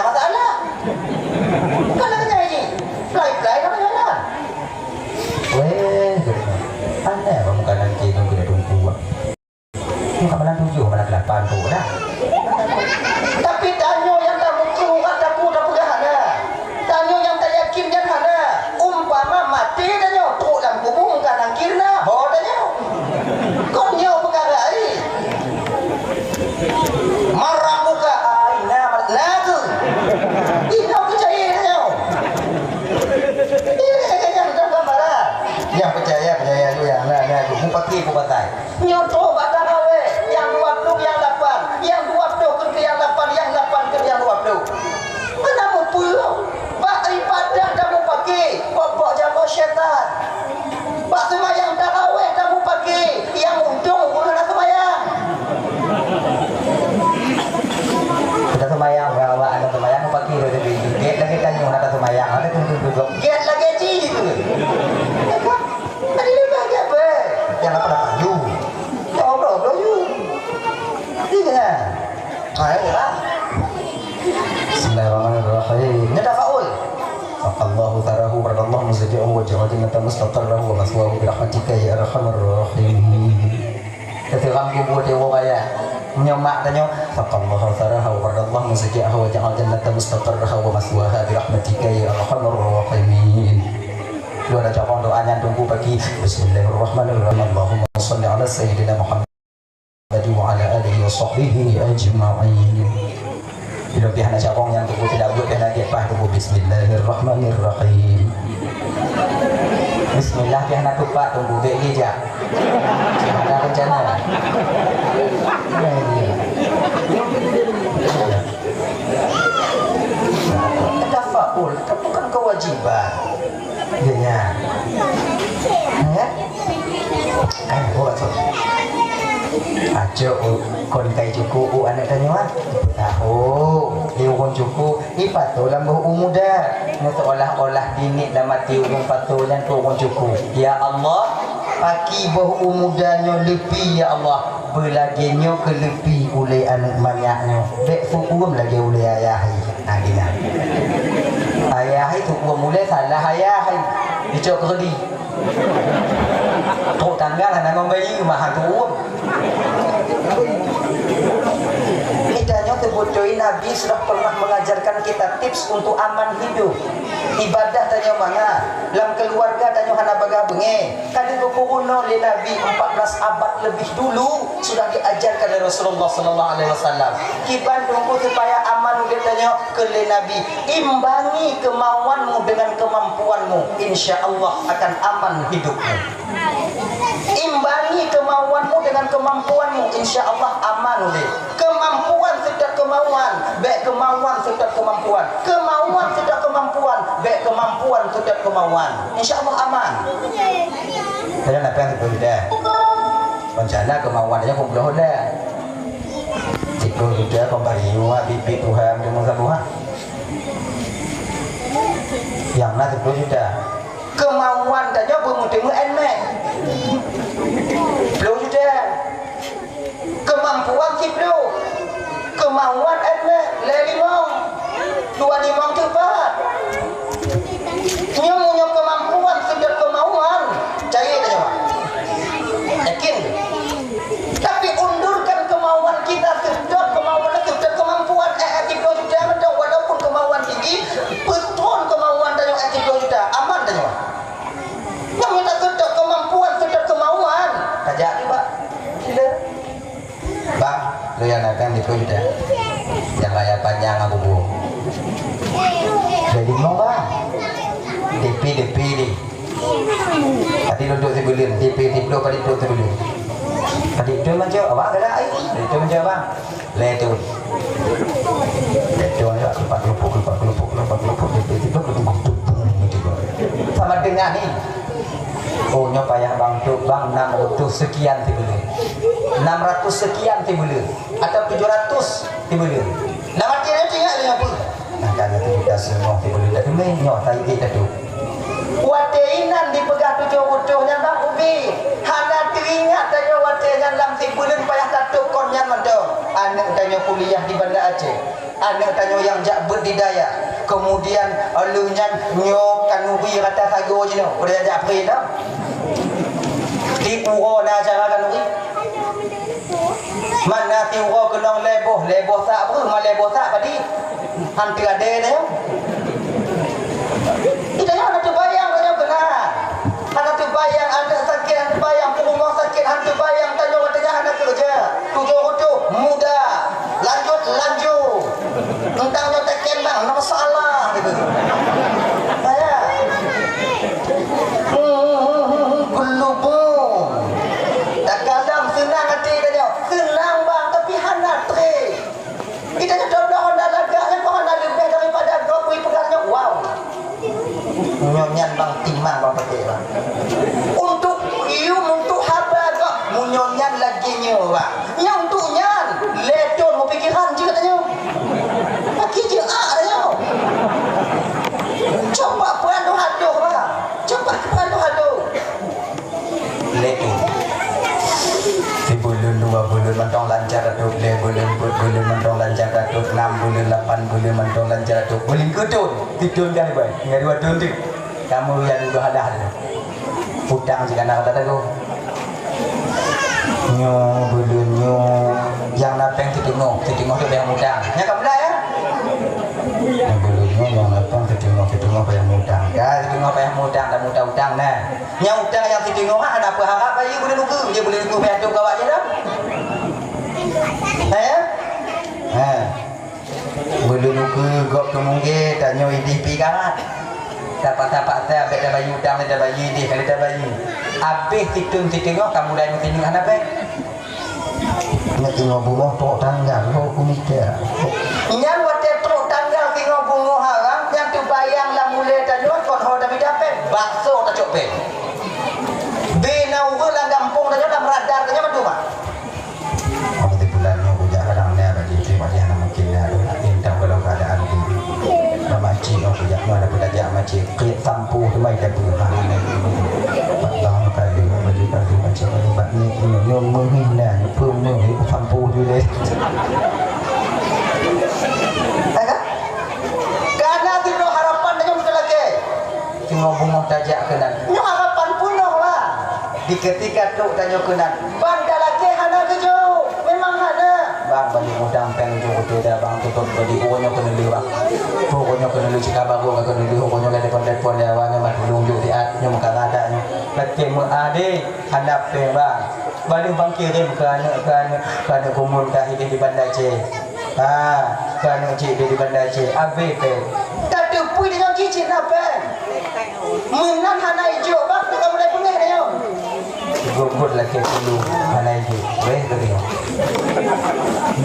ada masalah. Kan ada ini. Play-play kan jalan. Weh, aneh apa muka nanti itu tidak tunggu. Muka malam 7, malam 8 tu dah. Tapi tanyo yang tak muncul kataku tak pegang ada. Tanyo yang tak yakin yang ada. Umpama mati tanyo tu dalam kubur kanan kirna. Ho tanyo. Kau nyo perkara ai. Marah muka aina lagu. Ina percaya tanyo. Yang percaya tu yang lah tu mupaki ku batai. Nyoto batang awe yang 20 yang 8, yang 20 ke yang 8, yang 8 ke yang 20. Mana mupu? Bak ibadah kamu pakai, pokok jago syaitan. Bak semayang tarawih kamu pakai, yang untung bukan semayang. Kita semayang, kalau ada semayang pakai dari gate lagi tanya ada semayang, ada tunggu gate lagi ji itu. Yang apa dapat you? Ya Allah, you. Iya. Ayo lah. Bismillahirrahmanirrahim. Nada faul. Allahu tarahu barakallahu muzaji'u wa ja'alna mustaqarrahu wa maswahu bi rahmatika ya arhamar rahimin. Ketika buat dewa kaya nyomak tanyo faqallahu tarahu barakallahu muzaji'u wa ja'alna mustaqarrahu wa maswaha bi rahmatika ya arhamar rahimin. Lu ada cakap doanya tunggu pagi. Bismillahirrahmanirrahim. Allahumma shalli ala sayyidina Muhammad wa ala alihi wa sahbihi ajma'in. Bila pihak nak cakap yang tunggu tidak buat pihak dia pah tunggu Bismillahirrahmanirrahim. Bismillah pihak nak tupak tunggu dek dia. Ada rencana. Tafakul, itu bukan kewajiban. Ya, ya. Buat so. Ajo kon kai cuku anak tanyuan. Tahu, dia kon cuku ipat tu lambu umuda. Nak olah-olah bini dah mati urung patulan tu kon cuku. Ya Allah, paki boh umudanya lepi ya Allah. Belaginyo ke lepi oleh anak manyaknya. Dek fukum lagi oleh ayah. Nah gini. Ayah itu gua mulai salah ayah dicok kerdi tu tanggal nak membayi mahal tu idahnya terbodohi Nabi sudah pernah mengajarkan kita tips untuk aman hidup ibadah tanya mana dalam keluarga tanya hana baga benge kali berpuruno oleh Nabi 14 abad lebih dulu sudah diajarkan oleh Rasulullah sallallahu alaihi wasallam kiban tunggu supaya aman dia tanya ke Nabi imbangi kemauanmu dengan kemampuanmu insyaallah akan aman hidupmu imbangi kemauanmu dengan kemampuanmu insyaallah aman deh kemampuan sedang kemauan baik kemauan sedang kemampuan kemauan sedang kemampuan baik kemampuan sedang kemauan insyaallah aman saya nak pengen berbeda rencana kemauan aja kumpulan dah itu sudah pemberian bibit Tuhan dengan Tuhan yang nanti itu sudah kemauan saja bermutu enak belum sudah kemampuan sih belum kemauan enak lelimong 25 cepat nyomunya kemampuan sudah kemauan cari saja yakin tapi undurkan kemauan kita sudah kemauan sudah kemampuan kita sudah ada walaupun kemauan tinggi betul kemauan dan yang kita sudah aman dan yang kita sudah kemampuan sudah kemauan tajak Pak sudah Bang lu yang akan dipuja yang layar panjang aku bu jadi mau Bang DP tadi duduk sebelum DP diplo pada diplo dulu tadi itu macam awak ada air itu macam Bang letu letu ya kelompok DP itu sama dengan ni oh nyoba yang Bang tu Bang 600 sekian tiba 600 sekian tiba atau 700 tiba nama dia tinggal dengan apa nah kan itu kita semua tiba dah tu menyok tadi kita tu wateinan dipegang tujuh-tujuhnya Bang Ubi hana teringat tanya wateinan dalam tibulan payah tatuk konyan mandong anak tanya kuliah di Banda Aceh anak tanyo yang jak berdidaya. Kemudian alunyan nyo kanuri rata sago je no. Udah jak pre dah. Ti uro na cara kanuri. Mana ti uro kenong leboh sak apa ma leboh sak padi. Hantu ada dah. Kita yang ada bayang tanyo kena. Hantu bayang ada sakit, hantu bayang rumah sakit, hantu bayang tanyo katanya anak kerja. Tujuh muda. Lanjut. Tentangnya teken bang, nama salah gitu. Saya gelubung. Tak kadang senang hati dia. Senang bang, tapi hana tre. Kita jodoh Honda lagaknya kok Honda lebih daripada kau punya pegarnya. Wow. Nyonyan bang timang bang pakai bang. Untuk haba kok munyonyan lagi nyo bang. Yang untuk nyan ledon mau pikiran je katanya. Pakai je katanya. Coba haduh bang. Coba haduh. Ledon. Si bulan 2 bulan mentong lancar atuk, 2 bulan mentong lancar atuk, 6 bulan 8 bulan mentong lancar atuk. Bulan kedun, tidun kan bang. Ngari wadun tu. Kamu yang udah ada. Putang jika nak kata tu. Nyo belunyo yang napeng titungok tu yang mudang. Nya kamu dah ya? Yang belunyo yang napeng titungok yang mudang. Ya, titungok yang mudang dan mudah utang nah. Nya utang yang titungok ada apa harap bayi boleh nunggu. Dia boleh nunggu payah tu kawak je dah. Ya? Ha. Boleh nunggu gok kemungkin tanya IDP karat. Tapak-tapak saya ambil dah bayi udang dah bayi dia kali dah bayi. Habis titung-titung kamu dah mesti dengan apa? Nak tengok bunga tok tanggal kau kumita. Yang wate tok tanggal tengok bunga haram yang tu bayang lah mulai tanya kon ho dah dapat bakso tak cok pe. Bina ulang kampung tanya dah meradar tanya betul mak. Oh di bulan ni budak kadang-kadang ada di macam mana mungkin ada intang dalam keadaan ini. Macam aku jak mana belajar macam klik sampu tu mai dah berhang ni. Batang kali bagi kali macam ni bat ni nyom menghina pun menghi sampu tu deh. Agak karena tino harapan nyom kelake. Tengok bunga tajak kenan. Nyom harapan punoh lah. Di ketika tu tanya kenan. Bandar lagi hana kejo. Memang hana. Bang bagi udang peng jo tidak bang tutup bagi pokoknya kena liwak. Pokoknya kena lu cakap bagus kena lu pokoknya kena depan dia awalnya mat belum jo tiat nyom kadang-kadang lagi mu ade handap pe bang. Balik bang kirim ke anak kumul dah hidup di Bandar Aceh. Ke anak cik di Bandar Aceh. Habis pe. Tak ada pui dengan kicin apa. Menan hana hijau bang tak mulai pengeh dia. Gubut lagi dulu hana hijau. Weh dia.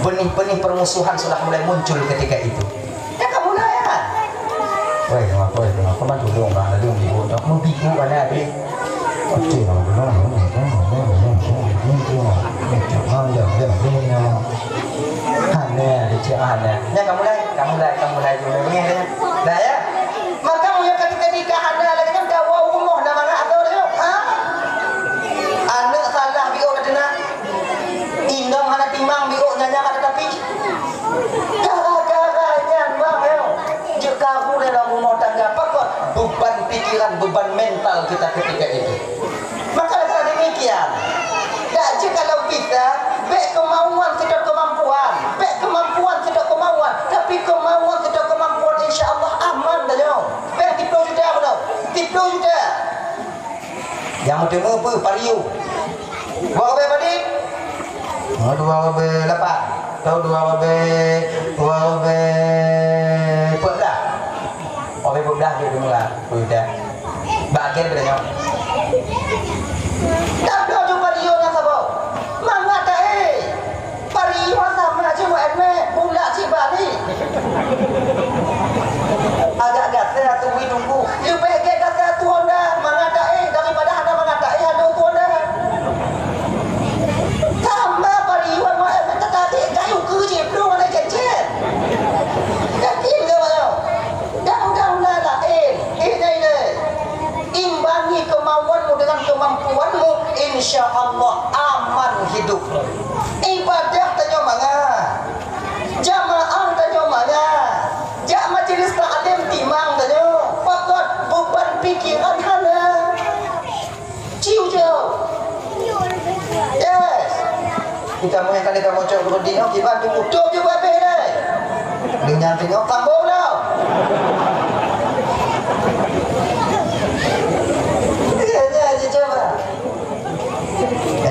Benih-benih permusuhan sudah mulai muncul ketika itu. Ya kamu lah ya. Weh, apa bantu dong bang, ada yang dibuat. Mau bingung mana adik? Oke, kamu lah juga begini. Nah ya, maka punya ketika nikah ada lagi kan dawa umur nama atau dia, anak salah biok katanya, indong anak timang biok nyanyi kata tapi, gara-garanya bang yo, jika aku dalam rumah tangga apa kok beban pikiran, beban mental kita ketika itu. Maka kalau demikian, tak jika kalau kita baik kemauan tidak kemampuan, baik kemampuan tidak kemauan, tapi kemauan tidak kemampuan insya Allah aman dah yo. Baik tipu sudah betul, tipu sudah. Yang utama apa pariu? Dua kabe padi? Dua kabe lepas, tahu dua kabe pedah. Kabe pedah gitu lah, pedah. Bagian berapa? Tak ada jumpa dia yang sabar. Mangga tak pariu sama aja buat pula si bali. Agak-agak saya tunggu. Lebih agak tu Honda mangga tak daripada ada mangga tak ada tu Honda. Sama pariu tetapi kayu kerja belum ada kecil. Yakin ke mana? Dah lah ini. Imbangi kemauanmu dengan kemampuanmu, insya Allah aman hidup. Ibadah tanya mana, jamaah tanya mana, kamu yang kali kamu cok berdi no kiban tu mutup je buat deh. Dengan tengok tambung dah. Dia coba.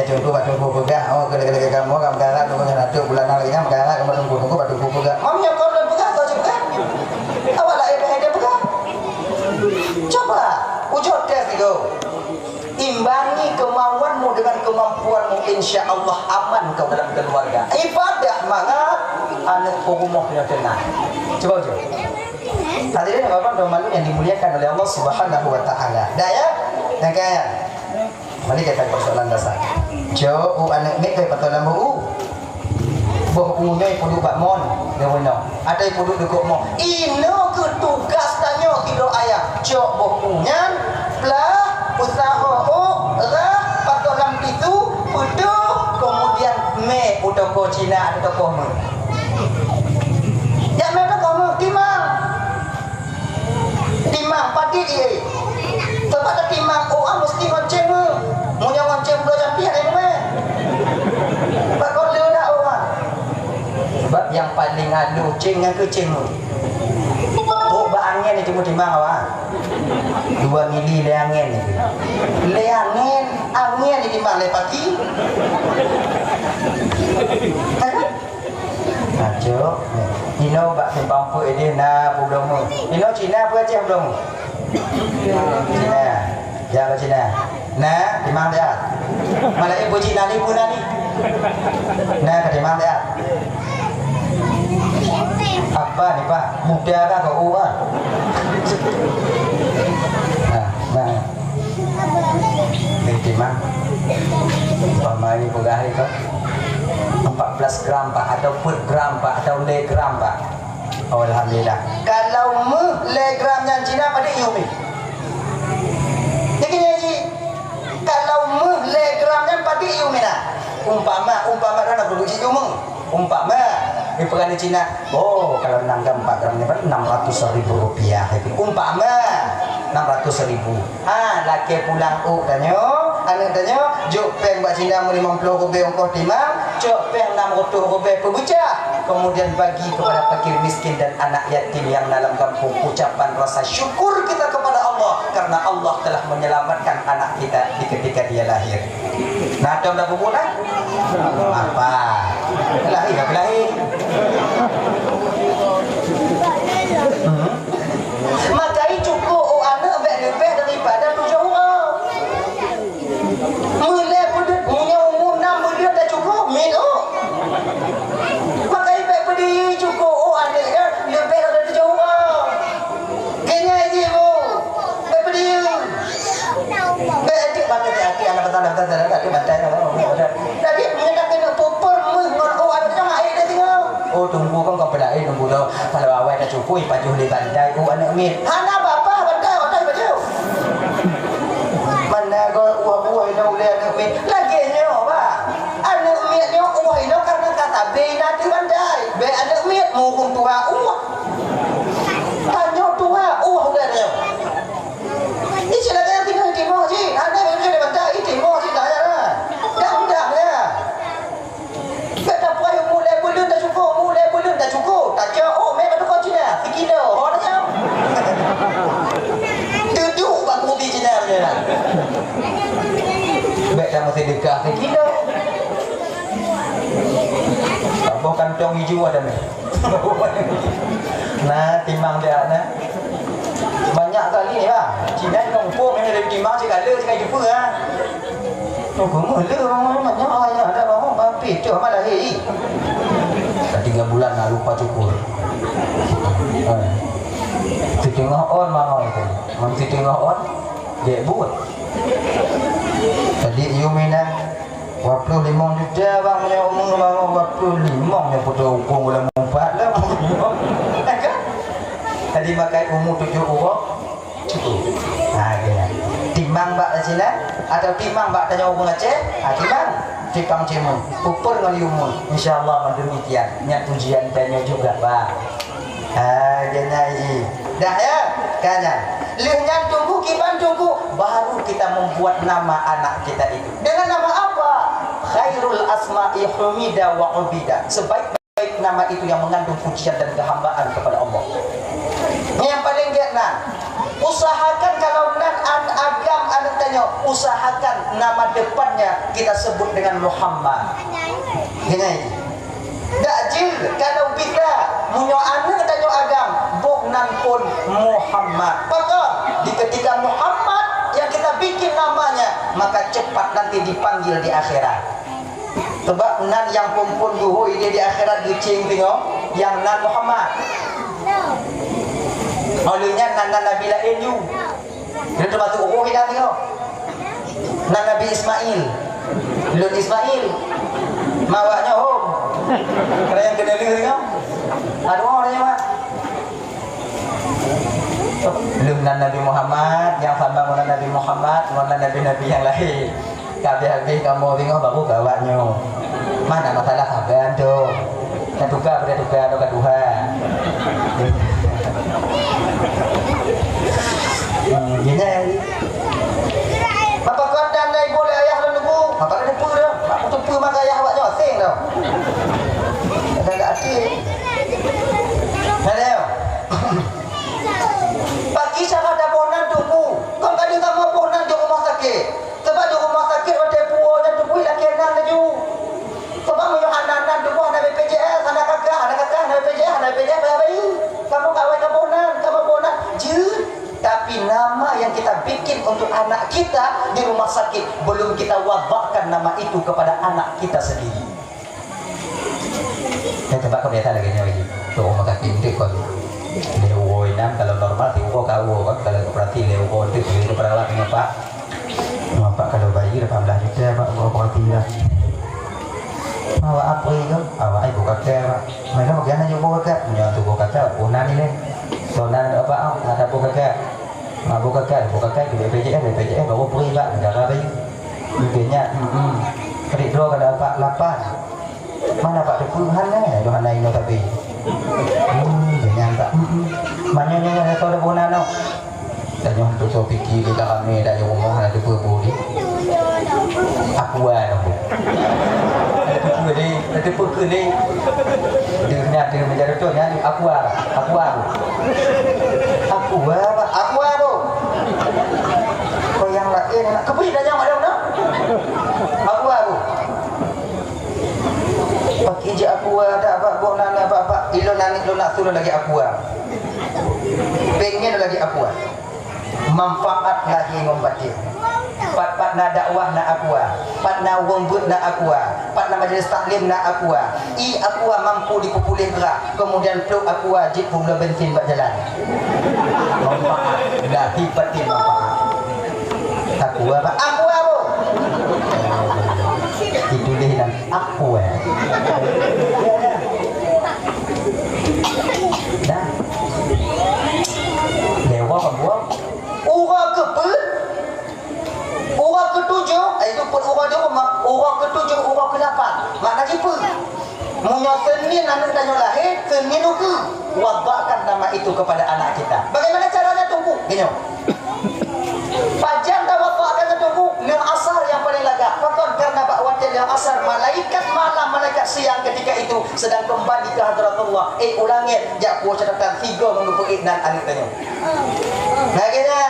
Tunggu tunggu pegang. Oh kena kamu garang tunggu nak tu bulan lagi kan garang kamu tunggu pegang. Mamnya kau dah pegang kau juga. Awak lah dia pegang. Coba ujuk tes itu. Imbangi kemauanmu dengan kemampuanmu, insya Allah aman kau dalam keluarga. Ibadah mangat anak rumah yang tenang. Coba ujuk. Hadirin bapak dan malu yang dimuliakan oleh Allah Subhanahu Wa Taala. Dah ya, dah kaya. Mari kita persoalan dasar. Jo anak ni kaya persoalan bu. Boh umumnya perlu buat mon, dia mana? Ada yang perlu dukuk mon. Ino ke tugas tanya kilo ayah. Jo boh umumnya, pelah usaha patut lam itu udah kemudian me udah ko Cina ada toko me ya me toko me timang padi dia tempat timang mesti ngonceng me mau yang ngonceng belum sampai ada me bakal dia dah orang sebab yang paling anu ceng yang kecing me angin itu cuma timang awak 2 mili le angin ni timang le pagi ajo ino bak timbang pu ini na belum ino Cina apa aja belum Cina ya Cina nah timang dia mana ibu Cina ni pun ni nah ke timang dia apa nih Pak? Muda kah kau uang? Nah, ini timang. Selama ini pegah itu 14 gram Pak, atau per gram Pak, atau le gram Pak. Oh, alhamdulillah. Kalau le gramnya Cina pada Yumi. Jadi kalau le gramnya pada Yumi lah. Umpama kan produksi Yumi. Umpama di pekan di Cina, oh kalau nanggam 4 gram ni 600.000 rupiah. Umpama 600.000. Laki pulang tanya, anak tanya, jok peng buat Cina 50 rupiah ongkos timang, jok peng 600 rupiah per bucah. Kemudian bagi kepada fakir miskin dan anak yatim yang dalam kampung, ucapan rasa syukur kita kepada Allah karena Allah telah menyelamatkan anak kita ketika dia lahir. Nah, ada berapa bulan? Apa? Lahir ke lahir? Makai cukup anak lebih daripada 7 orang. Mulai punya umur 6 bulan dah cukup minum. Makai berdiri cukup anak lebih daripada 7 orang. Kena je bu. Berdiri. Betul banget hati anak betul tak batai. Tadi menyatakan popor anak air dah tengok. Oh tunggu kan kau pedai tunggu dah. Kalau awak dah cukup pajuh di bandai anak min. Hana bapa bandai baju. Mana kau uang dah boleh anak min. Lagi nyo ba. Anak min nyo uang dah karena kata bina di bandai. Be anak min muhun tua uang. Tanyo tua uang dah nyo. Ini silakan tinggal di timur je. Anda boleh di bandai timur je dah ya. Dah ya. Kata puai mulai belum dah cukup. Tak jauh memang tu kau Cina. Sekilo. Orang dah. Duduk bangku di Cina punya. Baik dah mesti dekat sekilo. Apa kantong hijau ada ni? Nah, timang dia nah. Banyak kali ni bang. Cina nombor memang dari timang sekali jumpa ah. Oh, kamu banyak ayah ada bang. Bapi tu malah hei. Dah 3 bulan dah lupa cukur. Tengah on mau itu. Nanti tengah on dia buat. Tadi you mina 25 juta bang punya umur bang 25 yang putus hukum bulan 4 lah. Kan? Tadi pakai umur 7 orang cukup. Dia. Timbang bak di Cina atau timbang bak tanya orang Aceh? Timbang tipang cemu. Ukur dengan umur. Insyaallah demikian. Nya pujian tanya juga bang. Dia nyanyi. Dah ya? Kanya. Lihnya tunggu kiban tunggu baru kita membuat nama anak kita itu. Dengan nama apa? khairul asma'i humida wa ubida. Sebaik-baik nama itu yang mengandung pujian dan kehambaan kepada Allah. Ini yang paling giatna. Usahakan kalau nan agam anu tanya, usahakan nama depannya kita sebut dengan Muhammad. Ini. Dajil kalau kita munyo anu tanya agam, bukan pun Muhammad. Maka di ketika Muhammad yang kita bikin namanya, maka cepat nanti dipanggil di akhirat. Sebab nan yang pumpun guhui dia di akhirat gecing tengok, yang nan Muhammad. Olehnya nan Nabi Lainu. Dia termasuk guhui dah tengok. Nan Nabi Ismail. Lun Ismail. Mawaknya home. Kena yang kena dengar tengok. Aduh orangnya mak. Belum Nabi Muhammad, yang sama dengan Nabi Muhammad, dengan Nabi-Nabi yang lain. Habis-habis kamu tengok baru gawaknya. Mana masalah kabar tu? Dan tukar pada tukar Tuhan. Gini. Bapak kau dan naik boleh ayah dan ibu. Bapak ada apa dah? Bapak tu apa mak ayah awak jauh sing dah. Ada adik. Ada. Pagi cara dah bonan tunggu. Kau tadi kamu bonan di rumah sakit. Sebab di rumah sakit ada puan dan tunggu laki anak laju. Sebab mu anak-anak tunggu ada BPJS, anak kakak ada BPJS, bayi. Kamu kawin kamu bonan. Jut. Tapi nama yang kita bikin untuk anak kita di rumah sakit belum kita wabakkan nama itu kepada anak kita sendiri. Saya coba kau lihat lagi ni. Tuh rumah sakit itu kau. Lewoi nam kalau normal ti uko kau kan kalau berarti lewoi itu itu perawat ni pak. Pak kalau bayi 18 juta pak kau berarti lah. Awak apa itu? Awak ibu kakak pak. Mereka bagaimana juga kakak? Punya tu kakak punan ni. Sonan apa? Ada bu kakak. Bu kakak di BPJS baru beri pak negara bayi. Mungkinnya kredit dua kada pak lapan. Mana pak depuhan ni? Tuhan lain tapi. Jangan tak. Mana ni ada tahu dah bonan no. Dan yang tu so fikir kita kami dah yang rumah ada berbudi. Aku ada. Ada pukul ni. Dia menjadi tu ni aku. Kau yang lain nak kebiri dah yang ada nak. Aku. Pakai je aku ada apa nak apa. Ilo nak suruh lagi aku. Pengen lagi aku. Manfaat lagi membaca. Pat na dakwah na aku. Pat na wombut na aku. Pat na majlis taklim na aku. Aku mampu dipupulih gerak. Kemudian peluk aku wajib mula bensin buat jalan. Manfaat. Dah dipati manfaat. Aku apa? Aku. Ditulis dan aku. Dah. Lewat kan buat. Orang ke-7 itu pun orang ke-7 orang ke-8 maknanya apa? Munya Senin anak tanya lahir Senin itu wabakkan nama itu kepada anak kita. Bagaimana caranya tunggu? Gini Fajar dah wabakkan tunggu Ning asar yang paling lagak. Fakon karena bakwatil yang asar malaikat malam malaikat siang ketika itu sedang kembali ke hadrat Allah. Ulangi jak puas catatan 3 mengupuk nan anak tanya. Lagi-nya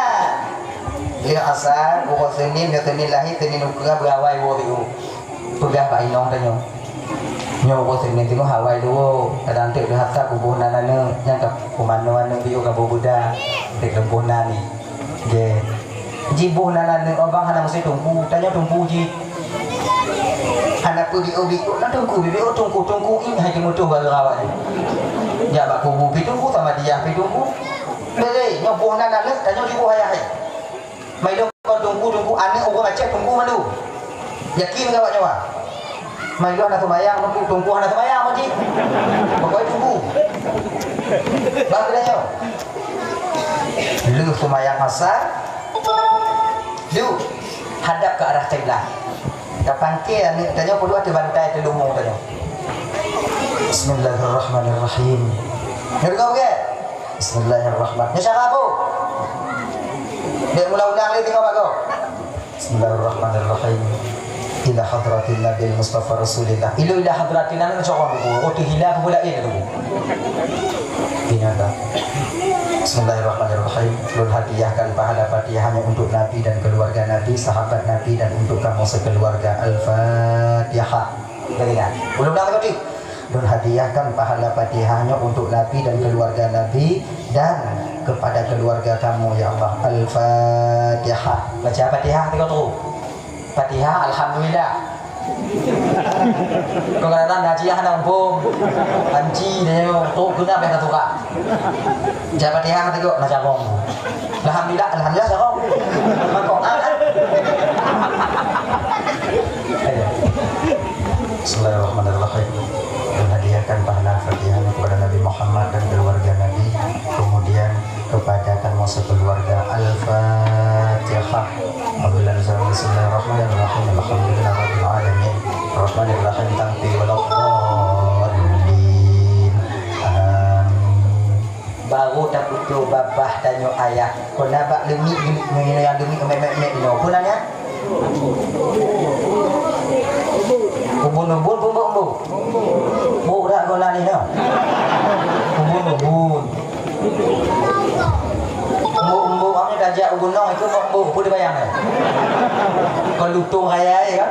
dia asal bukan Senin lahir Senin ukra berawai wo pegah Pak Inong tanya nyo bukan Senin tengok hawai dulu kadang tak dah hasap kubunan ane yang ke kumano ane biu ke bubuda dek lempunan ni je jibunan ane abang hana mesti tunggu tanya tunggu ji hana pergi obi nak tunggu bibi tunggu ini hai mutu baru awak ya bak kubu tunggu sama dia tunggu boleh nyobunan ane tanya jibu hai mai dong kau tunggu ane orang Aceh tunggu malu yakin ke awak nyawa mai dong nak sembahyang tunggu anak sembahyang maji pokoknya tunggu bang dia lu sembahyang asar lu hadap ke arah kiblat dah pantai ni tanya perlu ada bantai telumung tanya Bismillahirrahmanirrahim ngerti ke Bismillahirrahmanirrahim syarah apa dia ulang-ulang lagi tengok bagus. Bismillahirrahmanirrahim. ila hadratin nabil mustafa rasulillah ila hadratin nabi cakap aku tu hilang pula ini tu ini ada. Bismillahirrahmanirrahim. Ulun hadiahkan pahala Fatihahnya untuk Nabi dan keluarga Nabi, sahabat Nabi, dan untuk kamu sekeluarga. Al-Fatihah. Dengar. Ulun nak tadi. Ulun hadiahkan pahala Fatihahnya untuk Nabi dan keluarga Nabi dan kepada keluarga kamu ya Allah. Al-Fatihah. Baca Fatihah tengok tu. Fatihah alhamdulillah. Kalau datang ngaji yang ada umpum, anji dia tu guna apa tu kak? Jangan Fatihah tengok nak cakap. Alhamdulillah, alhamdulillah cakap. Makok kan? Bismillahirrahmanirrahim. Menghadiahkan pahala Fatihah kepada Nabi Muhammad dan keluarga Nabi, kemudian kepada kamu sekeluarga. Al-Fatihah. Bismillahirrahmanirrahim. Alhamdulillahirabbil alamin. Arrahmanirrahim. Tampi waladdallin. Baru tak putu babah tanyo ayah. Kau nabak lemik yang lemik mek no. Punanya? Ubun-ubun bumbu. Bu dah kau lani no. Ubun-ubun. Umbu amnya dajak ubun nong itu umbu pun dibayang kan. Kau lutung raya kan.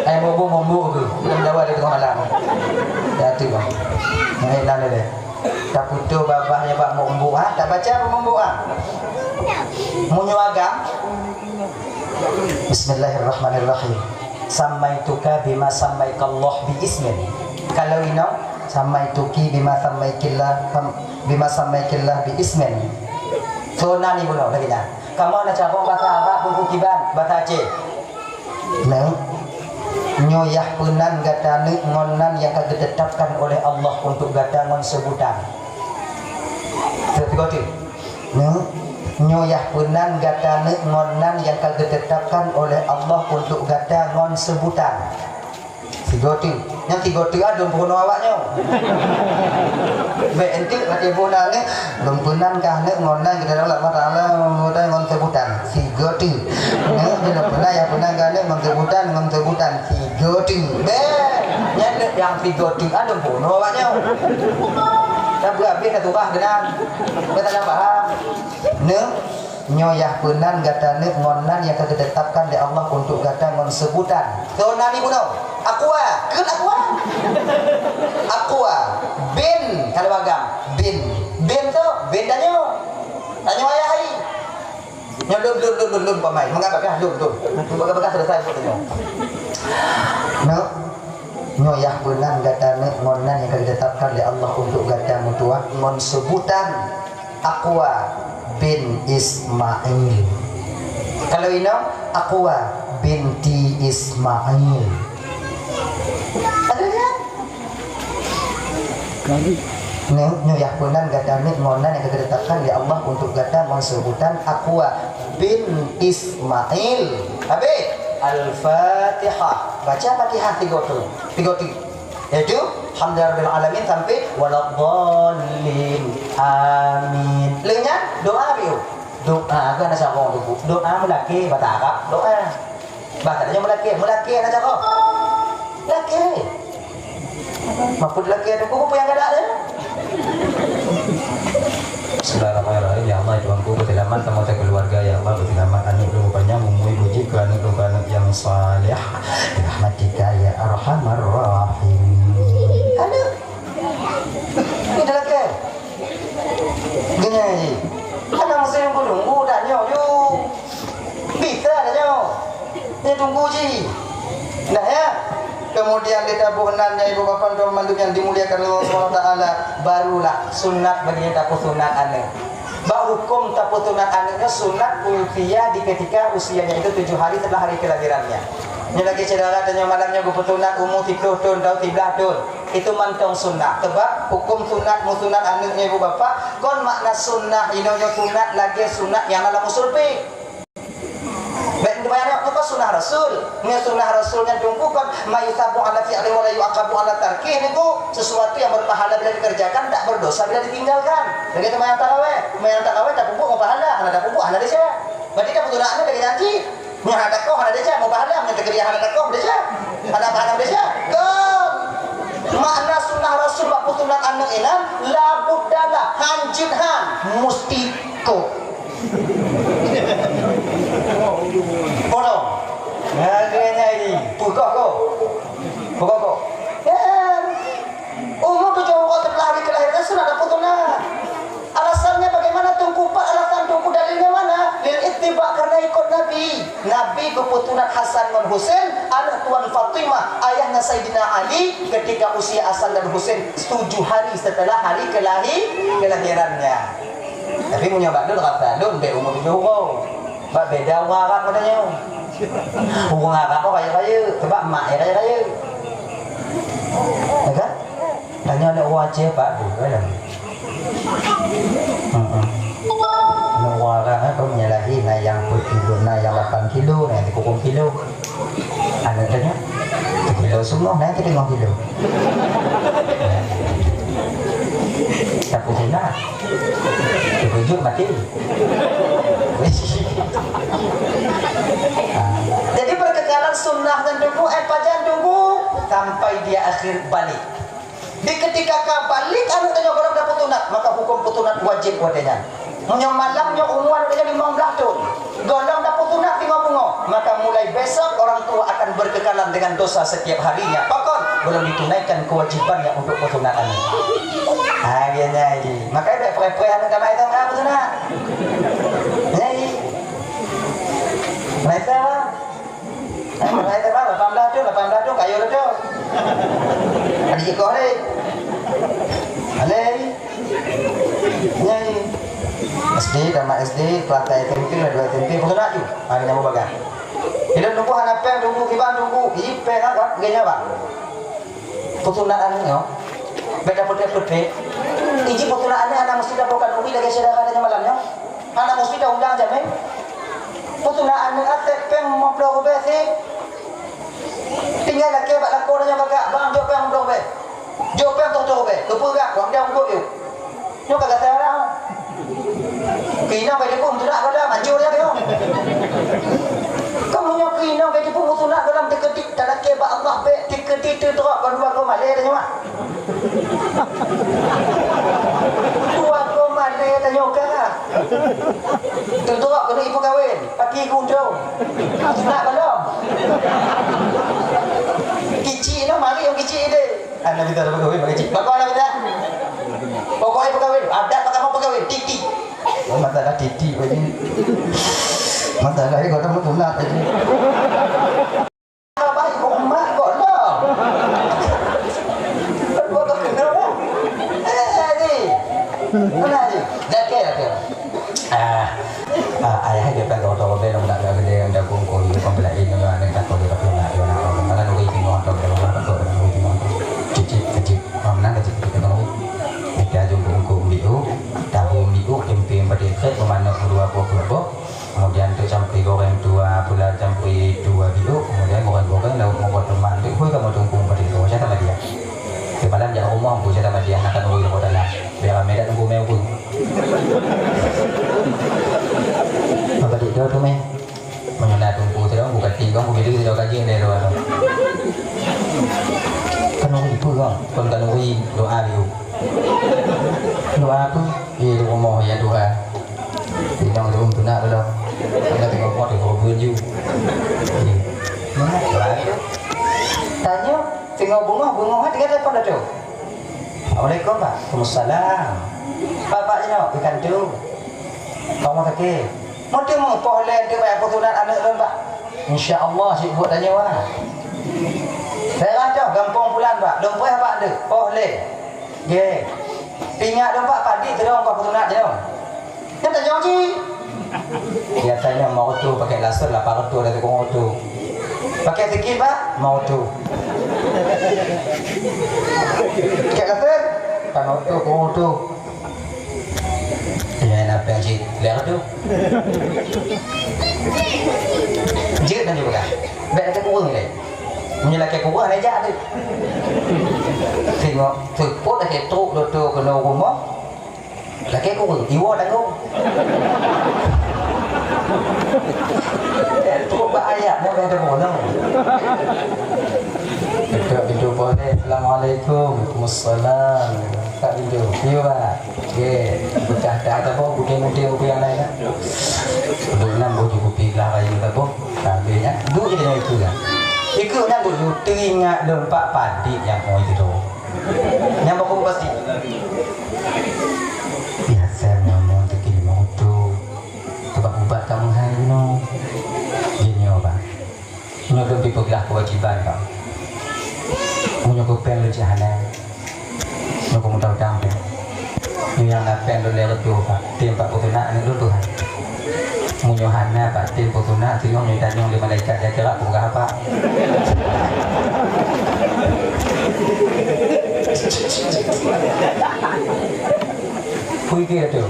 Ai umbu ke. Dalam dawa di tengah malam. Ya tu bang. Ngai lan dia. Tak putu babahnya bak umbu ha. Tak baca umbu ah. Munyo agam. Bismillahirrahmanirrahim. Samaituka bima samaikallah bi ismin. Kalau ino samaituki bima samaikillah bi ismin. So nani buno lagi dah. Kamu nak cakap bahasa Arab pun kiban, bahasa Aceh. Nang nyoyah punan gatane ngonan yang ditetapkan oleh Allah untuk gatangon sebutan. Tertiga tu. Nang nyoyah punan gatane ngonan yang ditetapkan oleh Allah untuk gatangon sebutan. Tiga tu. Yang tiga tu ada pun awaknya. Baik enti mati bona ni lumpunan kah nek ngonan kita Allah Taala ngodan ngon sebutan. Tiga tu. Nek bila pernah yang pernah kah nek ngon sebutan tiga tu. Baik. Yang tiga tu ada pun awaknya. Dah berhabis dah turah genang. Kita tak faham. Nek nyoyah penan gatane ngonan yang ditetapkan oleh Allah untuk gata ngon sebutan. Tona ni puno. Aqua, kan aqua. Bin kalau agam. Bin tu bendanyo. Tanya ayah hai. Nyo lum pamai. Mengapa kah lum. Mengapa selesai fotonya. No. Nyoyah penan gatane ngonan yang ditetapkan oleh Allah untuk gata mutua ngon sebutan. Aqua bin Ismail. Kalau ini Aqwa binti Ismail. Adanya? Nyoyah punan gatane ngonan yang ditetapkan ya Allah untuk gata sebutan Aqwa bin Ismail. Habis Al-Fatihah. Baca Fatihah tiga tu. Yaitu alhamdulillahirabbil alamin sampai waladdallin amin. Lenyap doa biu. Doa kan ada orang tu. Doa melaki bahasa Arab. Doa. Bahasanya melaki ada cakap. Laki. Mampu laki ada buku yang ada ada. Bismillahirrahmanirrahim. Ya Allah, Tuhanku berselamat sama keluarga ya Allah, berselamat anak lu panjang umur puji ke anak yang saleh. Rahmatika ya arhamar rahim. Ada. Ini dah ke? Gini. Ada masa yang tunggu dah nyo. Bisa dah nyo. Ni tunggu ji. Nah ya. Kemudian ditabuhnannya ibu bapa dan manduk yang dimuliakan Allah SWT, barulah sunat bagi tapu sunat anak. Bak hukum tapu sunat anaknya sunat ulfiyah di ketika usianya itu 7 hari setelah hari kelahirannya. Ini lagi cedera tanya malamnya gue petunat umur 30 tahun atau 13 tahun. Itu mantong sunnah. Sebab hukum sunat musunat anaknya ibu bapa. Kon makna sunnah inonya sunat lagi sunat yang dalam usul fiqh. Baik dibayar apa sunnah Rasul? Ini sunnah Rasulnya tunggu kan mayusabu ala fi'li wa la yu'aqabu ala tarki. Ini sesuatu yang berpahala bila dikerjakan, tak berdosa bila ditinggalkan. Jadi teman tarawih tak pupuk mau pahala, ana tak pupuk ana desa. Berarti tak betul ana dari nanti. ada kau ada dia mau bahalam yang terkiri ada kau dia ada bahalam dia ke makna sunnah rasul bab putunan anak inam la budala hanjit han mustiko bodoh ngagenya ini pukok kok umum tujuan kau terlahir kelahiran sudah ada putunan alasannya bagaimana tunggu pak alasan tunggu dalilnya mana lil ittiba karena ikut Nabi keputusan Hasan dan Husain anak Tuan Fatimah ayahnya Sayyidina Ali ketika usia Hasan dan Husain 7 hari setelah hari kelahirannya tapi punya bakdul kata dun be umur itu bak beda orang Arab katanya orang Arab kok kaya coba emak ya kaya ya kan tanya ada wajah pak dulu kan orang kau menyalahi na yang berkilo na yang 8 kilo na yang 30 kilo anu tanya 1 kilo semua na 5 kilo tapi tidak dibujuk mati jadi perkekalan sunnah dan tunggu pajan tunggu sampai dia akhir balik di ketika kau balik anu tanya orang dah putunat maka hukum putunat wajib wadanya Munyong malam nyok umuan udah 15 tahun. Golong dah putunat 50. Maka mulai besok orang tua akan berkekalan dengan dosa setiap harinya. Pakon belum ditunaikan kewajibannya untuk putunatan ini. Akhirnya ini. Makanya pre-pre anak kamar itu enggak putunat. Jadi. Naik apa? Naik apa? 18 tu kayu tu. Adik kau ni. Alai. Nyai. SD dan SD kelas SMP dan 2 SMP betul tak tu? Hari nama bagai. Kita tunggu anak pen tunggu kiban tunggu pen apa gaya apa? Putunaan ni yo. Beda putih. Iji putunaan ni anak mesti dah bukan ubi lagi sedang ada malamnya. Anak mesti dah undang jamin. Putunaan ni atek pen mau peluk besi. Tinggal lagi bak lakor nya bagak bang jok pen peluk be. Jok pen tok be. Lupa gak wang dia ungkut you. Nyo kagak tahu. Kina kaya pun tidak pada manjur ya kau. Kamu nyo kina kaya pun musunak dalam tiketik dalam keba Allah be tiketik tu teruk kedua kau malai dah cuma. Dua kau malai dah nyoka. Tu teruk kena ibu kahwin, pagi kunjung. Nak belum? Kicik no mari yang kicik ide. Anak kita dah kahwin bagi kicik. Bagus anak kita. Pokoknya ibu kahwin, ada pakai mau kahwin titi. Oh, masalah titi begini. Masalah ini kau tak tunat aja. Apa ibu emak kau dah? Kau tak kenal dah? Ni, mana ni? Dah. Ayah dia pengen tahu dia nak ada dia ada kongkoi pembelain dengan ada tahu dia tak nak dia nak. Kalau nak ikut orang tahu dia nak tahu dia nak ikut orang. Kecil, mana kecil kita tahu. Kita jumpa kongkoi biu. Tahu miuk tempe pada ikat memanuk 2 buah kemudian tu campur goreng 2 pula campur 2 biuk kemudian goreng lauk mau buat teman tu hui kamu tunggu pada itu saya sama dia ke malam jangan rumah aku saya sama dia nak tunggu di hotel lah biar mereka tunggu meu pun apa dia tu meh menyana tunggu tu dong bukan tiga aku bila kita kaji dari luar kan nunggu itu kan nunggu doa biu doa apa? Doa mau ya doa. Tidak belum tunat belum. Kita tengok pot di bawah baju. Mana doa itu? Tanya, tengok bunga hati kita pada tu. Assalamualaikum pak. Waalaikumsalam. Pak jawab ikan tu. Kamu tak ke? Mau tu mau pohon tu banyak putunan anak tu pak. InsyaAllah si buat tanya wah. Saya rasa gampang bulan pak. Dompai apa tu? Pohon. Ye. Tinggal dompak padi tu dong pak putunat je dong. Kan tak jauh ji. Biasanya mau tu pakai laser 800 ada tukang auto. Pakai sikit pak mau tu. Pakai laser kan auto tukang auto. Ya nak pergi lihat tu. Jik dan juga. Baik ada kurang ni. Menyelakkan kurang aja tu. Tengok terpot dah ketuk doktor kena rumah. Laki kurang, iwa tanggung. Teruk pak yang ada bono. Video boleh. Assalamualaikum. Waalaikumsalam. Kak video. Iya pak. Oke. Bukan ada apa? Bukti yang lain. Bukan bukti bukti lah kayak gitu boh. Tampilnya. Dulu jadi itu kan. Ikut nak dulu teringat lempak padi yang mau itu. Yang baku pasti. Biasa ngomong terima untuk ubat kamu hari no. Gini apa? Ini lebih bergerak kewajiban kau. Punya kepen lu jahanan. Lu kamu tahu damai. Ini yang nak pen lu lewat tu pak. Tim pak putuna ni lu Tuhan. Punya hana pak tim putuna. Tiang ni dan yang di malaikat dia kira aku apa? Pui kia tu.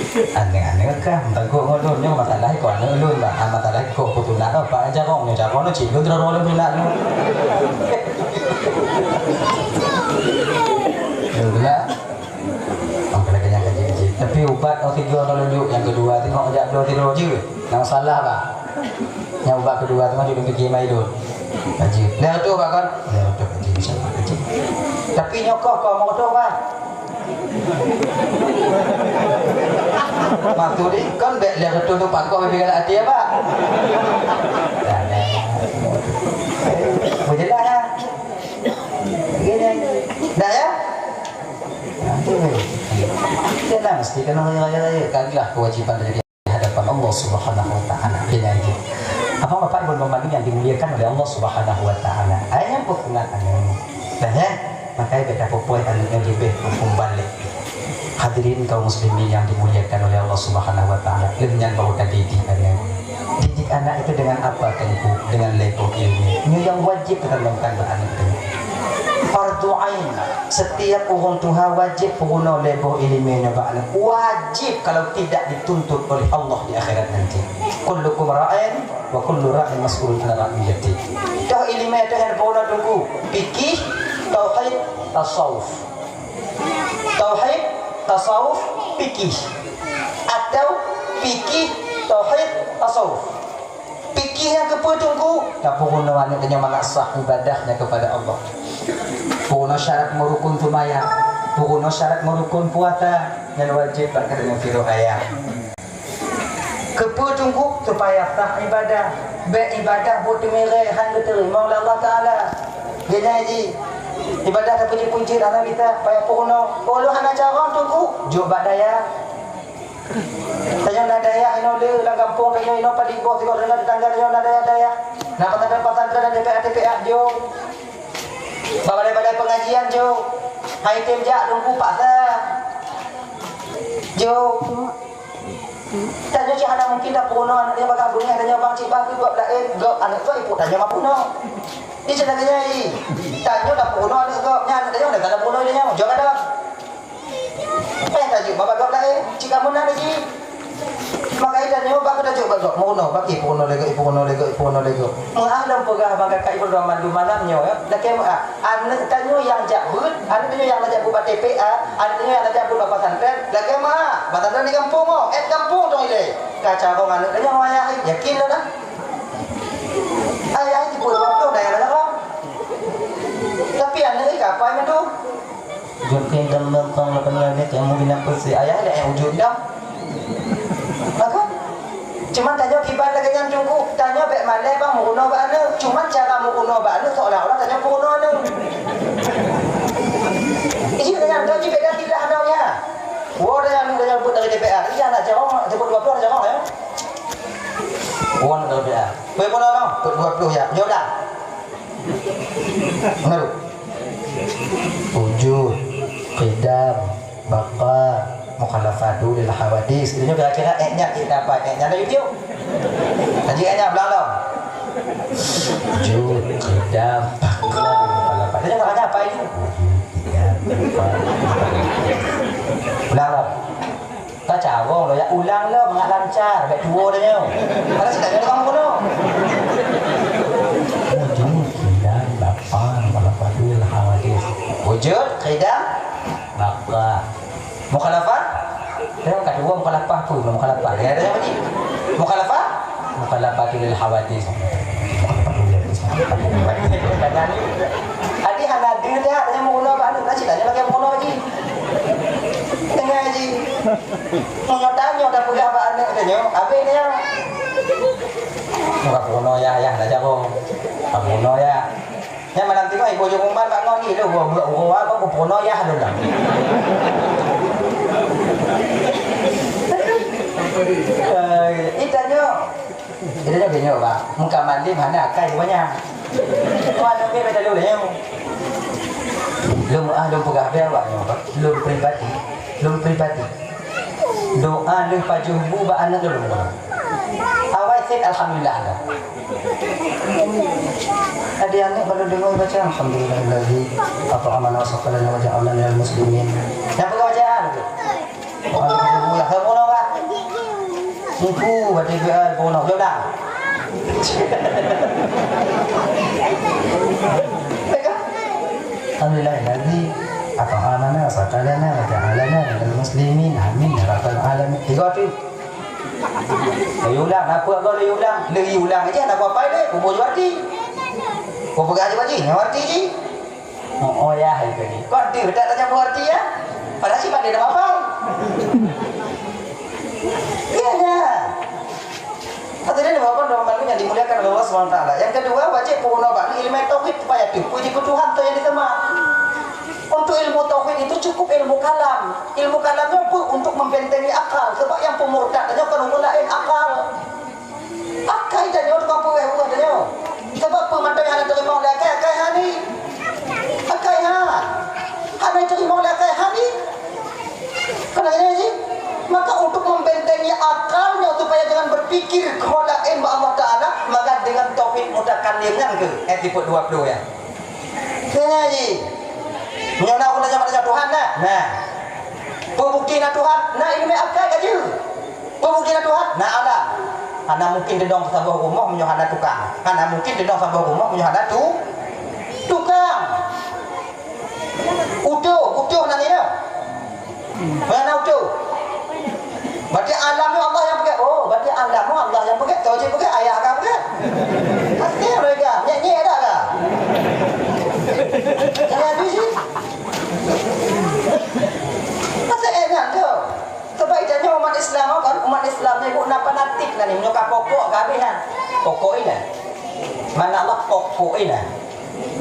Aneh-aneh kan, tengok ngolonnya masalah kau ngolon bah, masalah kau putuna apa aja kau no cikgu terus ngolon putuna no. Yaudahlah, orang lagi yang kaji. Tapi ubat yang tiga kalau yang kedua tengok aja dua tidur je, yang salah bah. Yang ubat kedua tu macam fikir mai dulu. Kaji. Dah tu bah kan? Dah tu kaji insyaallah kaji. Tapi nyokok kau mau tu bah. Waktu ni kan dia betul tu pak kau bagi hati apa? Boleh dah ya. Dah ya. Kita mesti kena raya-raya kagilah kewajiban dari hadapan Allah Subhanahu Wa Taala. Jadi apa bapak ibu memandang yang dimuliakan oleh Allah Subhanahu Wa Taala. Ayat perkenaan anu. Dah ya. Makanya beda popoy anu lebih hukum balik. Hadirin kaum muslimin yang dimuliakan oleh Allah Subhanahu Wa Taala. Dengan bawa didik anak. Didik anak itu dengan apa tentu? Dengan lekok ilmu. Ini yang wajib kita lakukan anak itu. Fardu ain. Setiap orang tua wajib pengguna lekok ilmu nya anak. Wajib kalau tidak dituntut oleh Allah di akhirat nanti. Kullukum ra'in wa kullu ra'in mas'ulun an ra'iyati. Dah ilmu dah yang pengguna tunggu. Fikih, tauhid, tasawuf. Tauhid, tasawuf, fikih, atau fikih, tauhid, tasawuf. Fikih yang kepetungku, tak pun wanita yang mengasah ibadahnya kepada Allah. Pun syarat merukun sembahyang, pun syarat merukun puasa yang wajib berkait dengan firayah. Kepetungku supaya sah ibadah, beribadah buat mereka hanya diterima oleh Allah Taala. Jadi ibadah tak punci-punci dalam kita payah puno. Kalau hana cara tunggu jubah daya. Tanya nak daya ino le lang kampung tanya ino padi bos tengok dengan tetangga tanya nak daya. Nak pesantren dan DPA jo. Balai-balai pengajian jo. Hai tim jak tunggu paksa. Jo. Tanya si hana mungkin dah puno anaknya bakal bunyi tanya bang cik bang buat lain go anak tu ibu tanya mak puno. Ini ceritanya ini. Tanya dah puno anak kau, nyan tanya dah kada puno dia nyan. Jangan dah. Tanya bapak kau lain, cik kamu nak lagi. Makai tanya bapak dah jawab bapak puno, bagi puno lego. Mengalam pegah bangga kai berdua mandu malamnya ya. Dah kemo anak tanya yang jabut, anak tanya yang najak buat TPA, anak tanya yang najak buat pesantren. Dah kemo pesantren di kampung oh, kampung dong ini. Kaca kau anak tanya ayah yakin dah. Ayah itu pun waktu dah ada kan. Tapi anak ni apa yang tu? Jumpa dalam kong lepas ni yang mungkin nak pergi ayah ada yang wujud dah. Maka cuma tanya kibat lagi yang cukup. Tanya baik mana bang muno bana. Cuma cara muno bana seolah-olah tanya muno ni. Ini dengan gaji beda tidak adanya. Wah yang buat dari DPR. Ini anak jawab sebut 20 jawab ya. Uang dari DPR. Berapa lama? 20 ya. Jodoh. Menurut wujud, qidam, baqa, mukhalafatu lil hawadis. Ini kira-kira eknya kita apa? Eknya ada YouTube. Tadi eknya belum. Wujud, qidam, baqa, mukhalafatu. Tadi maknanya apa itu? Belum. Tak cawang lo ya, ulang lo, mengat lancar, baik tua dah nyo. Kalau tidak ada kamu no. Wujud, qidam, baqa. Mukhalafah? Dia kata dua mukhalafah pun, mukhalafah. Dia ada apa ni? Mukhalafah? mukhalafatul hawadis. Adi hana dia tanya mau guna apa anu kasih tanya lagi mau guna lagi. Tengah aja. Mau tanya dah pegang apa anu tanya apa ini ya? Mau guna ya dah jago. Guna ya. Yang mana nanti kau ibu jomban pak ngon gitu gua kau guna ya dulu dah. Itanya gini pak, muka mandi mana kai banyak. Kau ada beda dulu ya. Lum pegah bel pak, lum pribadi. Doa lum pajubu ba anak dulu. Awal set alhamdulillah ada. Ada yang ni baru dengar baca alhamdulillahi apa amanah wasallallahu wa ja'alna minal muslimin. Yang pegah bacaan tu. Alhamdulillah. Kamu nak apa? Buku baca dia bono jom dah. Alhamdulillahilladzi at'amana wa saqalana wa ja'alana minal muslimin. Amin ya rabbal alamin. Tiga tu. Ulang apa kau ulang aja nak apa dia? Kubur juarti. Kau pegang aja baju, nyawarti je. Oh ya hari ni. Kau arti betul tanya buarti ya? Padahal si pandai dah apa? Iya dah. Artinya ni bapak dalam malu yang dimuliakan oleh Allah SWT. Yang kedua wajib purna bakti ilmu tauhid supaya puji ku Tuhan tu yang ditema. Untuk ilmu tauhid itu cukup ilmu kalam. Ilmu kalamnya pun untuk membentengi akal. Sebab yang pemurtad tanya kan lain akal. Akal tanya orang pun buat tanya. Sebab pemantau yang ada terima oleh akal hani. Akal hani terima oleh akal hani. Kenapa sih? Maka untuk membentengi akalnya supaya jangan berpikir kholain ba Allah Taala, maka dengan tauhid mutakallimnya ke tipe 20 ya. Kenapa sih? Menyana aku nanya Tuhan nah. Nah. Pembukti na Tuhan, nah ilmu akal aja. Pembukti na Tuhan, nah Allah. Ana mungkin dedong sabah rumah menyohana tukang. Ana mungkin dedong sabah rumah menyohana tukang. Utuh nanti ya. Mana utuh? Berarti alamnya Allah yang pakai. Oh, berarti alamnya Allah yang pakai. Tahu je pakai ayah kan pakai. Pasti mereka. Nyanyi ada kan? Jangan habis sih. Masa enak tu. Sebab itanya umat Islam kan, umat Islam ni bukan apa natik lah ni, menyokap pokok kehabisan. Pokok ini. Mana Allah pokok ini.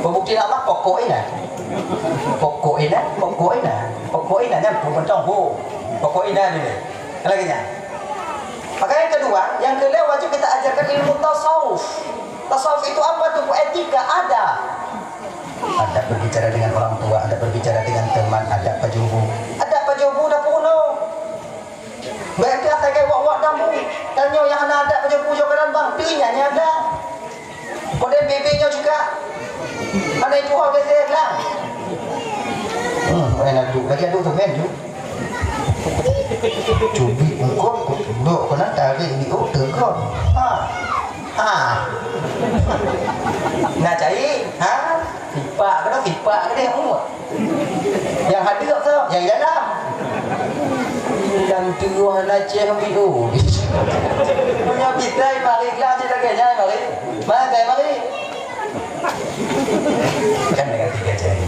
Pembuktian Allah pokok ini. Pokok ini yang pembentang pokok ini ni. Lagi nya. Maka yang kedua wajib kita ajarkan ilmu tasawuf. Tasawuf itu apa tu? Etika ada. Ada berbicara dengan orang tua, ada berbicara dengan teman, ada pajubu. Ada pajubu dah puno. Baik dia saya wak damu. Tanya yang ada pajubu jokaran bang, pilihnya ni ada. Kemudian bebeknya juga. Ada itu orang geser lah. Enak tu. Lagi ada tu men tu. Cubi engkau duduk kena tarik di terkon. Nak cari? Pipak ke dia umur. Yang hadir tu, yang dalam. Yang tua nak cek video. Punya kita mari lah je lagi mari. Mana mari? Makan dengan 3 jari.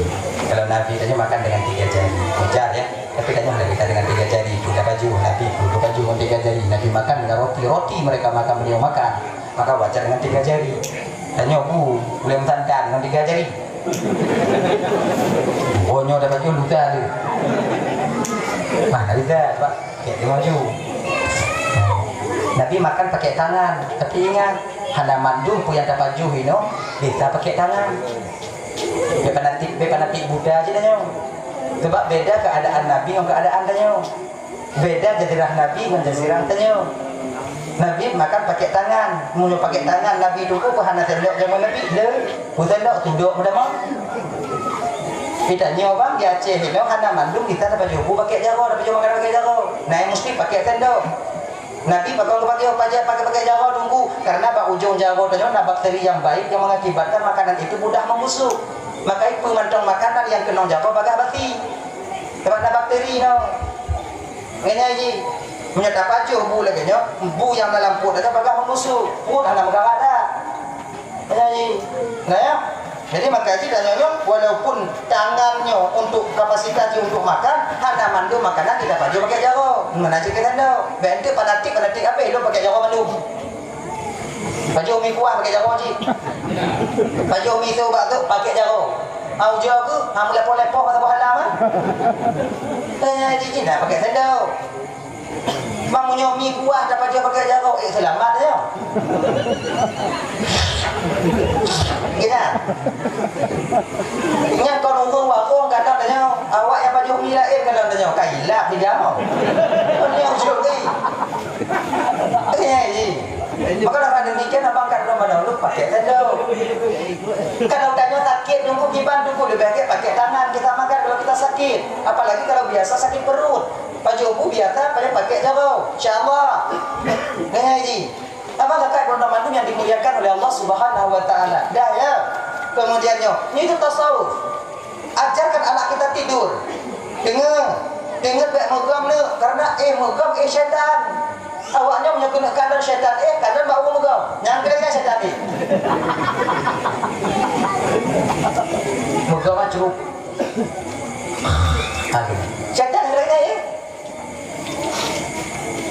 Kalau Nabi tanya makan dengan 3 jari. Ujar ya. Tapi tanya kita dengan 3 jari. Buka baju Nabi, buka baju dengan 3 jari. Nabi makan dengan roti mereka makan, beliau makan. Maka baca dengan 3 jari. Tanya bu, boleh mentantan dengan 3 jari. Bonyo dah baju luka tu. Mana luka, Pak? Pakai baju. Nabi makan pakai tangan. Tapi ingat, hana mandung pun yang ada baju ini, kita pakai tangan. Bepa Buddha aja tanya. Sebab beda keadaan Nabi dengan keadaan tanya. Beda jazirah Nabi dengan jazirah tanya. Nabi makan pakai tangan, mulu pakai tangan. Nabi dulu pun hana tendok zaman Nabi le, pun tendok tunduk pada mak. Kita nyobang di Aceh ini hana mandung kita dapat baju pakai jago, dapat baju makan pakai jago. Naik mesti pakai tendok. Nabi pakai jago tunggu karena pak ujung jago tanya ada bakteri yang baik yang mengakibatkan makanan itu mudah membusuk. Maka pemantong makanan yang kena jago pakai bati. Sebab ada bakteri no. Ini aja. punya dapat je bu lagi nya bu yang dalam perut ada pegang musuh perut dalam perkara ada jadi nah ya jadi maka haji dan nyonya walaupun tangannya untuk kapasitas untuk makan hanya mandu makanan tidak pakai pakai jaro mana aja kita tahu benda panatik apa lo pakai jaro mandu baju mi kuah pakai jaro haji baju mi tu bak tu pakai jaro au jaro ke ham lepo-lepo atau halaman haji tidak pakai sandal bangunnya mi kuah dapat dia pakai jaro selamat ya kita ingat kau nunggu wakong kadang tanya awak yang baju mi lain kadang tanya kailap di jaro ni yang jogi maka orang demikian abang kan Ramadan lu pakai sandal kalau tanya sakit nunggu kiban tunggu lebih baik pakai tangan kita makan kalau kita sakit apalagi kalau biasa sakit perut baju bu biasa pakai jaro insyaallah haji abang kakak Ramadan itu yang dimuliakan oleh Allah Subhanahu wa taala dah ya kemudiannya ini itu tasawuf ajarkan anak kita tidur dengar baik megam ni karena megam syaitan awaknya punya kena kadang syaitan kadang bau megam yang kena syaitan ni megam cukup syaitan kena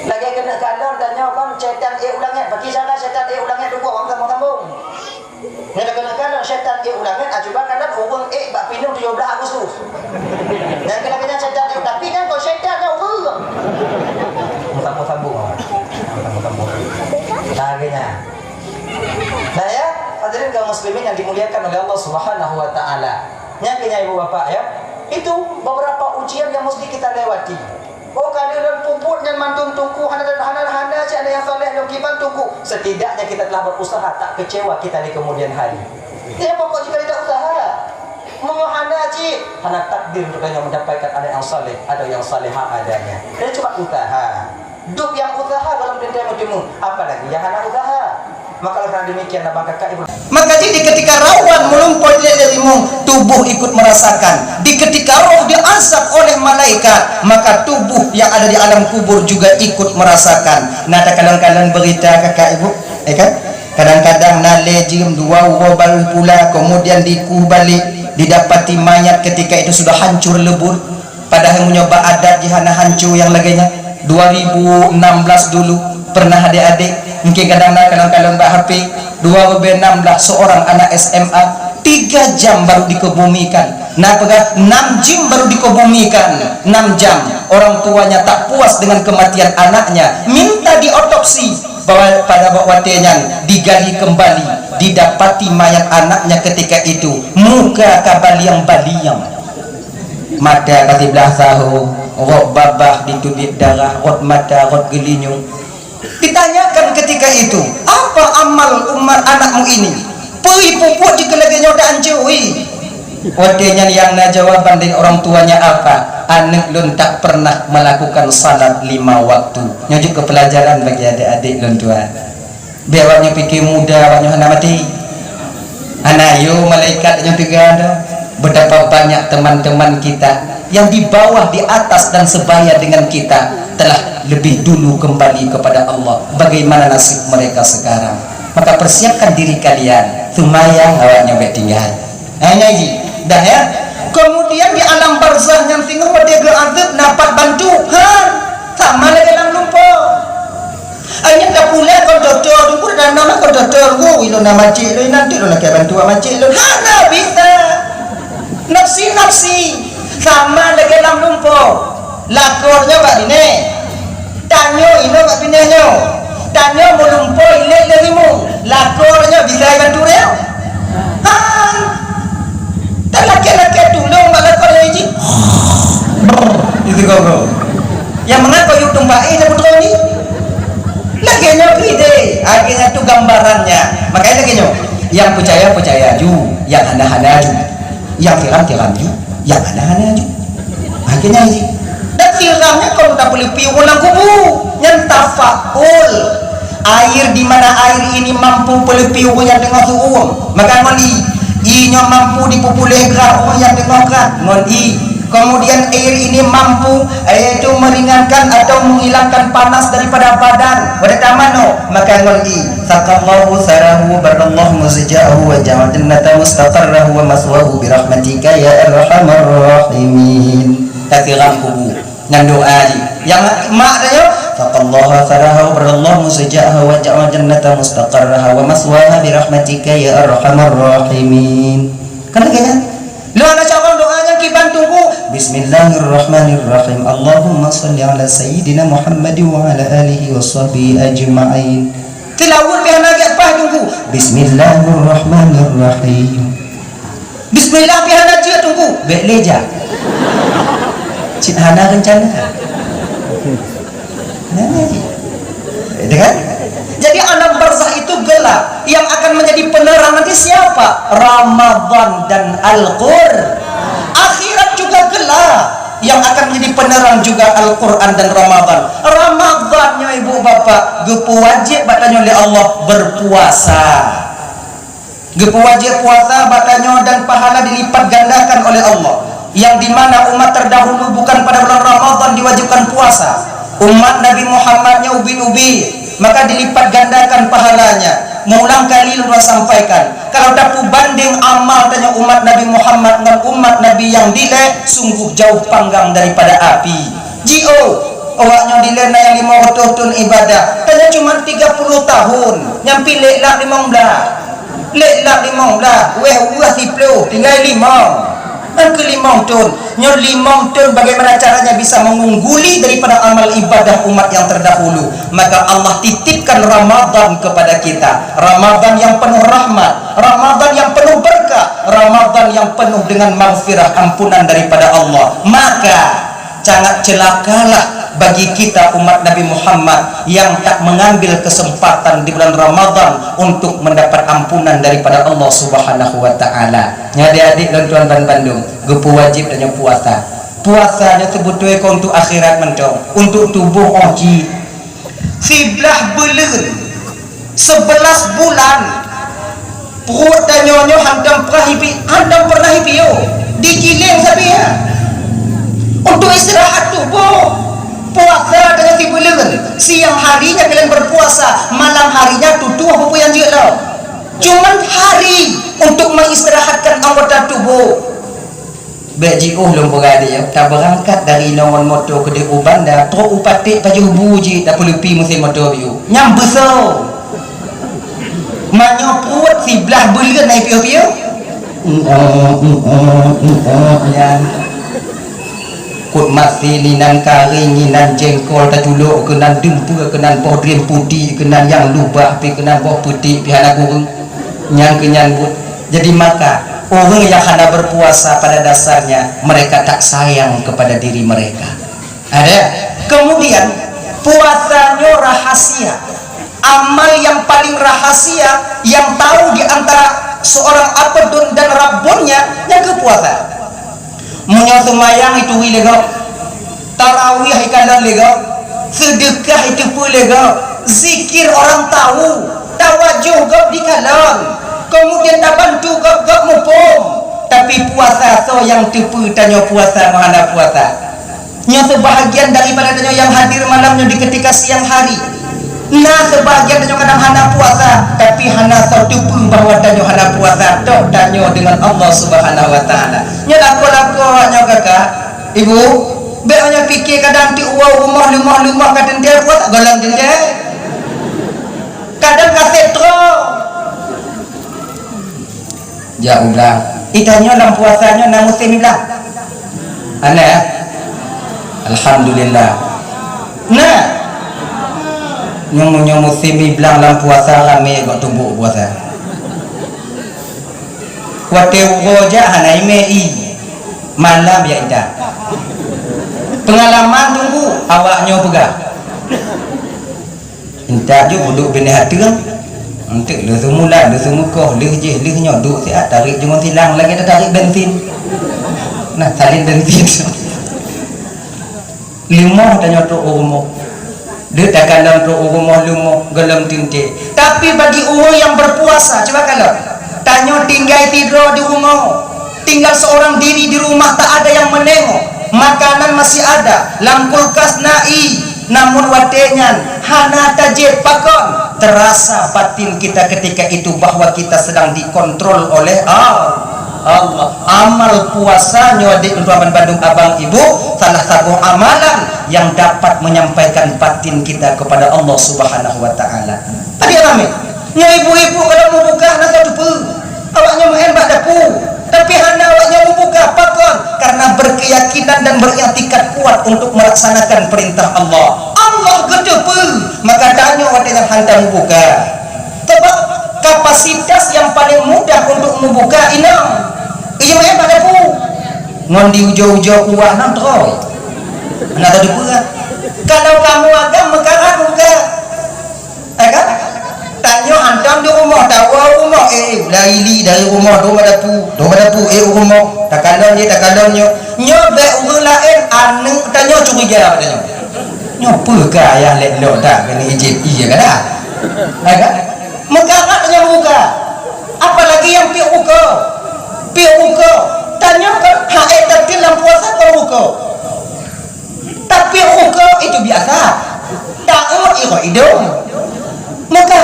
lagi kena kadang tanya kan syaitan ulangnya bagi sana syaitan ulangnya tunggu orang sambung-sambung ni dah kena kadang syaitan ulangnya coba kadang orang bak pinung 17 Agustus yang kena syaitan tapi kan kau syaitan dah orang sambung-sambung akhirnya nah ya hadirin kaum muslimin yang dimuliakan oleh Allah Subhanahu wa taala nyaknya ibu bapak ya itu beberapa ujian yang mesti kita lewati kalau dan puput dan mantung tungku hana cik ada yang soleh dan kiban tungku setidaknya kita telah berusaha tak kecewa kita di kemudian hari ya pokok jika tidak usaha menyohana cik hana takdir untuk hanya mendapatkan anak yang soleh ada yang salihah adanya dan cuma usaha duk yang usaha dalam dendam timun apalagi yang hana usaha maka karena demikian abang kakak ibu maka jadi ketika rawan melumpur darimu tubuh ikut merasakan di ketika roh diazab oleh malaikat maka tubuh yang ada di alam kubur juga ikut merasakan nah ada kadang-kadang berita kakak ibu kan kadang-kadang nalejim dua baru pula kemudian dikubalik didapati mayat ketika itu sudah hancur lebur padahal menyoba adat jihana hancur yang laginya 2016 dulu pernah adik-adik mungkin kadang-kadang mbak HP 2016 seorang anak SMA 3 jam baru dikebumikan nah pegang 6 jam baru dikebumikan 6 jam orang tuanya tak puas dengan kematian anaknya minta diotopsi bahwa pada waktunya digali kembali didapati mayat anaknya ketika itu muka kabaliang-baliang mata kasih belah tahu rot babah ditubik darah rot mata rot gelinyung ditanyakan ketika itu apa amal umat anakmu ini peri pupuk jika lagi nyoda ancui wadenya yang na jawaban dari orang tuanya apa anak lun tak pernah melakukan salat 5 waktu nyujuk ke pelajaran bagi adik-adik lun tua biawaknya pikir muda awaknya hendak mati anak yo malaikat yang tiga ada betapa banyak teman-teman kita yang di bawah di atas dan sebaya dengan kita telah lebih dulu kembali kepada Allah bagaimana nasib mereka sekarang maka persiapkan diri kalian sumayang awaknya baik tinggal hanya ini dah ya kemudian di alam barzah yang tinggal dia geradut dapat bantuan sama lagi dalam lupa hanya tak pula kau doktor tu dan nama kau doktor tu itu nama cik lu nanti lu nak bantuan macik lu hana bisa nafsi sama lagi dalam lupa lakornya bak ini tanyo ini bak pinahnya tanyo melumpo ilek darimu lakornya bisa bantu dia tak laki-laki tolong bak lakor ini itu kau yang mengapa you tumpai dia putra ni lagi nyoki deh akhirnya tu gambarannya makanya lagi nyok yang percaya ju yang hana ju yang tiram ju yang hana ju akhirnya ini dan tiramnya kalau tak boleh piu ulang kubu yang tafakul air di mana air ini mampu boleh piunya dengan suum maka mali inya mampu dipupulih gerak yang dengan gerak non i kemudian air ini mampu yaitu meringan meringankan atau menghilangkan panas daripada badan. Pada tamano maka ngelgi saqallahu sarahu barallahu muzja'ahu wa ja'al jannata mustaqarrahu wa maswahu bi rahmatika ya arhamar rahimin. Takdiran kubu dan doa yang maknanya saqallahu sarahu barallahu muzja'ahu wa ja'al jannata mustaqarraha wa maswaha bi rahmatika ya arhamar rahimin. Kan kayaknya lu ana cakap doanya kiban tunggu bismillahirrahmanirrahim Allahumma salli ala sayyidina Muhammad wa ala alihi wa sahbihi ajma'in. Tilawat biar nak apa tunggu bismillahirrahmanirrahim. Bismillah biar nak dia tunggu bek leja cik hana rencana kan. Jadi alam barzah itu gelap. Yang akan menjadi penerang nanti siapa? Ramadan dan Al-Qur'an. Akhirat juga gelap. Yang akan menjadi penerang juga Al-Quran dan Ramadan. Ramadannya ibu bapak gepu wajib batanya oleh Allah berpuasa. Gepu wajib puasa batanya dan pahala dilipat gandakan oleh Allah. Yang dimana umat terdahulu bukan pada bulan Ramadan diwajibkan puasa. Umat Nabi Muhammadnya ubi-ubi, maka dilipat gandakan pahalanya. Mengulang kali lu sampaikan, kalau dapat banding amal tanya umat Nabi Muhammad dengan umat Nabi yang dilek, sungguh jauh panggang daripada api. Jio awaknya dilek na yang 500 tahun ibadah, tanya cuma 30 tahun, nyampi lek lah 15, lek lah 15, weh 10 tinggal 5. Dan ke-5 tahun nyor 5 tahun bagaimana caranya bisa mengungguli daripada amal ibadah umat yang terdahulu. Maka Allah titipkan Ramadan kepada kita, Ramadan yang penuh rahmat, Ramadan yang penuh berkah, Ramadan yang penuh dengan maghfirah, ampunan daripada Allah. Maka sangat celakalah bagi kita umat Nabi Muhammad yang tak mengambil kesempatan di bulan Ramadan untuk mendapat ampunan daripada Allah Subhanahu wa taala. Adik-adik dan tuan-tuan Bandung, gepu wajib dan puasa. Puasanya sebetulnya untuk akhirat mentong, untuk tubuh oji. 11 bulan 11 bulan perut dan nyonyo hantam pernah hipi digiling sabia untuk istirahat tubuh. Puasa dengan 3 bulan, siang harinya kalian berpuasa, malam harinya tutup apa yang dia tahu. Cuman hari untuk mengistirahatkan anggota tubuh. Beji belum berada ya, tak berangkat dari nongon motor ke Deku Bandar, teruk upatik paju buji tak perlu pi musim motor biu. Nyam besar. Maknya perut 11 bulan naik piu-piu. Kut masih linan kari, linan jengkol, tajuluk, kenan dempur, kenan bodrim putih, kenan yang lubah, kenan boh putih, pihana kurung, nyang kenyan but. Jadi maka orang yang hendak berpuasa pada dasarnya mereka tak sayang kepada diri mereka. Ada. Kemudian puasanya rahasia. Amal yang paling rahasia yang tahu di antara seorang abdun dan rabbunnya yang kepuasa. Munya semayang itu lega, tarawih ikalan lega, sedekah itu pun lega, zikir orang tahu, tawajuh gak dikalan, kemudian tak bantu gak mupom. Tapi puasa so yang tipu tanya puasa mana puasa. Nya sebahagian daripada tanya yang hadir malamnya di ketika siang hari. Nah sebahagian tanya kadang hana puasa, tapi hana tertipu bahwa tanya hana puasa tok tanya dengan Allah Subhanahu wa taala. Nya lako-lako nya kakak, ibu, be nya fikir kadang ti uau rumah kadang dia puasa golang dia. Kadang kasetro. Ya ulang. Itanya dalam puasanya na musim lah. Ana alhamdulillah. Nah nyomu semi bilang dalam puasa rame kok tubuh puasa wate roja hanai mei malam ya indah pengalaman tunggu awaknya pegah indah juga duduk bini hati kan untuk lu semula lu semuka lu je lu nyoduk siap tarik jangan silang lagi ada tarik bensin nah salin bensin limau dan nyoduk umur dia takkan dalam rumah lumah gelam tinte. Tapi bagi orang yang berpuasa, coba kalau tanya tinggal tidur di rumah, tinggal seorang diri di rumah tak ada yang menengok, makanan masih ada, lampu kulkas nai, namun watenyan hana tajib pakon. Terasa batin kita ketika itu bahwa kita sedang dikontrol oleh Allah. Amal puasanya di Ruaman Bandung Abang Ibu salah satu amalan yang dapat menyampaikan batin kita kepada Allah Subhanahu wa taala. Adik rame, nya ibu-ibu kalau mau buka nasa dupu, awaknya main bak dapu. Tapi hana awaknya membuka pakon karena berkeyakinan dan beriktikad kuat untuk melaksanakan perintah Allah. Allah gede pun, maka tanya dengan hantar membuka. Sebab kapasitas yang paling mudah untuk membuka inang. Iya main pada pu. Ngon di ujung-ujung kuah nang troy. Anak tadi pula. Kalau kamu agak mekaran buka. Kan? Tanya hantam di rumah, tahu rumah laili dari rumah do madapu rumah tak kalonnya nyobe urang lain anu tanya curiga tanya nyope ke ayah lek lo tak kena izin iya kan kan mekaratnya buka apalagi yang pi buka tanya kan hae tadi dalam puasa kau buka tapi buka itu biasa tak iro hidung maka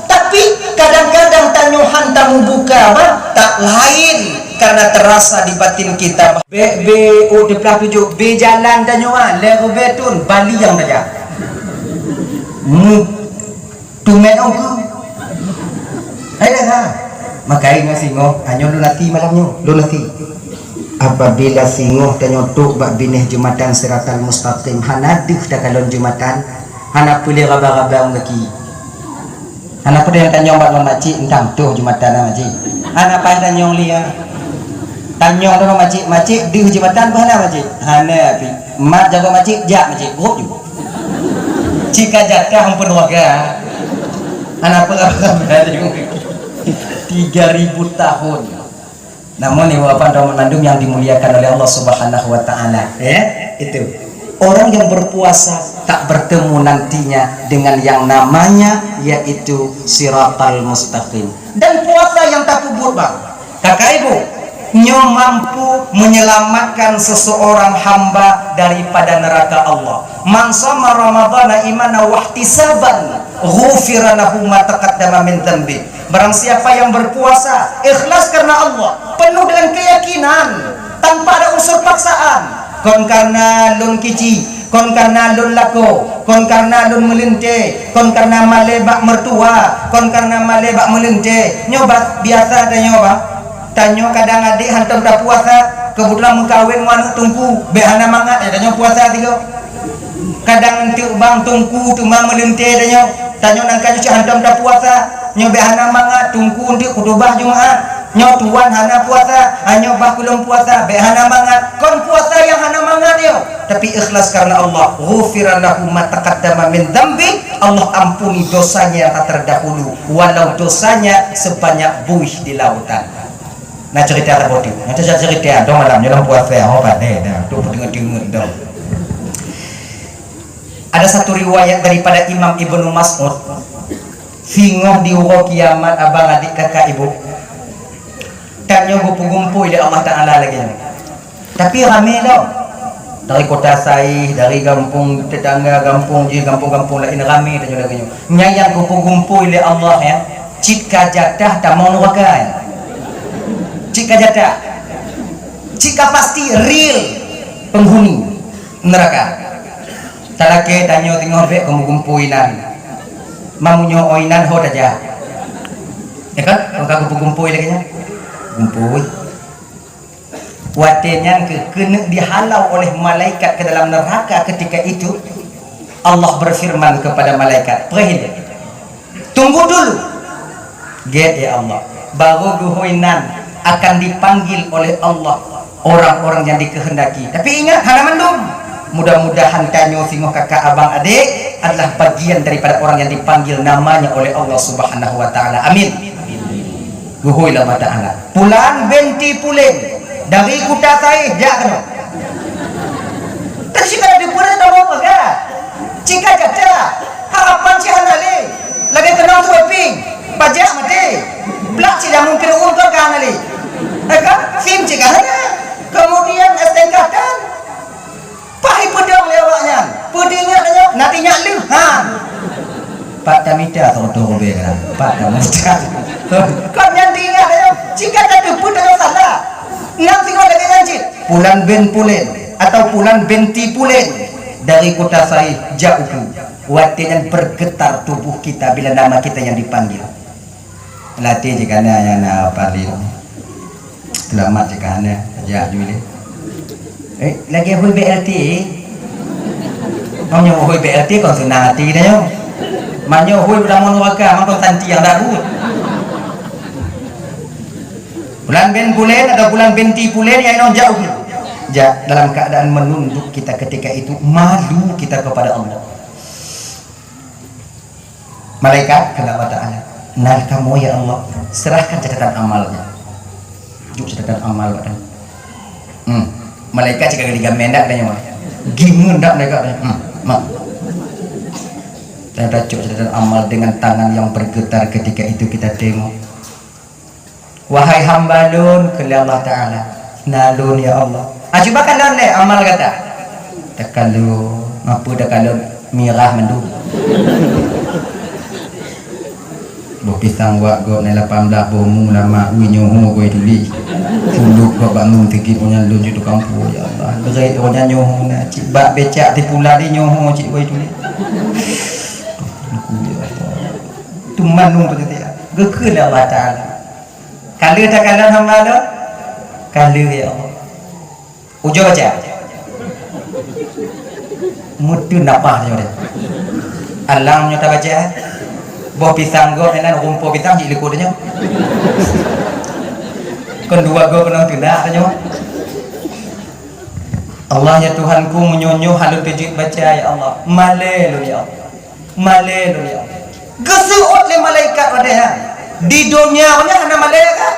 tapi kadang-kadang tanyuhan tamu buka tak lain karena terasa di batin kita di belah tujuh B jalan tanyuhan lego betun Bali yang saja tumen ongku ada ha makai nga singo anyo lunati malamnyo lunati apabila singo tanyo tu bak bineh jumatan siratal mustaqim hanaduh dah kalon jumatan hana pulih raba-raba ngaki anak pada yang tanyong bak makcik entang tuh jumatan makcik anak pada tanyong lia tanyong tu makcik di jumatan bahana makcik hana api mak jaga makcik jak makcik grup juga jika jatah ampun warga anak pada 3000 tahun namun ini wapan Ramadan Bandung yang dimuliakan oleh Allah Subhanahu wa taala itu orang yang berpuasa tak bertemu nantinya dengan yang namanya yaitu siratal mustaqim. Dan puasa yang tak kubur bang kakak ibu nyo mampu menyelamatkan seseorang hamba daripada neraka Allah. Man shoma ramadhana imanan wa ihtisaban ghufira lahu ma taqaddama min dhanbi. Barang siapa yang berpuasa ikhlas karena Allah, penuh dengan keyakinan tanpa ada unsur paksaan, kon karena lun kici, kon karena lun lako, kon karena lun melinte, kon karena malebak mertua, kon karena malebak melinte. Nyoba biasa ada nyoba. Tanyo kadang adik hantam tak puasa, kebetulan mengkawin manuk tungku, behana mangat ada nyo puasa tiga. Kadang nanti bang tungku tu mang melinte ada tanyo nangka cuci hantam tak puasa, nyo behana mangat tungku untuk kutubah Jumat. Nyo tuan hana puasa, hanya bah belum puasa, behana mangat. Kon puasa yang hana mangat yo, tapi ikhlas karena Allah. Ghufira lahu ma taqaddama min dzambi. Allah ampuni dosanya yang tak terdahulu, walau dosanya sebanyak buih di lautan. Nah cerita tadi, nanti saya cerita dong malam dalam puasa apa deh, tuh dengar dong. Ada satu riwayat daripada Imam Ibnu Mas'ud, singoh di uro kiamat abang adik kakak ibu. Tanya gumpu-gumpu oleh Allah Ta'ala lagi. Tapi ramai tau. Dari kota Saih, dari kampung tetangga, kampung lain ramai tanya lagi. Nyayang gumpu-gumpu oleh Allah ya. Jika jatah tak mau neraka. Jika jatah, jika pasti real penghuni neraka. Talake tanya tengok bek gumpu inan. Mamunyo oinan ho aja. Ya kan? Kalau gumpu lagi nya. Kumpul watenya kena dihalau oleh malaikat ke dalam neraka. Ketika itu Allah berfirman kepada malaikat, "Perhil, tunggu dulu, get ya Allah, baru guhoinan akan dipanggil oleh Allah orang-orang yang dikehendaki." Tapi ingat hana mendung, mudah-mudahan tanyo singoh kakak abang adik adalah bagian daripada orang yang dipanggil namanya oleh Allah Subhanahu wa taala. Amin. Guhui lah mata anak pulang benti pulen dari kuta Saih jak kena tapi jika di pulen tak apa kan jika jatuh harapan si anak lagi kena tu ping pajak mati belak si dah mungkin untuk kan ali kan film jika ada kemudian STK kan Pak Tamita atau Dobera Pak Tamita kau yang diingat ayo jika ada pun ayo salah nanti kau lagi janji bulan ben pulen atau bulan benti pulen dari kota saya jauh watinya bergetar tubuh kita bila nama kita yang dipanggil latih jika yang paling selamat jika anda ya Juli lagi hui BLT kau nyawa hui BLT kau senang hati dah yo manyo hui udah mau nuaka kau tanti yang daru bulan ben bulan atau bulan benti bulan yang jauh dalam keadaan menunduk kita ketika itu malu kita kepada Allah. Malaikat kenapa ta'ala nal kamu ya Allah serahkan catatan amalnya juk catatan amal badan malaikat jika geliga mendak dan nyawa gimun dak mereka mak saya juk catatan amal dengan tangan yang bergetar ketika itu kita tengok wahai hamba nun ke Allah ta'ala nalun ya Allah coba kan le amal kata tak kalau apa dah kalau mirah mendu pisang wak go nela pamda bomu lama winyo ho go ituli suluk go bangun tiki punya lunju tu kampung ya Allah gerai onya nyoho na cik bak becak di pula di nyoho cik go ituli tu manung tu dia gekeul Allah taala kali tak kalan hamba lo kali ya Allah ujo baca mutu napah dia alang nyata baca boh pisang go nenan rumput pisang cik liku dia kedua go kena tidak dia Allah ya Tuhanku menyonyo halu tujud baca ya Allah malelu ya Allah malelu ya Allah gesuut le malaikat pada di dunia nya ada malaikat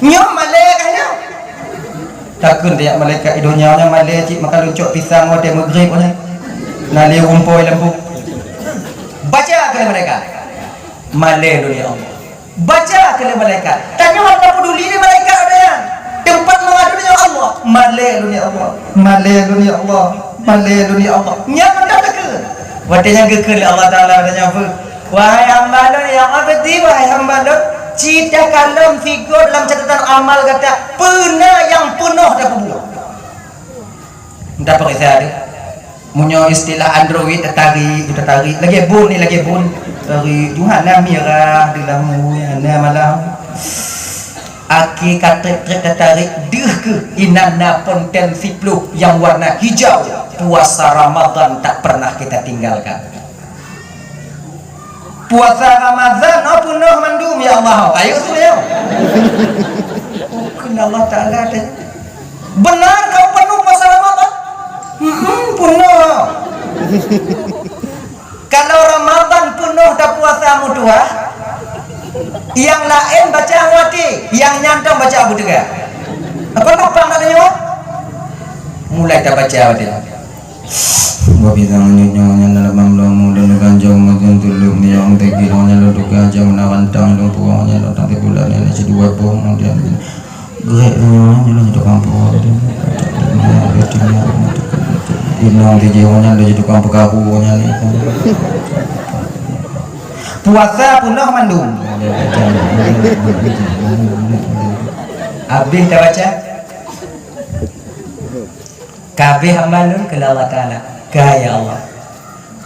nyo malaikat nya takun dia malaikat di dunia nya malaikat cik maka luncuk pisang pada maghrib nya nali rumput lembu baca ke mereka malelu ya Allah baca ke malaikat tanya apa peduli ni malaikat ada yang tempat mengadu ya Allah malelu ya Allah malelu ya Allah malelu ya Allah nyaman tak ke wadanya ke Allah taala wadanya apa wahai hamba Allah yang abadi wahai hamba Allah cita kalam figur dalam catatan amal kata pernah yang penuh dah buat entah pakai saya munyo istilah Android tertarik lagi bun ni lagi bun dari Tuhan lah mirah dalam na malam aki kata tertarik deh ke inana potensi peluh yang warna hijau puasa Ramadan tak pernah kita tinggalkan puasa Ramadan penuh mandum ya Allah ayo sudah Allah Ta'ala benar kau penuh puasa Ramadan penuh kalau Ramadan penuh tak puasa mutua yang lain baca wati yang nyantang baca Abu Dega apa lapang nak tengok mulai tak baca wati gua bilang nyonya dalam mamlamu dan ganjang makin tulung yang tegironya lo duga jam nawantang lo puangnya lo tanti bulan ini si dua bom dia gerak nyonya lo tukang puang inang di jiwanya lo tukang pekapunya ni puasa penuh mandum habis dah baca kabeh amalun ke Allah Ta'ala gaya Allah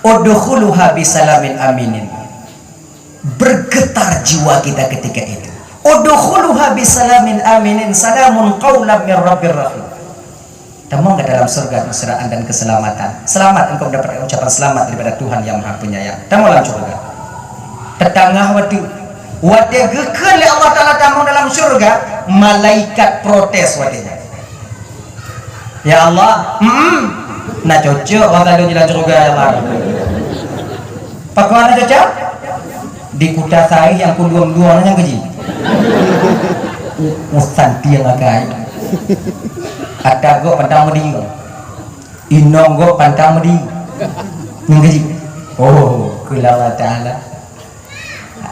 udkhuluha bisalamin aminin bergetar jiwa kita ketika itu udkhuluha bisalamin aminin salamun qaulan min rabbir rahim temu enggak dalam surga keseraan dan keselamatan selamat engkau mendapat ucapan selamat daripada Tuhan yang Maha Penyayang temu dalam surga tetangah wadi gekel Allah Ta'ala tamu dalam surga malaikat protes wadinya ya Allah nak cocok waktu itu jalan surga ya Allah pakuan cocok di kuda saya yang kedua-duanya yang keji musanti yang agak ada gok pantang medi inong gok pantang medi yang keji oh kulawa ta'ala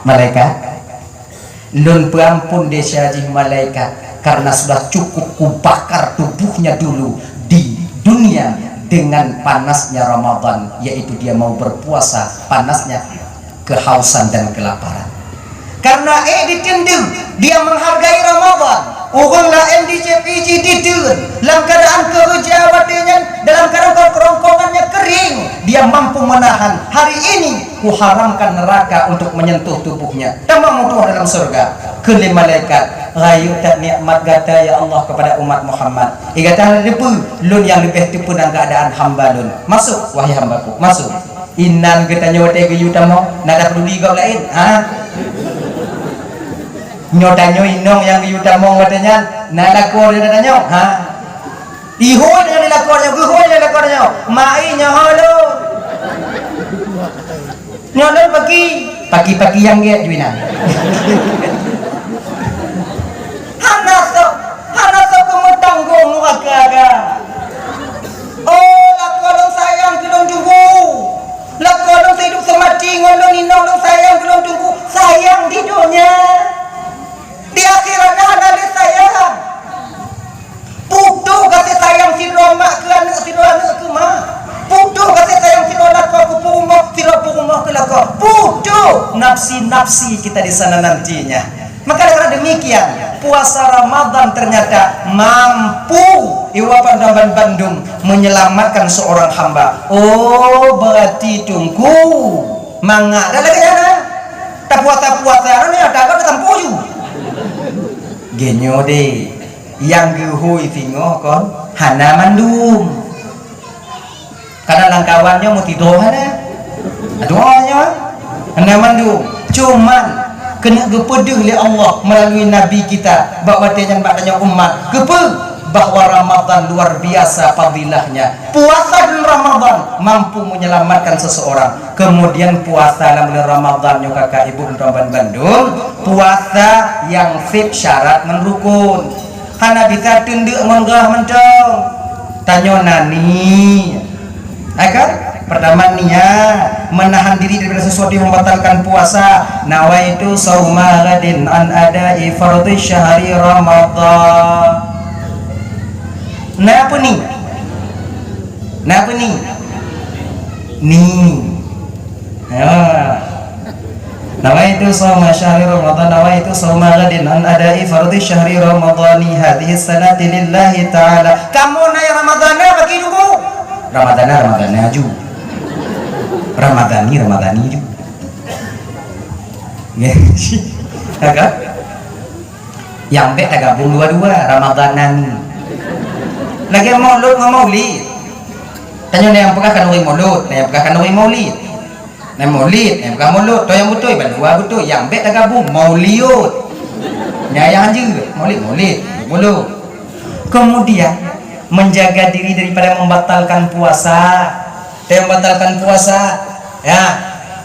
malaikat lun perampun desa di malaikat karena sudah cukup kubakar tubuhnya dulu di dunia dengan panasnya Ramadan, yaitu dia mau berpuasa panasnya kehausan dan kelaparan. Karena ditindih, dia menghargai Ramadan. Orang lain di CPG ditindih dalam keadaan kerja wadinya, dalam keadaan kerongkongannya kering, dia mampu menahan. Hari ini kuharamkan neraka untuk menyentuh tubuhnya. Tamam Tuhan dalam surga. Kelima malaikat rayu tak nikmat gata ya Allah kepada umat Muhammad. Igata lepu lun yang lebih tipu dalam keadaan hamba lun. Masuk wahai hambaku, masuk. Inan kita nyote ke yutamo, nada peduli kau lain. Nyotanyo inong yang yutamo katanya, nada kau dia tanya, Ihoy dengan dilakukannya, guhoy dengan dilakukannya. Mai nyoholo. Nyolong pagi yang dia juinan. Hanaso kumutanggung wakaga. Oh, lakolong sayang kelong tunggu. Lakolong hidup semati ngolong ninong sayang kelong tunggu. Sayang di dunia. Di akhiratnya analis sayang. Putu kasih sayang si Roma ke anak si Roma ke ma. Putu kasih sayang si Roma ke rumah si rumah ke laka. Putu nafsi kita di sana nantinya. Maka karena demikian puasa Ramadan ternyata mampu Iwapan Ramban Bandung menyelamatkan seorang hamba. Oh berarti tunggu mangga dah lagi ada. Tak puasa ni ada kau datang poju. Genyo deh yang gehui tingo kon hana mandum. Karena langkawannya mau tidur mana? Doanya hana mandum. Cuman kena gepedeh oleh Allah melalui Nabi kita bahawa dia yang umat gepedeh bahwa Ramadan luar biasa fadilahnya. Puasa dalam Ramadan mampu menyelamatkan seseorang. Kemudian puasa dalam bulan Ramadan yang kakak ibu Ramban Bandung, puasa yang sip syarat menrukun. Hana bisa tunduk menggah mentong. Tanya nani. Akan pertama niat menahan diri daripada sesuatu yang membatalkan puasa. Nawaitu sauma ghadin an ada'i fardhi syahri Ramadan. Nah apa ni? Nawaitu sauma syahri Ramadan, nawaitu sauma ghadin an ada'i fardhi syahri Ramadani hadhihi sanati lillahi ta'ala. Kamu naik Ramadan bagi dulu. Ramadan aju. Ramadani ju. Agak yang bet gabung dua-dua Ramadhanan. Lagi maulid. Tanya yang pegah kanuri maulid, yang pegah kanuri maulid. Yang maulid, yang pegah maulid, to yang betul dua betul, yang bet gabung maulid. Yang je maulid. Kemudian menjaga diri daripada membatalkan puasa. Ya,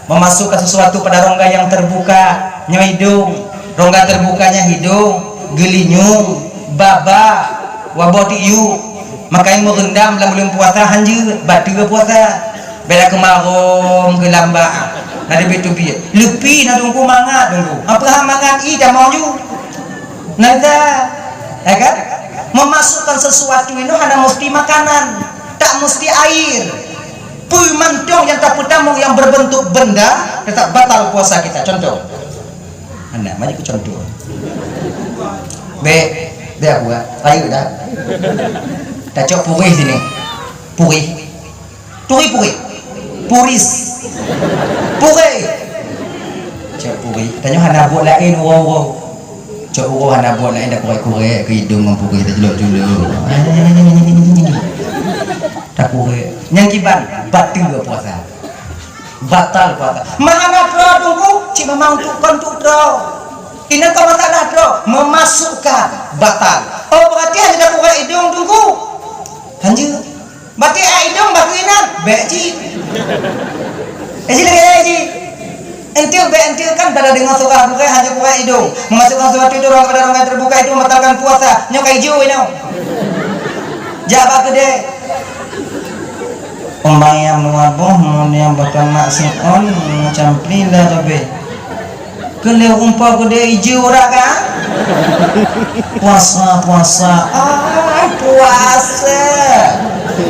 memasukkan sesuatu pada rongga yang terbuka, hidung, rongga terbukanya hidung, gelinyung, baba, wabotiyu. Makanya merendam dalam bulan puasa hanja, batu puasa. Bela kemarom ke lambak. Nada betul piye. Lepi nak tunggu mangat tunggu. Apa mangat dah maju. Nada, ya kan? Memasukkan sesuatu itu hanya mesti makanan, tak mesti air. Puy mantong yang tak putamung yang berbentuk benda tetap batal puasa kita. Contoh, anda maju ke contoh. Be aku ayo dah. Tak cok puri sini. Puris. Cok puri. Tanya hana buat lain wow. Cok hana buat lain dah korek ke hidung mempuri tak juluk. Tak puri. Yang kiban batal puasa. Mana draw tunggu, cuma mau untuk draw. Ini kau masalah draw, memasukkan batal. Oh berarti hanya dah buka hidung tunggu. Hanya, berarti hidung bagian beji. Lagi. Entil kan pada dengan suka buka hanya buka hidung. Memasukkan sesuatu itu orang pada orang terbuka itu membatalkan puasa. Nyokai hijau ini. Jawab gede. Pembayang nuabuh yang bakal maksion camplilah lebih kele umpah gede hijau raga puasa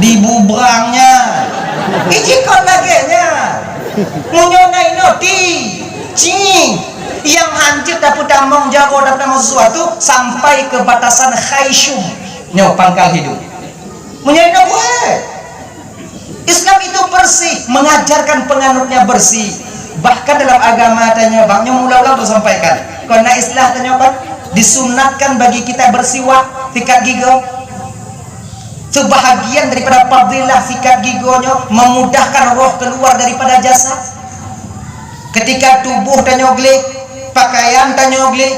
di bubrangnya ijikon lagi nya Munyonai noti cing yang hancur dapat damang jago dapat damang sesuatu sampai ke batasan khayshum nyo pangkal hidup. Munyonai no boleh. Islam itu bersih, mengajarkan penganutnya bersih. Bahkan dalam agama tanya bangnya mula-mula bersampaikan karena istilah tanya apa disunatkan bagi kita bersiwak sikat gigi. Sebahagian daripada fadilah sikat giginya memudahkan roh keluar daripada jasad. Ketika tubuh tanyoglik, pakaian tanyoglik,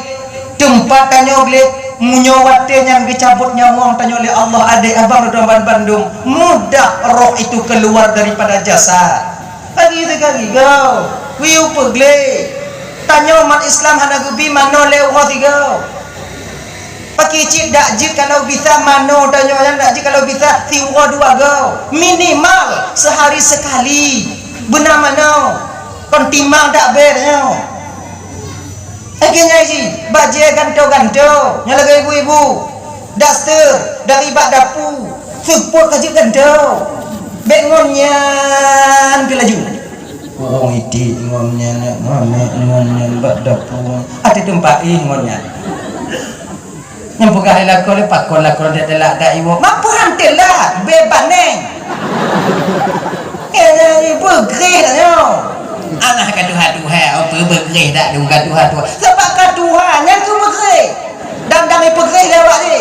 tempat tanyoglik, munyawate yang dicabut nyawang tanyoleh Allah adik abang dan Bandung, mudah roh itu keluar daripada jasad. Lagi itu kaki kau, wiu pegle, tanya umat Islam hana gubi mana lewat tiga. Pakai cip dak jip kalau bisa mano tanya yang dak jip kalau bisa tiwa dua go minimal sehari sekali benar mano kon timang dak bernya akhirnya ji baje ganto-ganto nyalaga ibu-ibu daster dari bak dapu support kajib ganto bengonyan ke laju oh iti ngonyan ngonyan bak dapu ada tempat ngonyan yang bukan hilakol lepak kol lakol dia telak dak iwo mampu hantelah bebas neng ibu gerih dah nyo anak kaduha-duha apa bergerih dak lu kaduha-duha sebab kaduha yang tu bergerih dan dami bergerih lewat ni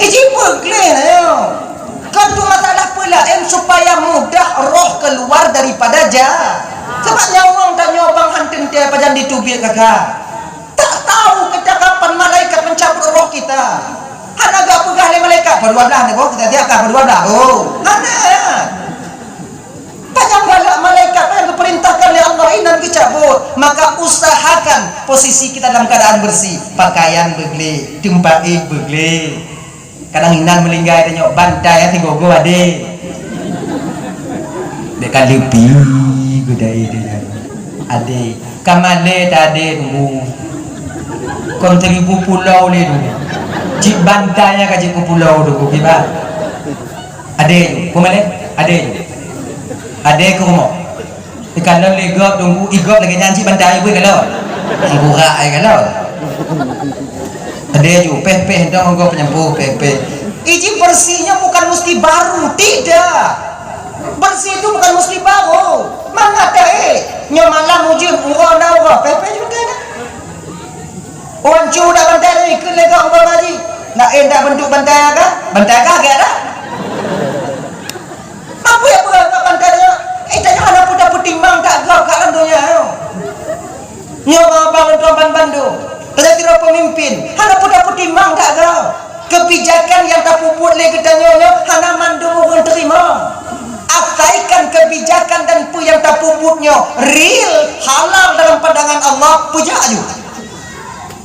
iji bergerih dah nyo kan tu masalah pula supaya mudah roh keluar daripada jah sebab nyawang tak nyobang hantin tiap pajan ditubik kakak tak tahu kita kapan malaikat mencabut roh kita. Hana gak pegah le malaikat pada 12 ni kok kita tiap pada 12. Oh, hana. Banyak balak malaikat yang diperintahkan oleh Allah ini dan dicabut. Maka usahakan posisi kita dalam keadaan bersih. Pakaian begle, tempat begle. Kadang hinan melinggai tanya bantai hati gogo ade. Dekat lebih gudai dia. Ade, kamale tade tunggu. Kon 1000 pulau ni dulu. Cik bantanya ka 1000 pulau dulu kiba. Ade, kumale? Ade. Ade ke rumah. Kalau legap tunggu igap lagi nyanci bantai ibu kalau. Ngura ai kalau. Ade ju peh-peh dah nggo penyembuh peh-peh. Iji bersihnya bukan mesti baru, tidak. Bersih itu bukan mesti baru. Mana teh? Nyomalang ujung ura ura peh-peh juga dah. Orang cu dah bantai ni ke lega orang haji. Nak endak bentuk bantai ke? Bantai ke agak dah. Apa yang beragak bantai dia? Tanya ada pun timbang tak gau kat landunya. Nyoba bangun tuan Bandung. Tanya pemimpin. Hana pun timbang tak gau. Kebijakan yang tak puput lagi tanya hana mandung orang terima. Asaikan kebijakan dan pu yang tak puputnya real halal dalam pandangan Allah puja aja.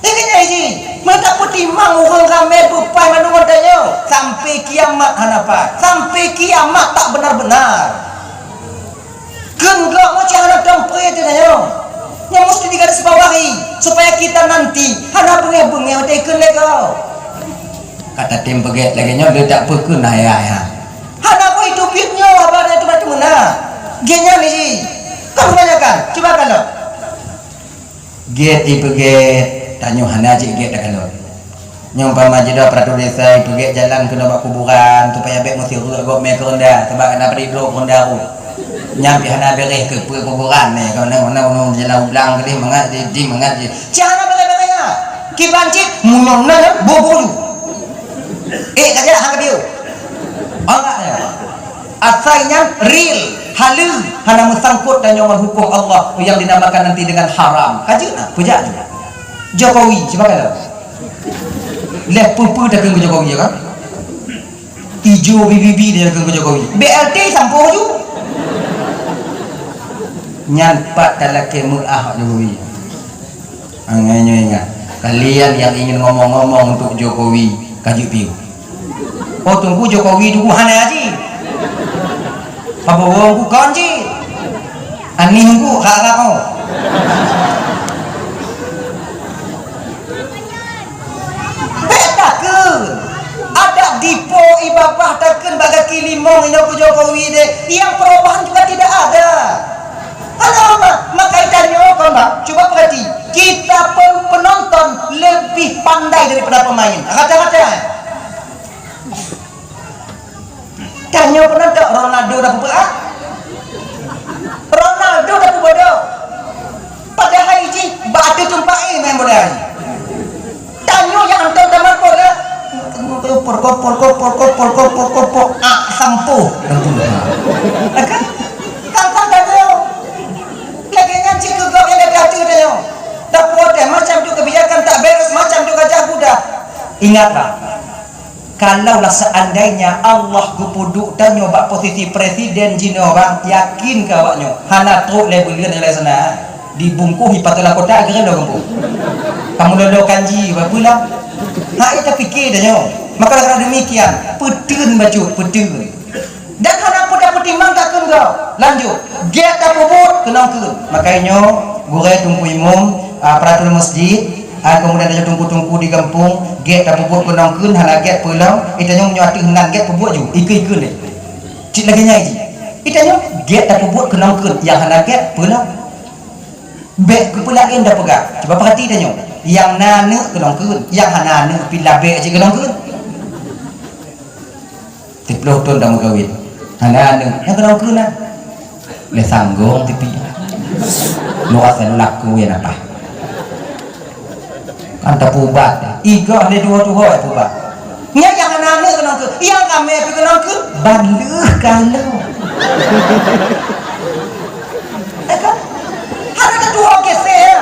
Ini aja, mata putih mang orang ramai bupai manungan tanya sampai kiamat hanapa, sampai kiamat tak benar-benar. Genggak macam anak tempoh itu tanya, yang mesti digaris bawahi supaya kita nanti hana bengeh-bengeh tekan lego. Kata tim peget lagi nya dia tak pekun ayah. Hana ko itu pitnya apa itu berarti mana? Genya ni, kau tanyakan, coba kalau. Get ipeget tanya hana je get dah kalau nyompa majidah peratu desa itu get jalan ke nombak kuburan supaya bek mesti gok me kerendah sebab kena beri blok rendah tu nyampi hana bereh ke kuburan ni kau nak mana jalan ulang ke mangat di mangat je jangan bereh-berehnya kibancit munonna bobo kerja hang dia enggaknya asalnya real halal hana mesangkut dan nyawa hukum Allah yang dinamakan nanti dengan haram kajina puja juga Jokowi, coba kalau leh pupu dah ke Jokowi kan hijau bibi dia ke Jokowi BLT sampo ju nyampak talake murah Jokowi anganya ingat kalian yang ingin ngomong-ngomong untuk Jokowi kaji piu oh tunggu Jokowi tunggu hana haji apa wong ku kanji aning ku hak kau ada dipo ibabah takkan bagai kilimong ino ku Jokowi deh yang perubahan juga tidak ada Ingatlah, kalaulah seandainya Allah gupuduk dan nyoba posisi presiden jino orang, yakin kawaknya hana truk lebulian yang sana dibungkuhi patulah kota akhirnya lo gempuk kamu lolo kanji bapulah kita pikir dah nyo. Maka karena demikian pedun baju pedun dan hana pun dapat timang tak kau lanjut get tak puput kenangkeun makanya gure tunggu imum peraturan masjid kemudian ada tungku-tungku di kampung get tak puput kenangkeun hana get pulang itanya menyuati hendak get puput ju ikut-ikut ni cik lagi nyai itanya get tak puput kenangkeun yang hana get pulang bek kepulain dah pegang coba perhati tanya yang nana kenangkeun yang hana nana pila bek aja kenangkeun 10 tahun dah mengkawin hana yang kenangkeun lah le sanggung tipi lu asal laku ya apa kan tak pubat iga ada dua-dua ya pubat nya yang anak-anak kenangkeun yang kami api kenangkeun baleuh kalau kan ada dua geser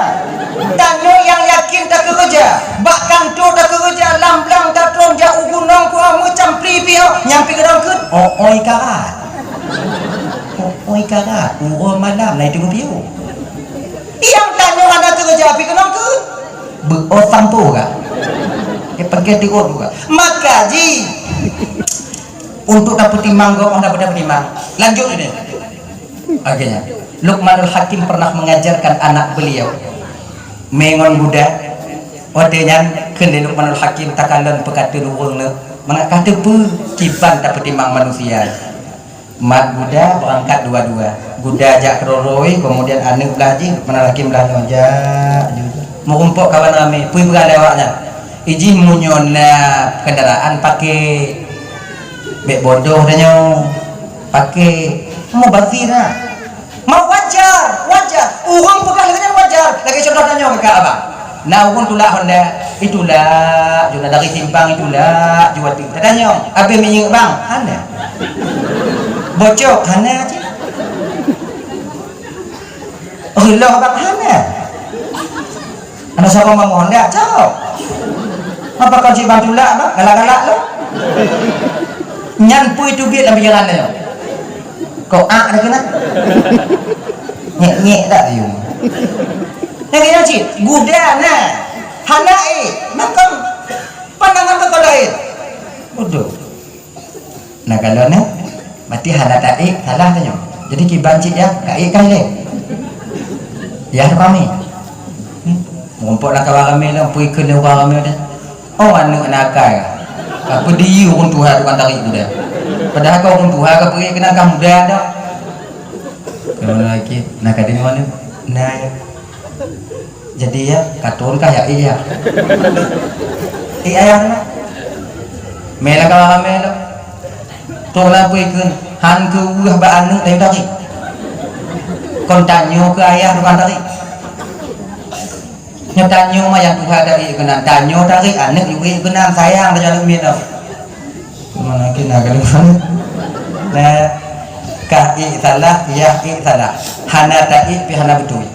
tanya yang yakin tak kerja bakang tu tak kerja lamblang tak tong jauh gunung ku macam pripio nyampi kenangkeun oi karat oi karat malam naik tu piu yang tanya ada kerja api kenangkeun sampo ka pakai tidur juga maka ji untuk dapat timang kau dapat timang lanjut ini akhirnya Luqmanul Hakim pernah mengajarkan anak beliau mengon budak wadenya kene Luqmanul Hakim takalan pekati luwung mana kata pu kiban dapat timang manusia mat budak berangkat dua-dua budak ajak keroroi kemudian anak belaji Luqmanul Hakim belajar ajak mengumpul kawan rame pui beralewaknya izin munyona kendaraan pakai bek bodoh danyo pakai mau basira mau wajar orang pegang wajar lagi contoh danyo ke abang nah pun tulak Honda itulah juga dari simpang itulah jual tiga danyo abe minyak bang hana bocok hana aja Allah bang hana ada siapa mau Honda cok apa kau cik bantu lah bang galak-galak lo nyan pui tu biar dalam jalan dia kau ada kena nyek tak you yang kena cik gudana hanai makam pandangan kau lain bodoh nah kalau ni mati hana taik salah tanya jadi kibancik ya taik kan le ya kami ngumpul nak kawan kami lah pergi ke orang kami dah oh anak nakai apa dia orang Tuhan bukan tarik muda padahal kau orang Tuhan kau pergi kena kamu muda dah kalau lagi nak ada mana nah jadi ya katun kah ya iya ayah mana mela kawan kami lah tolak pergi ke han ke ulah ba anak tarik kon tanya ke ayah bukan tarik tanyo mah yang Tuhan dari kenan tanyo dari anak juga kenan sayang dah jalan minum mana kena kalau nah kai salah ya salah hana tai pi hana betul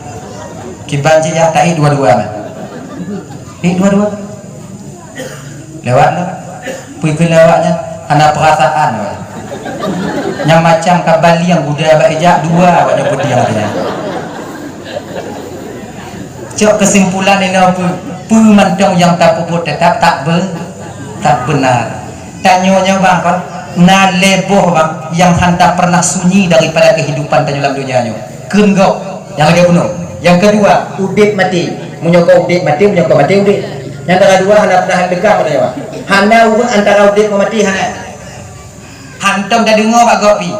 kibanci ya tai dua-dua mah dua-dua lewat lah pergi lewatnya hana perasaan yang macam kabali yang budaya baijak dua pada pediang dia cok kesimpulan ini apa pemandang yang tak puput tetap tak benar tanyonya bang kan na leboh bang yang hanta pernah sunyi daripada kehidupan tanyo dalam dunianya kenggok yang lagi bunuh yang kedua udit mati menyokong udit mati menyokong mati udit yang kedua hana pernah dekat pada bang hana urang antara udit mati hana hantam dah dengar pak gopi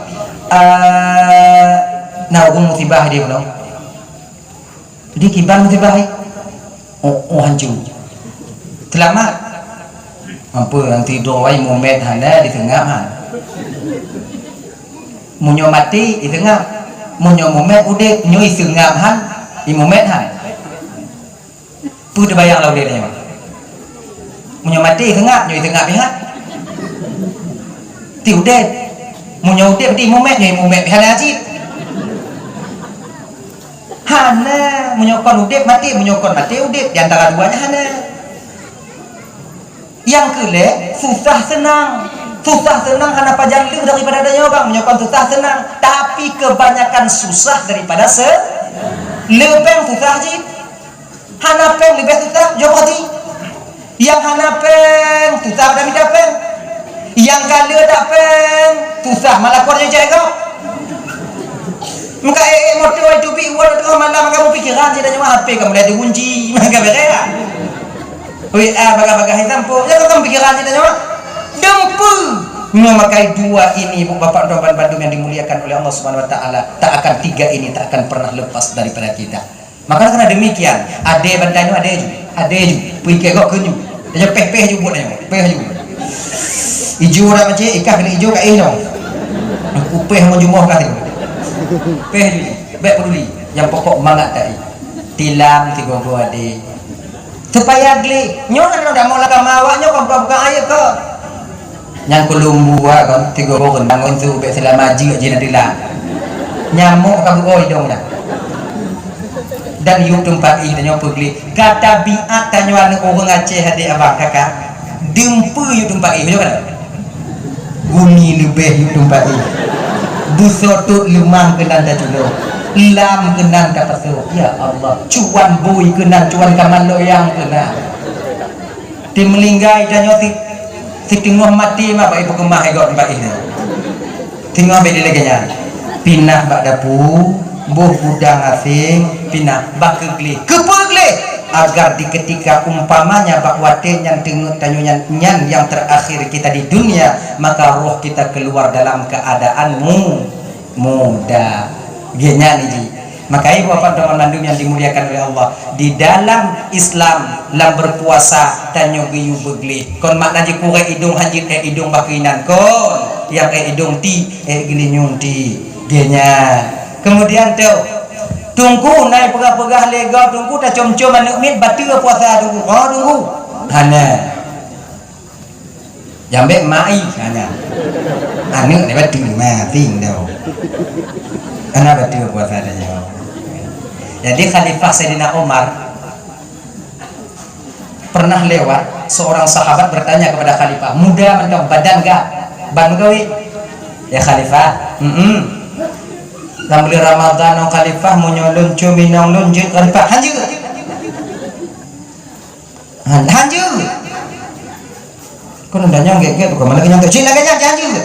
na urang musibah dia bunuh di kibang mesti baik hancur selamat apa yang tidur wai momen hana di tengah han munyo mati di tengah munyo momen udah nyoi sengam han di momen han pu de bayang lau dia ni munyo mati di tengah nyoi tengah pihak ti udah munyo udah di momen nyoi momen pihak aji hana menyokong udip mati menyokong mati udip di antara duanya hana Yang kele susah senang. Susah senang karena pajang lu daripada adanya orang menyokong susah senang, tapi kebanyakan susah daripada lepeng susah ji. Hanapeng lebih susah jawab ji. Yang hanapeng susah dan tidak peng. Yang kala tak peng susah malah keluarnya jaga. Maka motor itu pi buat tu malam kamu pikiran je dah nyawa HP kamu dah dikunci maka berea. Baga-baga hitam po. Ya kamu pikiran je dah nyawa. Dempu memakai dua ini ibu bapak dan Bandung yang dimuliakan oleh Allah Subhanahu wa taala, tak akan tiga ini tak akan pernah lepas daripada kita. Maka karena demikian ade bantai nu ade ju pikir kok kenyu dia peh ju buat nyawa peh ju ijo dah macam ikan kena ijo kat dong aku peh menjumuh kat peh ju baik peduli yang pokok mangat tadi tilam tiga gua ade supaya gli nyo kan dah mau lakam awaknya kau buka air ke yang kelumbu kan tiga orang bangun tu baik selama ji je nanti lah nyamuk kabu oi dong dah dan yuk tempat ini tanya pergi kata biat tanya orang Aceh adik abang kakak dempu yuk tempat ini kan guni lebih yuk tempat ini busotut lemah kenan dah culo lam kenan dapat tu ya Allah cuan boy kenan cuan kaman loyang kenan dimelinggai tanya si tengah mati mah baik pekemah ikut tempat ini tengah beda lagi nya pinah bak dapu buh budang asing pinah bak kegli kepegli agar di ketika umpamanya bak wate yang tengok tanyunya nyan yang terakhir kita di dunia maka roh kita keluar dalam keadaan muda genya nih. Makanya bapak teman Bandung yang dimuliakan oleh Allah di dalam Islam lam berpuasa tanyo geyu begli kon makna je kurang hidung hanjit hidung bakinan kon yang hidung ti gilinyung ti genya kemudian tu tunggu naik pegah-pegah lega tunggu tak com-com anak mit batu puasa tunggu tunggu hana jambe mai hanya anak ni batu mati dah anak batu puasa dah. Jadi Khalifah Sayyidina Umar pernah lewat seorang sahabat bertanya kepada Khalifah, muda mentong badan gak? Ban gawi? Ya Khalifah, Sambil Ramadan Khalifah menyolong cuminong lunjut Khalifah hanjur. Hanjur. Kau nundanya gak tuh kemana kenyang kecil lagi hanjur.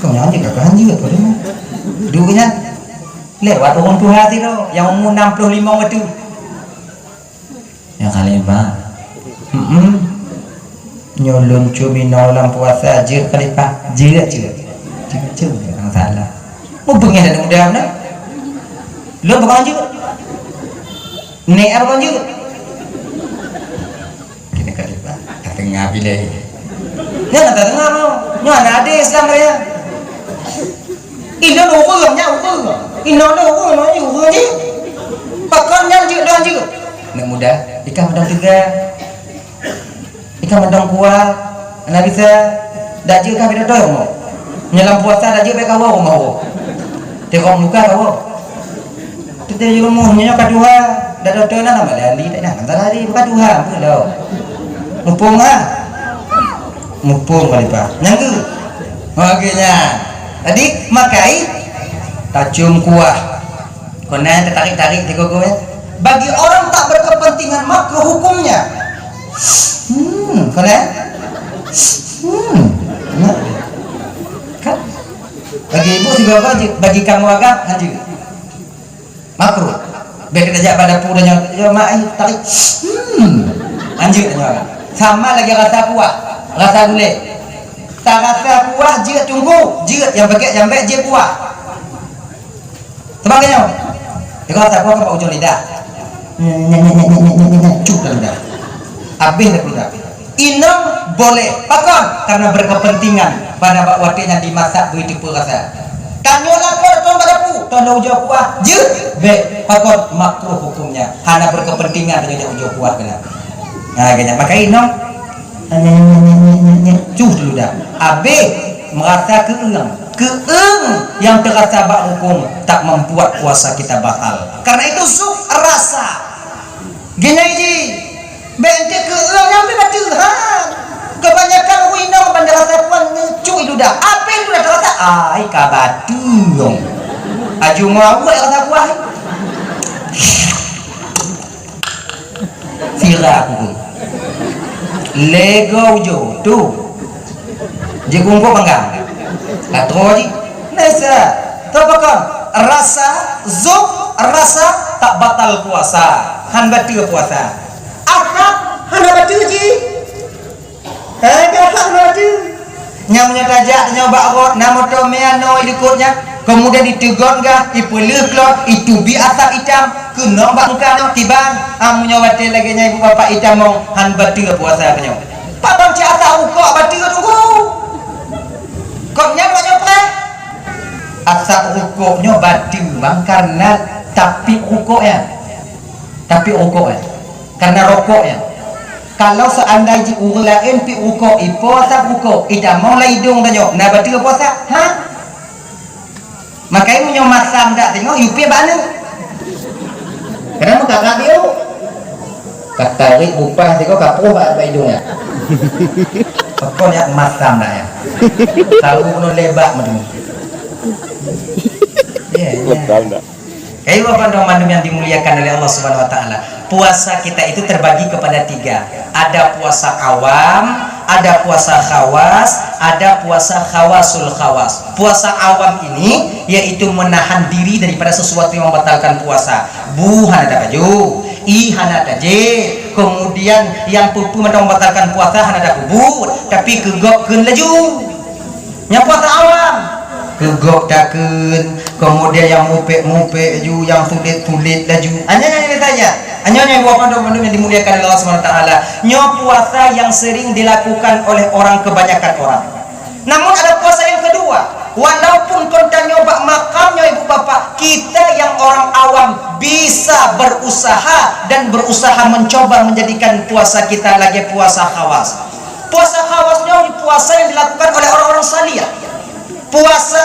Kau nyanyi gak hanjur boleh? Duanya lewat orang tu hati tu yang umur 65 waktu yang Khalifah nyolong cumi nolam puasa je Khalifah je orang salah mau pengen ada mudah mana lu bukan je ni apa je kini Khalifah tak tengah bila ni tak tengah mau ni ada Islam raya ini ukurnya Ino ukur ni pakai yang juga dan juga nak muda ikan medang tiga ikan medang kuat anak bisa dah juga kami dah tahu mau menyelam puasa dah juga baik kau mau tengok muka kau kita juga mau nyanyi kedua dah tahu nama lali tak nak antara hari bukan dua belum mumpung kali pak nyanggu makanya tadi makai tajum kuah kena tertarik-tarik di gogo ya bagi orang tak berkepentingan makruh hukumnya kena kan bagi ibu si bapak bagi kamu agak hanjir makruh baik kita pada pudanya ya mai tarik hanjir sama lagi rasa kuah rasa gulai tak rasa kuah jirat tunggu jirat yang pakai jambe je kuah sebagainya kalau tak kuah ke ujung lidah cuk dalam lidah habis dah lidah inang boleh pakon karena berkepentingan pada bak watinya dimasak begitu rasa tanya lapor tuan badapu tuan ujung kuah je be pakon makruh hukumnya hanya berkepentingan dengan ujung kuah kena nah kena maka inang cuk dulu dah habis merasa keeng yang terasa bak hukum tak membuat puasa kita batal karena itu zuf rasa gini Bente ke yang batu ha. Kebanyakan winong bandar sapuan ngecu itu dah. Apa itu dah rasa? Ai ka batu dong. Aju ngau rasa kuah. Sira aku. Lego jo tu. Jagung kau panggang. Katro di. Nesa. Tapakan rasa zuk rasa tak batal puasa. Han batu puasa. Akak han batu ji. Han batu. Nyamnya tajak nyoba rot nama tomeano ikutnya. Kemudian ditegon gah, dipeluk lo, itu biasa hitam, kena bangkang tiban, amunya wate lagi nya ibu bapak hitam mau han batu puasa kenyo. Papang ciata ukok batu tunggu. Koknya mau nyoba? Asa ukoknya batu bang karena tapi ukoknya, karena rokoknya. Kalau seandainya urlain pi ukok, puasa ukok, hitam mau laidung tanyo, na batu puasa, ha? Makanya punya masam tak tengok yupi bana. Kenapa kakak dia? Katarik upah tengok kapo bak hidungnya. Pokoknya masam dah ya. Tahu pun lebak macam ni. Ya. Kayu bapak dan yang dimuliakan oleh Allah Subhanahu Wa Taala. Puasa kita itu terbagi kepada 3. Ada puasa awam, ada puasa khawas, ada puasa khawasul khawas. Puasa awam ini yaitu menahan diri daripada sesuatu yang membatalkan puasa. Buhan ada baju, hana taje. Kemudian yang pupu membatalkan puasa hana ada kubur, tapi kegok keun laju. Yang puasa awam kegok takun, kemudian yang mupe ju, yang sulit laju. Hanya tanya. Hanya bapak yang dimuliakan oleh Allah Subhanahu Wa Taala. Nyo puasa yang sering dilakukan oleh kebanyakan orang. Namun ada puasa yang kedua. Walaupun kontan nyoba makamnya ibu bapak, kita yang orang awam bisa berusaha dan berusaha mencoba menjadikan puasa kita lagi puasa khawas. Puasa khawasnya puasa yang dilakukan oleh orang-orang salih. Puasa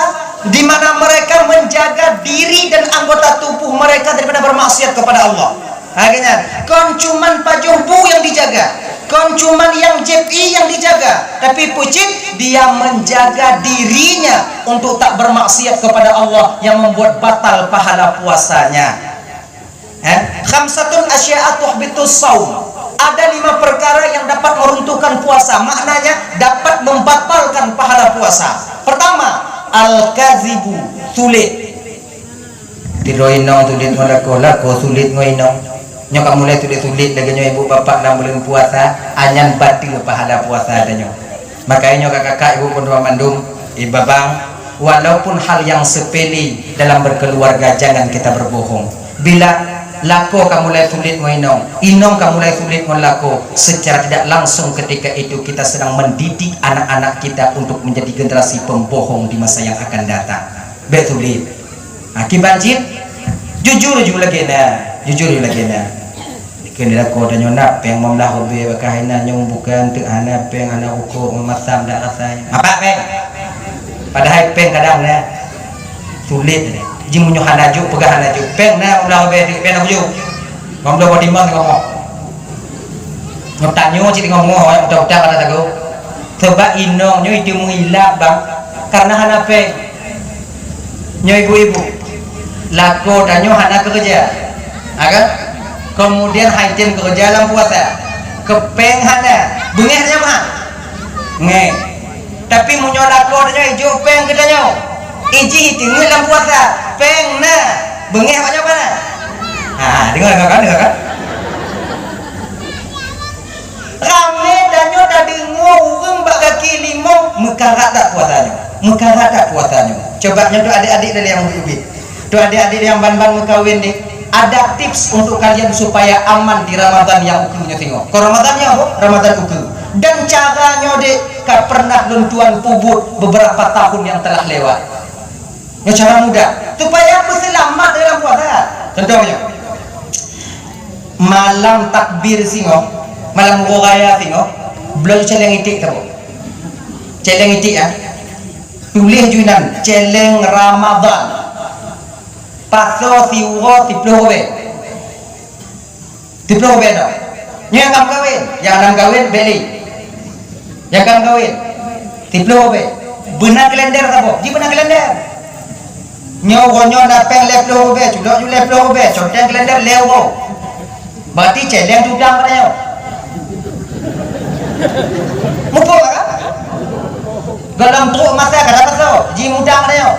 di mana mereka menjaga diri dan anggota tubuh mereka daripada bermaksiat kepada Allah. Akhirnya, kon cuman pajuhbu yang dijaga, kon cuman yang jepi yang dijaga, tapi pucit dia menjaga dirinya untuk tak bermaksiat kepada Allah yang membuat batal pahala puasanya. Khamsatun asya'a tuhbitus shaum. Ada 5 perkara yang dapat meruntuhkan puasa, maknanya dapat membatalkan pahala puasa. Pertama, al-kazibu, sulit. Tiroinong sulit ngolako sulit ngoinong. Nyoka mulai sulit lagi nyo ibu bapak dalam bulan puasa, anyan batil pahala puasa danyo. Makanya kakak ibu pun mandum, ibabang, walaupun hal yang sepele dalam berkeluarga jangan kita berbohong. Bila lako kamu mulai sulit ngoinong, inong kamu mulai sulit ngolako, secara tidak langsung ketika itu kita sedang mendidik anak-anak kita untuk menjadi generasi pembohong di masa yang akan datang. Betulit. Akibat jujur lagi na. Kena ko dan nyonap peng mamlah hobi bakahina nyong bukan tu anak peng anak ukur memasam dak rasanya. Apa peng? Padahal peng kadang na sulit ni. Jing munyo hanaju pegah hanaju peng na mamlah hobi peng aku ju. Mamlah bodi mang ngomong. Ngop tanyo cik ngomong utak-utak kata tago. Sebab inong nyo itu mengilap bang karena hana peng. Nyo ibu-ibu. Lako dan nyo hana kerja. Agak kemudian haitin kerja dalam puasa kepeng hana bengehnya mah nge tapi munyola kodnya hijau peng katanya iji tinggal dalam puasa peng na bengeh macam mana dengar kan rame danyo tadi ngurung bak kaki limau mekarat tak puasanya coba nyoto adik-adik dari yang lebih tu adik-adik yang ban-ban mekawin deh. Ada tips untuk kalian supaya aman di Ramadan yang ukunya tengok. Kalau Ramadannya Ramadan uku. Dan caranya dek pernah lentuan pubut beberapa tahun yang telah lewat. Ya cara mudah supaya aku selamat dalam puasa. Contohnya malam takbir singo, malam raya singo, belum celeng itik tahu. Celeng itik ya. Tulis juinan celeng Ramadan. Paso siwo tiplo hobe dah. Yang akan kawin, yang akan kawin beli. Yang akan kawin. Tiplo be. Benar kalender apa? Di benar kalender. Nyo napeng leplo be, culok ju leplo be, conteng kalender lewo. Berarti celeng tudang katanya. Mupo kan? Galam truk masa kata pasal, ji mudang katanya.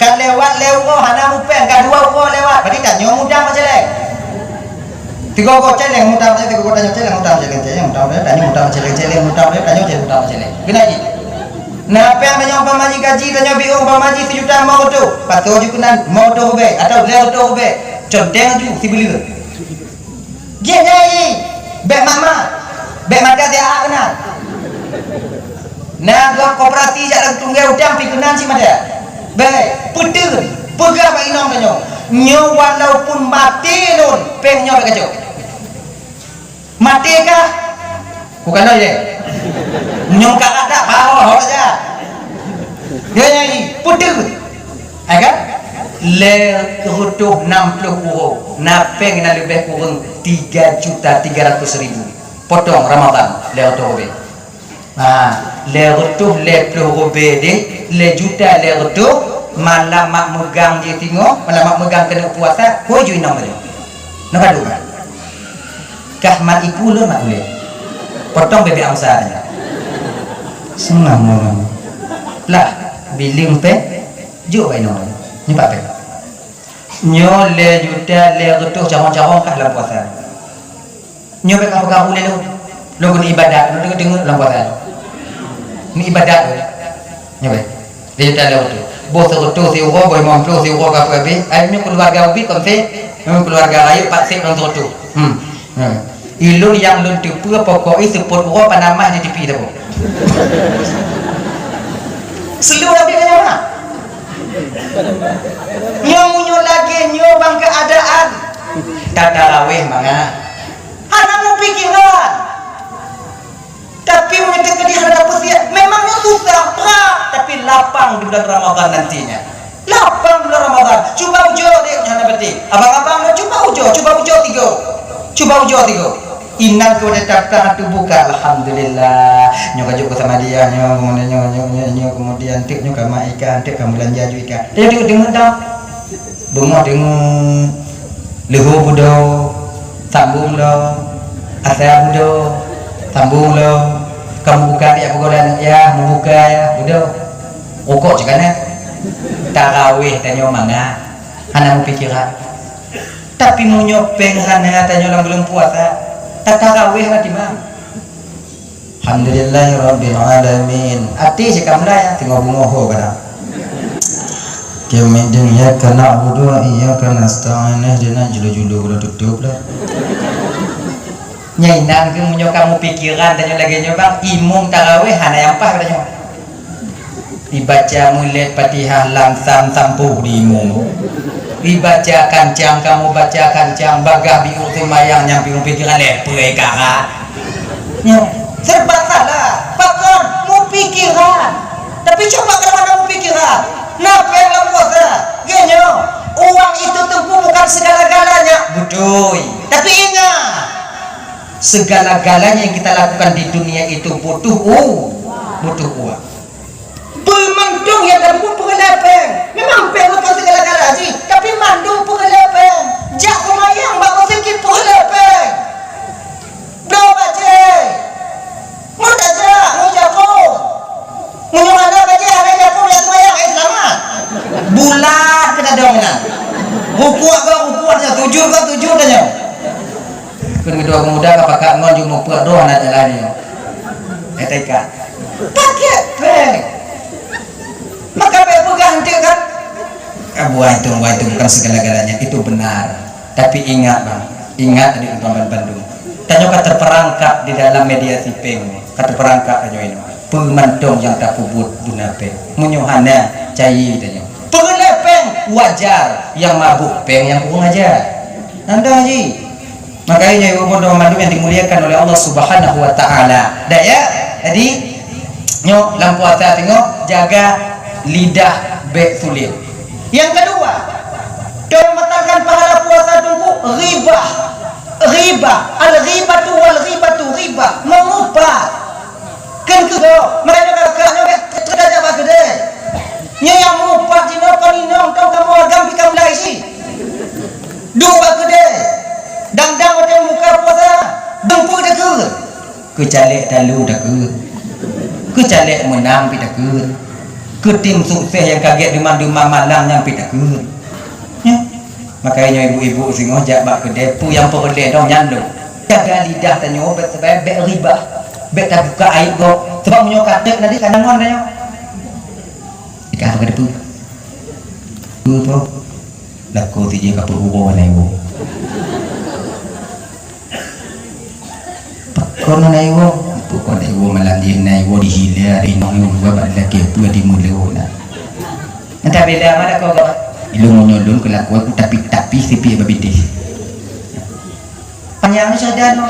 Kan lewat lewo hana mupeng, kan dua uko lewat. Berarti tak nyo mudang macam celeng. Tiga uko celeng mudang, tiga uko tanya celeng mudang tanya mudang celeng. Gina ji. Nah, apa yang tanya pamaji gaji, tanya biung pamaji sejuta mau tu, patut juga mau tu be, atau leo tu be, conteng tu si beli. Dia nyai, be mama, be mata dia kenal. Nah, gua koperasi jalan tunggal udang pi kenal si mata. Be, puter, pegang apa inong tanya. Nyo walaupun mati lun, peng nyo be kacau. Mati kah? Bukan aja. Nyongkak ada bawah aja. Dia nyanyi putus. Kan? Le rutuh 60 euro. Napeng na lebih kurang 3.300.000. Potong Ramadan le rutuh be. Le rutuh le euro be de le juta le rutuh malam mak megang je tengok, malam mak megang kena puasa, ko ju inam dia. Nak adu kan? Kah mak ibu lu mak boleh. Potong bebek angsa dia. Senang orang. Lah biling pe jo ai no. Ni pak pe. Nyo le juta le rutuh carong-carong kah dalam puasa. Nyo pe ka boleh lu. Lu guna ibadat, lu dengar dalam puasa. Ni ibadat lu. Nyo pe. Le juta le rutuh. Bos rutuh si uro boy mom si uro ka pe. Ai nyo keluarga ubi kon se. Nyo keluarga ayu pak sip orang rutuh. Ilun yang lun tipu pokok itu pun uro panamah di tipi tu. Seluruh nabi kaya mana? Nyo lagi nyo bang keadaan. Tata raweh manga. Anak mau pikiran. Tapi menyetek di hadapan dia memangnya susah, berat, tapi lapang di bulan Ramadan nantinya. Lapang di bulan Ramadan. Coba ujo deh jangan berarti. Abang-abang coba ujo tiga. Coba ujo tiga. Inang kau datang tu buka, alhamdulillah. Nyoka juga sama dia, nyo kemudian tik nyo kama ikan, tik kamu belanja ju ikan. Dia dengar dah, bunga dengar, lehu budo, sambung lo, asal budo, sambung lo. Kamu buka dia bukan ya, membuka ya, budo. Rokok juga ne, tarawih tanya mana, anak pikiran. Tapi mau nyopeng hana tanya orang belum puasa. Tarawih lah di mana? Alhamdulillahirabbil alamin. Ati sikam lah ya tengok bungoho kada. Kami dunia kana budu iya kana sta'in ihdina julu-julu udah tutup lah. Nyai nang ke munyo kamu pikiran tanya lagi nyobang imum tarawih hana yang pah katanya. Dibaca mulai Fatihah langsam sampuh di imum. Dibaca kancang kamu baca kancang bagah biung semayang yang biung pikiran lepre kara. Serba salah. Pakon mau pikiran. Tapi coba kalau kamu pikiran. Napa yang puasa? Genyo. Uang itu tentu bukan segala-galanya. Betul. Tapi ingat, segala-galanya yang kita lakukan di dunia itu butuh uang. Pemandung yang dalam pengelepeng. Memang bukan segala-galanya sih. Tapi mandung pengelepeng. Jak semayang baru sikit pengelepeng. Berapa je? Mudah je. Mau jago. Mau mana baca hari jago yang semayang. Selamat. Bulat kena dongan. Rukuk aja. Tujuh tanya. Kedua pemuda apakah ngon juga mau buat doa nak jalannya. Etika. Pakai peng. Maka pegang dia kan. Buah itu bukan segala-galanya, itu benar. Tapi ingat bang, ingat tadi Bang Bandung. Tanyo kata terperangkap di dalam media sipeng, kata terperangkap tanyo ini. Pemantong yang tak pubut dunape, menyuhana cai tanyo. Pengelepeng wajar, yang mabuk peng yang kurang ajar. Anda haji. Makanya ibu Bang Bandung yang dimuliakan oleh Allah Subhanahu Wa Taala. Dah ya, jadi nyo lampu puasa tengok jaga lidah bek sulit. Yang kedua, dalam membatalkan pahala puasa tunggu ribah. riba, al-ghibatu wal ghibatu riba, mengupah. Kan kego, mereka kakaknya terdadak apa gede. Nya yang mengupah jino kaninong tau kamu agam pikam lai si. Dua gede. Dang-dang ada muka puasa, dempu dah ke. Kecalek dalu dah ke. Kecalek menang pi dah ke. Ketim sukses yang kaget demam-demam malang nyampe dah ke. Ya. Makanya ibu-ibu sing ojak bak kedai pu yang perle dong nyandu. Jaga lidah tanya obat sebab bek riba. Bek tak buka aib go. Sebab munyo katek nanti kanangon tanya. Ika apa kedai pu? Pu tu. Lako tije ka perubah nai wo. Kono nai wo. Pu kono nai wo malam dia nai wo dihilia di nong yo gua bak laki pu di mulo na. Entah bela mana kau go. Ilmu nyolong kelakuan tapi sipi babiti. Panjang saja no.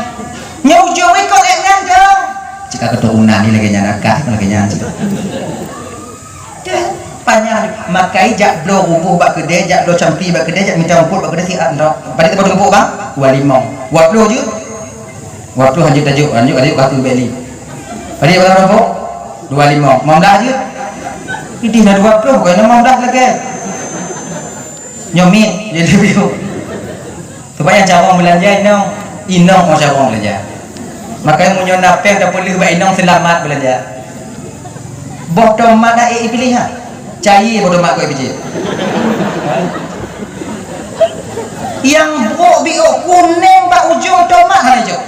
Nyau jowi kau engan dong. Jika keturunan ni lagi nyanakah lagi nyanyi. Panjang makai jak blo rubuh bak kedai jak blo campi bak kedai jak minta umput bak kedai siap no. Pada tempat umput bang 25. Buat blo je. Buat blo hanya tajuk ada batu beli. Pada berapa umput? 25. Mamdah je. Ini dah 20 bukan mamdah lagi. Nyomit jadi biu supaya cara belanja inong mau cara belanja makanya munyo napeng dah boleh buat inong selamat belanja bodoh mana pilih ha cai bodoh mak kau biji yang buk biuk kuning bak ujung tomat ha jo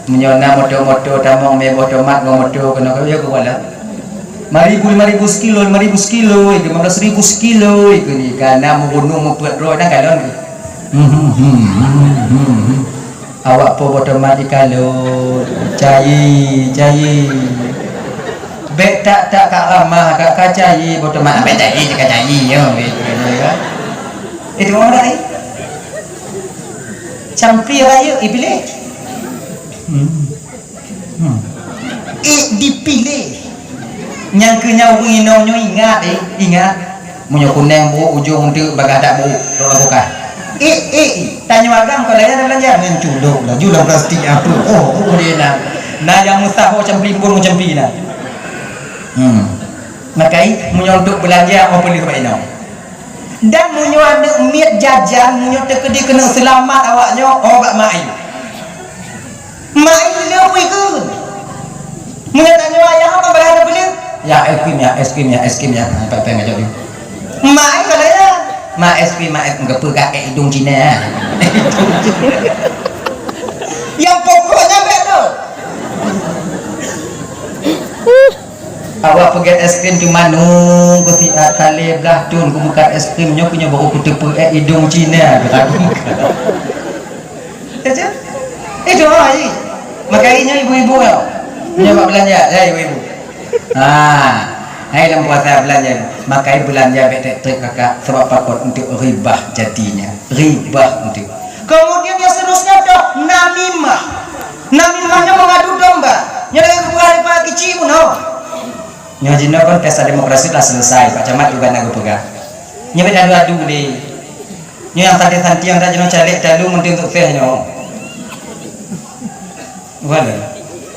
menyona moto-moto tamong me moto-mat moto kena kau ya kuala 5,000 sekilo 5,000 sekilo 15,000 sekilo itu ni karena membunuh membuat roh dan kalon awak po moto-mat kalau cai bek tak kak ramah kak cai moto-mat bek cai yo itu mana ni campi raya iblis dipilih yang kenyau inonyo ingat munyo kuneng bu ujung tu bagadak bu doa buka tanya agam kalau ya belanja menculuk lah julang plastik apa oh dia na yang mustaho campi pun campi na makai munyo untuk belanja apa boleh buat inong dan munyo ada miat jajan munyo tekedi kena selamat awaknya bak mai mai lewi ke mula tanya ayah apa berada beli ya es krim ya apa ngajak dia mai kalau ya es krim enggak pegang hidung Cina yang pokoknya betul awak pergi es krim cuma nunggu si kali belah tun ku buka es krimnya punya baru ku tepu hidung Cina kata aku saja itu ai makanya ibu-ibu ya nyoba belanja ya ibu-ibu hai dalam puasa belanja makai belanja betek kakak sebab pakot untuk ribah jadinya ribah untuk kemudian yang seterusnya dah namimahnya mengadu domba nyala kebukaan pak kecil pun nyajina kan pesta demokrasi telah selesai Pak Camat juga nak pegang nyebet adu-adu deh yang tadi yang tadi calek dalu mending untuk fairnya wala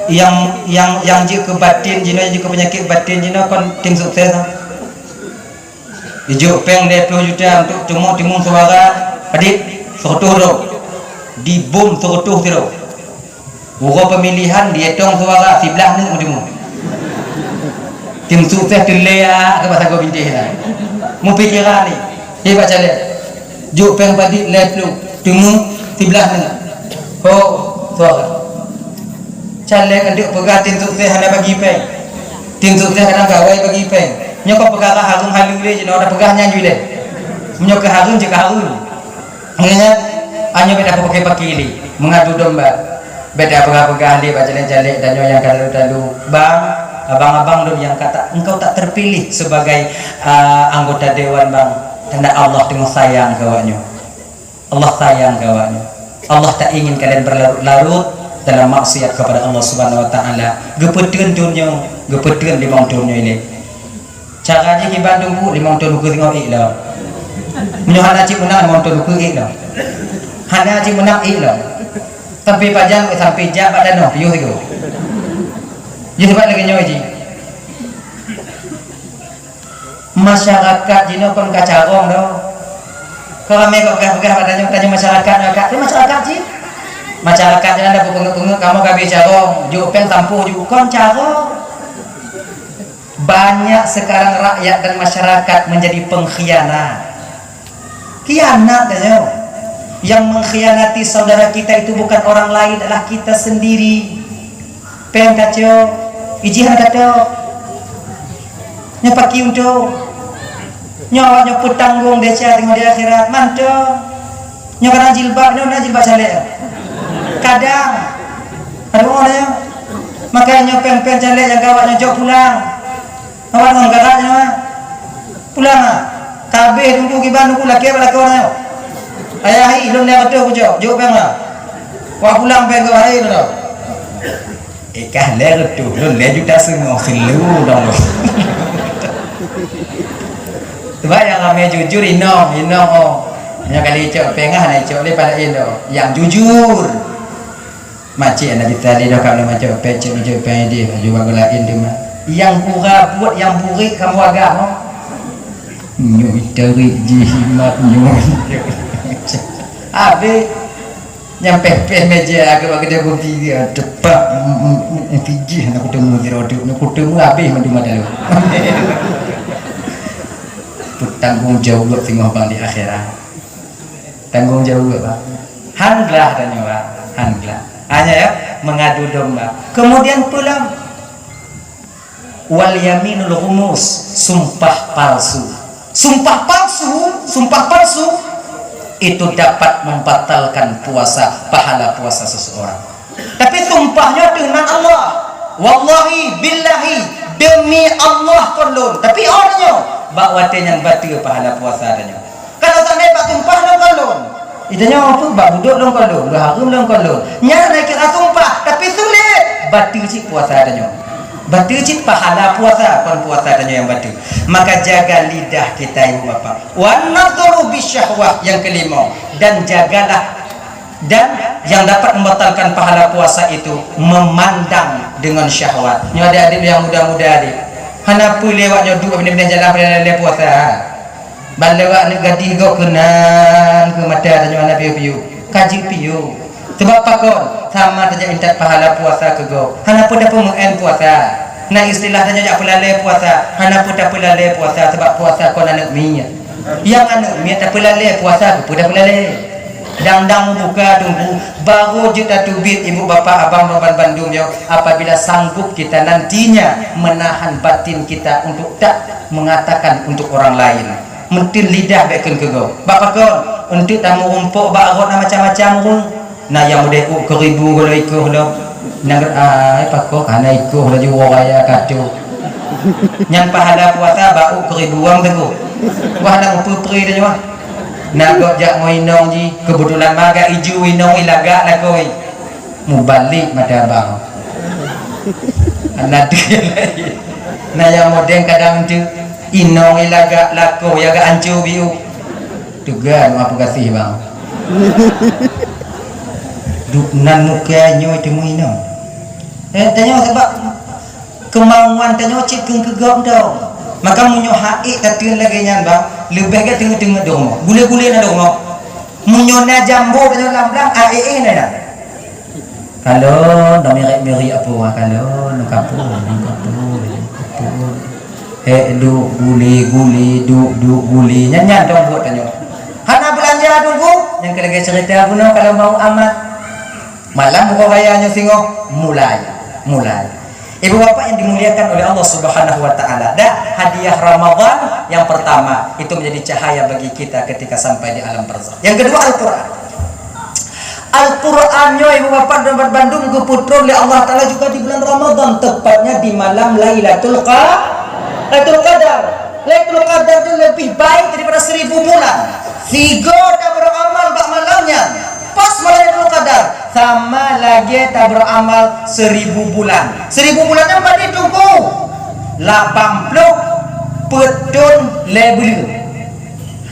yang jika batin jino jika penyakit batin jino kon tim sukses ijuk peng 20 juta untuk timun suara adik serutuh do di bom serutuh tu urut pemilihan dihitung suara sebelah ni timun tim sukses telea ke bahasa go bintih lah mu pikiran ni hebat cale juk peng badik 20 timun sebelah ni suara calek anduk pegah tim sukses hana bagi peng tim sukses kadang gawai bagi peng nyok perkara harung halu le jeno ada pegahnya jule nyok ke harung je ke harung ingat hanya beda pakai li mengadu domba beda pegah li bacalek-calek dan yang kalau bang abang-abang dulu yang kata engkau tak terpilih sebagai anggota dewan bang tanda Allah tengah sayang kawannya Allah sayang kawannya Allah tak ingin kalian berlarut-larut dalam maksiat kepada Allah Subhanahu wa taala. Gepeteun dunia, gepeteun limang dunia ini. Caranya di Bandung bu 5 tahun ke tengok lah. Menyohan haji menang 5 tahun ke lah. Hana haji menang lah. Sampai pajang sampai jam pada no piuh tu. Jadi sebab lagi nyoy ji. Masyarakat jino kon kacarong do. Kalau mereka pegah-pegah padanya tanya masyarakat itu masyarakat ji. Masyarakat yang ada pengek-pengek kamu kabeh carong, jupen tampuh ju kon carong. Banyak sekarang rakyat dan masyarakat menjadi pengkhianat. Khianat katanya. Yang mengkhianati saudara kita itu bukan orang lain, adalah kita sendiri. Peng kacau, ijihan kacau. Nyapaki untuk nyawanya petanggung deca tengok di akhirat mantap. Nyawa jilbab, nyawa jilbab saleh. Kadang ada orang yang makanya peng-peng saleh yang kawatnya jauh pulang. Awak orang kakaknya pulang ah. Kabeh tunggu kiban tunggu laki laki orangnya. Ayah ilmu ni betul pujuk, jauh peng lah. Wah pulang peng ke hari tu. Ikah le tu, lu le juta semua selu dong. Sebab yang kami jujur inong oh. Yang kali cok pengah naik cok le pada indo. Yang jujur. Macik anak ditali dah kalau macam pecek peng dia juga gelain dia mah. Yang pura buat yang burik kamu agak no. Nyui tarik jimat nyui. Abe nyampe meja agak dia kopi dia cepat fiji nak ketemu di roda nak ketemu habis mandi madalu. Tanggung jawab tengok bang di akhirat. Tanggung jawab bang. Hanglah tanya bang, hanglah. Hanya ya mengadu domba. Kemudian pulang wal yaminul ghumus, sumpah palsu. Sumpah palsu itu dapat membatalkan puasa, pahala puasa seseorang. Tapi sumpahnya dengan Allah. Wallahi billahi demi Allah kolon. Tapi orangnya bawa yang batil pahala puasa adanya. Kalau sampai bak sumpah dong kolon. Idanya apa? Bak duduk dong kolon, harum dong kolon. Nyara naik kira sumpah, tapi sulit batil si puasa adanya. Batil cit pahala puasa, kon puasa adanya yang batil. Maka jaga lidah kita ibu bapak. Wa nadhuru bisyahwah yang kelima, dan jagalah dan yang dapat membatalkan pahala puasa itu memandang dengan syahwat. Nyo adik-adik yang muda-muda adik. Hana pu lewatnya duk benda-benda jalan pada puasa. Ban lewat ni gadih go kenan ke mata tanya anak piu-piu. Kaji piu. Sebab pakon sama saja intat pahala puasa ke go. Hana pun dapat muen puasa. Nah istilah tanya jak pelalai puasa. Hana pun dapat pelalai puasa sebab puasa kon anak minyak. Yang anak minyak tak pelalai puasa pun dah pelalai. Dang-dang buka tunggu baru juta tubit ibu bapa abang baban Bandung yo. Apabila sanggup kita nantinya menahan batin kita untuk tak mengatakan untuk orang lain. Mentin lidah bekin ke go. Bapak kon untuk tamu rumpuk baru macam-macam rung. Nah yang mudah ku keribu kalau ikuh lo nang pakok ana ikuh lagi waraya kacau yang pahala puasa bau keribuan tu wah nang putri dia mah nak gok jak ngoinong ji kebetulan maga iju inong ilaga lah koi mubalik mata bang anak dia nah yang modern kadang tu inong ilaga lako ya ga ancu biu tugan apa kasih bang duknan mukanya itu muino. Tanya sebab kemauan tanya cik kegam tau. Maka munyo haik tatun lagi nyan bang. Lebih ke tengah-tengah dong. Gule-gule na dong. Munyo na jambo tanya lam-lam ae na dah. Kalau dah meri apa wah kalau nak kapur. Du gule-gule du gule nyan dong buat tanya. Hana belanja tunggu. Yang lagi cerita puno kalau mau amat. Malam buka rayanya singo mulai. Ibu bapak yang dimuliakan oleh Allah Subhanahu wa taala, dah hadiah Ramadan yang pertama itu menjadi cahaya bagi kita ketika sampai di alam barzakh. Yang kedua Al-Qur'an. Al-Qur'annya ibu bapak dan Bandung keputra oleh Allah taala juga di bulan Ramadan, tepatnya di malam Lailatul Qadar. Lailatul Qadar itu lebih baik daripada 1000 bulan. Tiga tak beramal bak malamnya. Pas Lailatul Qadar sama lagi tak beramal 1000 bulan. 1000 bulannya berarti tunggu 80 Pedon le belia.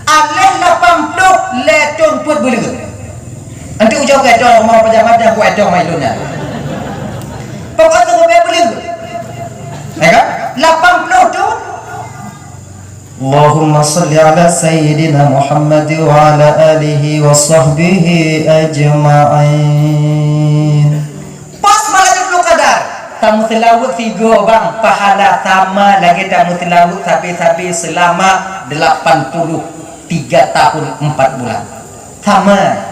Aleh 80 le ton put belia. Nanti ujau ke ton mau pejabat yang ku edong mai dunia. Pokok tu be belia. Ya kan? 80 ton. Allahumma salli ala sayyidina Muhammad wa ala alihi wa sahbihi ajma'in. Pas Lailatul Qadar tamu tilawat 3 bang, pahala sama lagi tamu tilawat tapi selama 83 tahun 4 bulan sama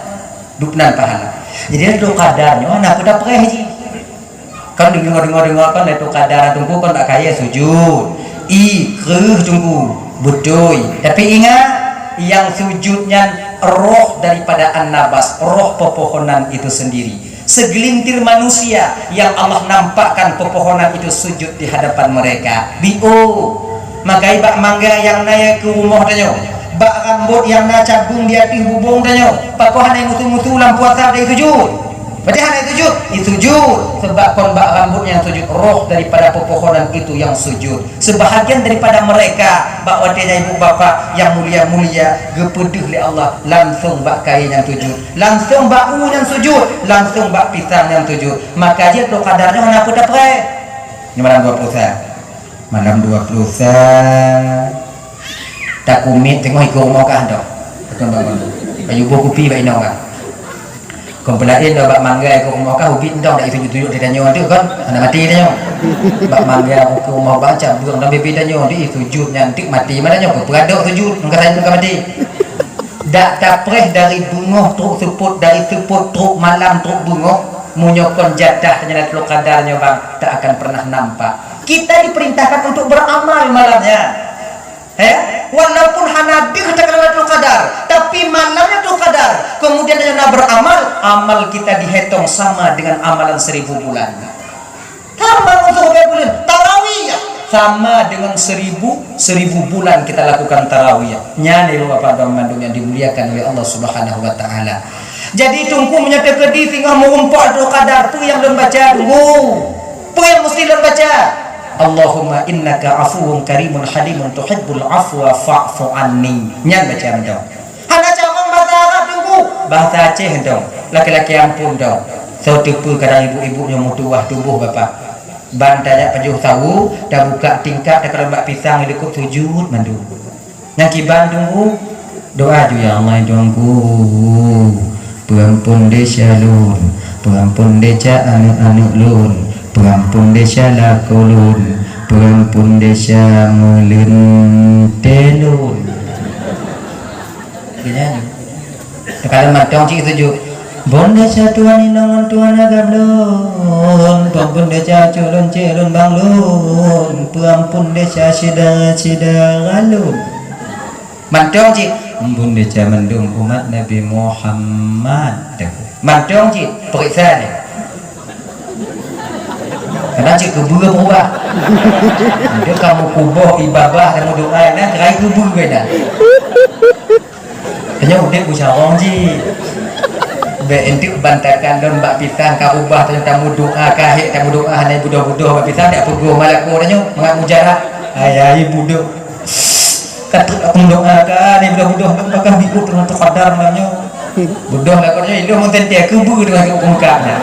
dupnan pahala. Jadi Lailatul Qadarnya anak udah pakai haji kan dengar kan Lailatul Qadar tunggu kan tak kaya sujud ikrih tunggu betul, tapi ingat yang sujudnya roh daripada an-nabas, roh pepohonan itu sendiri. Segelintir manusia yang Allah nampakkan pepohonan itu sujud di hadapan mereka. Makai bak mangga yang naik ke rumah tanya, bak rambut yang na cabung di atas bubung tanya, pakohan yang mutu-mutu lampu atas dari sujud. Berarti hanya sujud, sujud sebab kon bak rambut yang sujud, roh daripada pepohonan itu yang sujud. Sebahagian daripada mereka bak wadahnya ibu bapa yang mulia-mulia gepedih li Allah langsung bak kain yang sujud, langsung bak yang sujud, langsung bak pisang yang sujud. Maka dia tu kadarnya mana aku dapat ini malam 20 malam 20 tak kumit tengok ikut rumah kah dah betul bangun ayu buku kopi baik nong kan kompelain dah bak mangga ke rumah kah ubin dah dak tunjuk-tunjuk dia tanya tu kan anak mati tanya bak mangga ke rumah baca burung dan bebe tanya dia sujud nyantik mati mana nya beraduk sujud engkau saya engkau mati dak tapreh dari bunga truk seput dari seput truk malam truk bunga munyokon jadah tanya Lailatul Qadarnya bang tak akan pernah nampak. Kita diperintahkan untuk beramal malamnya. Walaupun hanabi katakan Lailatul Qadar, tapi malamnya Lailatul Qadar. Kemudian dengan beramal, amal kita dihitung sama dengan amalan 1000 bulan. Sama untuk bulan tarawih sama dengan 1000 bulan kita lakukan tarawih. Nyane Bapak dan Mandung yang dimuliakan oleh Allah Subhanahu wa taala. Jadi tunggu menyata kedi tinggal mengumpat Lailatul Qadar tu yang belum baca tunggu. Tu yang mesti belum baca. Allahumma innaka afuwun karimun halimun tuhibbul afwa fa'fu anni. Nyan baca dong. Hana cakap bahasa Arab tunggu. Bahasa Aceh dong. Laki-laki ampun dong. So tipu kadang ibu-ibunya mutuah tubuh bapak. Bantanya penjuh tahu dah buka tingkat dah kalau mbak pisang lekuk sujud mandu. Yang kiban tunggu doa ju ya Allah dongku. Pengampun desa lun, pengampun desa anak-anak lun. Pengampun desa lakulun, pengampun desa melintelun. Gini kalau matang cik tujuh bon desa tuan inangan tuan agam lun, pengampun desa culun celun bang lun, pengampun desa sida galun. Matang cik ampun desa mendung umat Nabi Muhammad. Matang cik periksa ni. Karena cik kubur berubah. Dia kamu kubur ibadah kamu doa nak kerai kubur beda. Hanya udah usaha ji. Be enti bantakan don bak pisang ka ubah tanya tamu doa ka hek tamu doa hanya budak-budak bak pisang dak peguh malaku tanya mengat mujarah. Ayai budak. Katut aku doa ka ni budak-budak bakal biku dengan Qadar namanya. Budak lah kornya itu mungkin dia kubur dengan ungkapnya.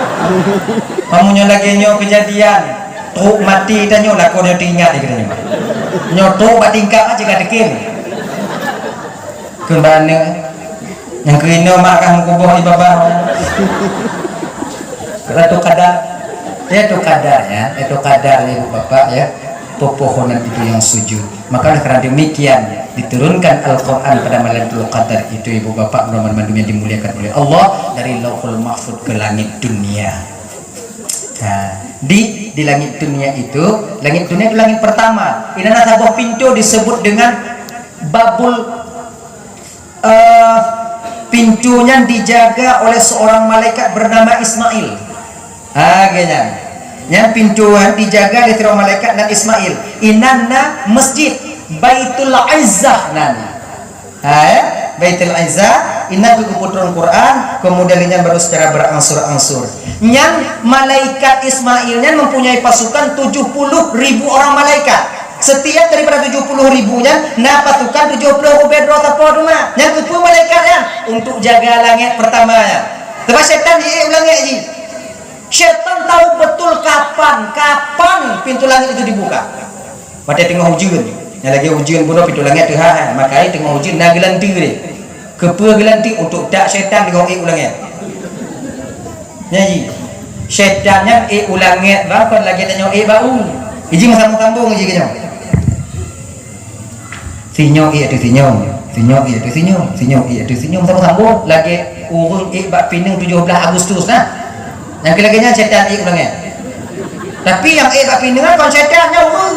Kamunya lagi nyo kejadian truk mati dan nyo lah kornya diingat ikutnya. Nyo truk bat tingkap aja gak dekin. Kembali yang kena makan kubur ibabah. Lailatul Qadar, Lailatul Qadar ya, Lailatul Qadar ibu bapak ya. Pepohonan itu yang sujud. Maka karena demikian diturunkan Al-Quran pada Lailatul Qadar itu ibu bapak Rahman Mandum yang dimuliakan oleh Allah dari Lauhul Mahfuz ke langit dunia. Nah, di langit dunia itu langit pertama. Ini ada sebuah pintu disebut dengan babul. Pintunya dijaga oleh seorang malaikat bernama Ismail. Kayaknya. Yang pintuan dijaga oleh seorang malaikat dan Ismail. Inanna masjid Baitul Izzah nana. Baitul Izzah inna keputusan Quran kemudian ini baru secara berangsur-angsur. Yang malaikat Ismailnya mempunyai pasukan 70.000 orang malaikat. setiap daripada 70.000-nya na pasukan 70 bedro tapa rumah yang kedua malaikat ya untuk jaga langit pertamanya. Sebab syaitan dia ulang lagi. Syaitan tahu betul kapan pintu langit itu dibuka. Pada tengah hujan, yang lagi hujan pun pintu langit terhalang. Makanya tengah hujan nak gelanti dia. Kepa gelanti untuk tak syaitan dengan ulangnya. Jadi syaitannya ulangnya bahkan lagi tanya bau. Iji masa sambung iji kena. Sinyong itu sinyong sambung lagi urun bab pinang 17 Agustus nah. Yang lagi-laginya syaitan ulangnya. Tapi yang bab pinang kan syaitannya urun.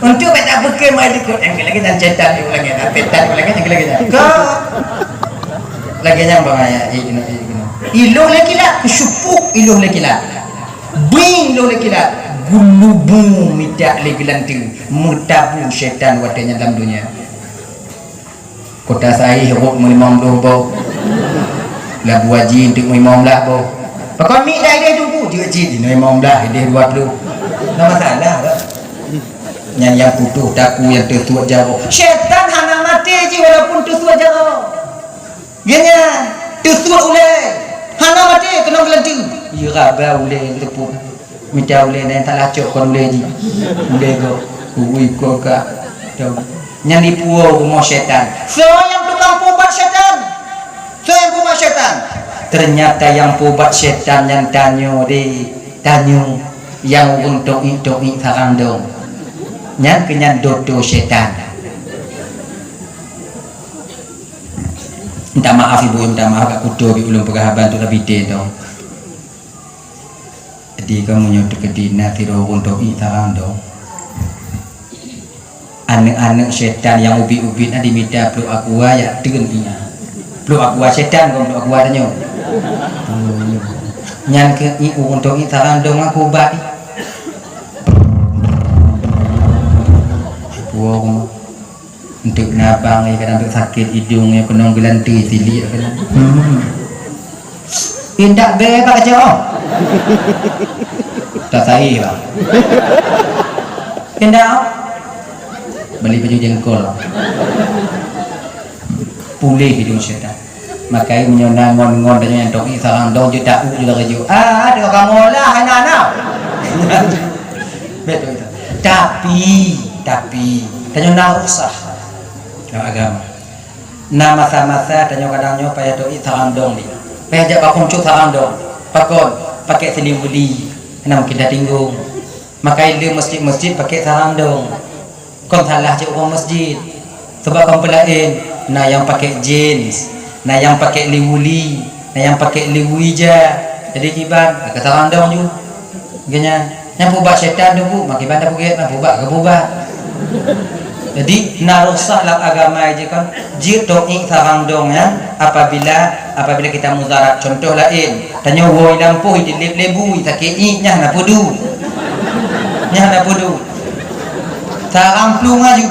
Untuk tak berkem ada yang lagi dan syaitan ulangnya. Syaitan ulangnya yang lagi-laginya. Laginya bangaya iluh lagi lah kesyupuk iluh lagi lah bing iluh lagi lah gulubu midak lagi lantu mutabu syaitan wadanya dalam dunia kota saya hiruk melimam bau labu wajib untuk melimam lah bau pakon mik dah dia tunggu dia wajib dia melimam lah dia 20 tak masalah tak yang putus taku yang tertuat jauh syaitan hana mati je walaupun tertuat jauh gini tertuat oleh hana mati kena gelanti ya raba uleh tepuk minta uleh dan tak lacok kon uleh ji uleh go ui ko ka nyani puo rumah syaitan so yang tukang pubat syaitan ternyata yang pubat syaitan yang tanyo yang untuk sarang dong yang kenyan dodo syaitan. Minta maaf ibu, minta maaf aku kudu ulun pegahaban tu lebih tu. Jadi kamu nyuruh ke dina tiro untuk itarang dong. Anak-anak syaitan yang ubi-ubi nanti minta peluk aku ya dengan dia. Peluk aku syaitan kau peluk aku tanya. Nyan ke untuk itarang dong aku baik. Buang untuk nabang ya kadang sakit hidungnya kena gelanti silik kena indak bebas aja tak sahi bang indak beli baju jengkol pulih hidung syaitan makanya menyona ngon-ngon dan yang toki sarang dong je tak juga keju ada orang mola anak-anak betul itu tapi tanya nak usah agama nama masa-masa tanya kadangnya payah doi tarandong ni payah jak bakon cuk tarandong pakon pakai selimuli nama kita tinggung makai dia masjid pakai tarandong kon salah je orang masjid sebab kon pelain nah yang pakai jeans nah yang pakai liwuli nah yang pakai liwija jadi kiban ke tarandong ju ganya yang pubat syaitan tu bu makiban dah puget nah pubat jadi narusah dalam agama aja kan jitok sarang dong ya apabila kita mudarat contoh lain tanya woi lampu di lebu sakit nya na pudu sarang plung aju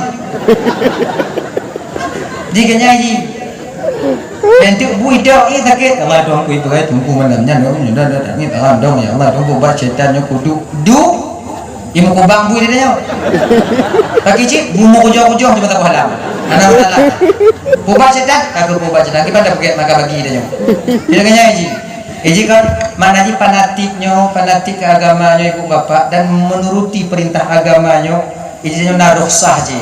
jikanya ji bentuk bui dok sakit Allah dong kui pakai tungku malamnya dong dah ni sarang dong ya Allah dong buat syaitannya kudu Ibu kubang bui dia pakai cip bumbu kujong-kujong di mata halam anak salah pubat setan aku pubat setan kita dah pakai maka bagi dia bilangnya Eji kan mana ji fanatik ke agamanya ibu bapak dan menuruti perintah agamanya izinnya naruh sah ji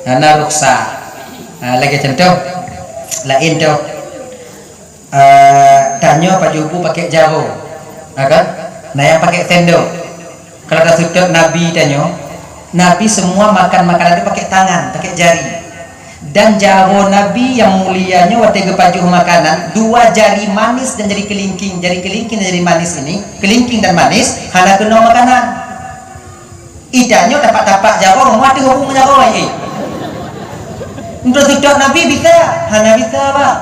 naruh sah lagi contoh lain tu tanya pak ibu pakai jaro kan nah yang pakai sendok. Kalau dah tutup Nabi tanya, Nabi semua makan makanan itu pakai tangan, pakai jari. Dan jaro Nabi yang mulianya waktu kepajuh makanan, 2 jari manis dan jari kelingking dan jari manis ini, kelingking dan manis, hana kena makanan. Idanya tapak-tapak jaro, rumah tu hubung jaro Untuk tutup Nabi bisa, hana bisa pak.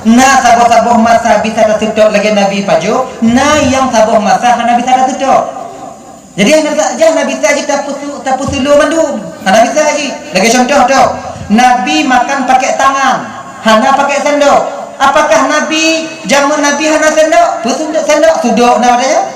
Nah sabuh-sabuh masa bisa dah tutup lagi Nabi pajuh, nah yang sabuh masa hana bisa dah tutup. Jadi yang Nabi saja tapu sulu mandum. Nabi saja lagi contoh tu. Nabi makan pakai tangan, hana pakai sendok. Apakah Nabi zaman Nabi hana sendok? Sendok sudok namanya.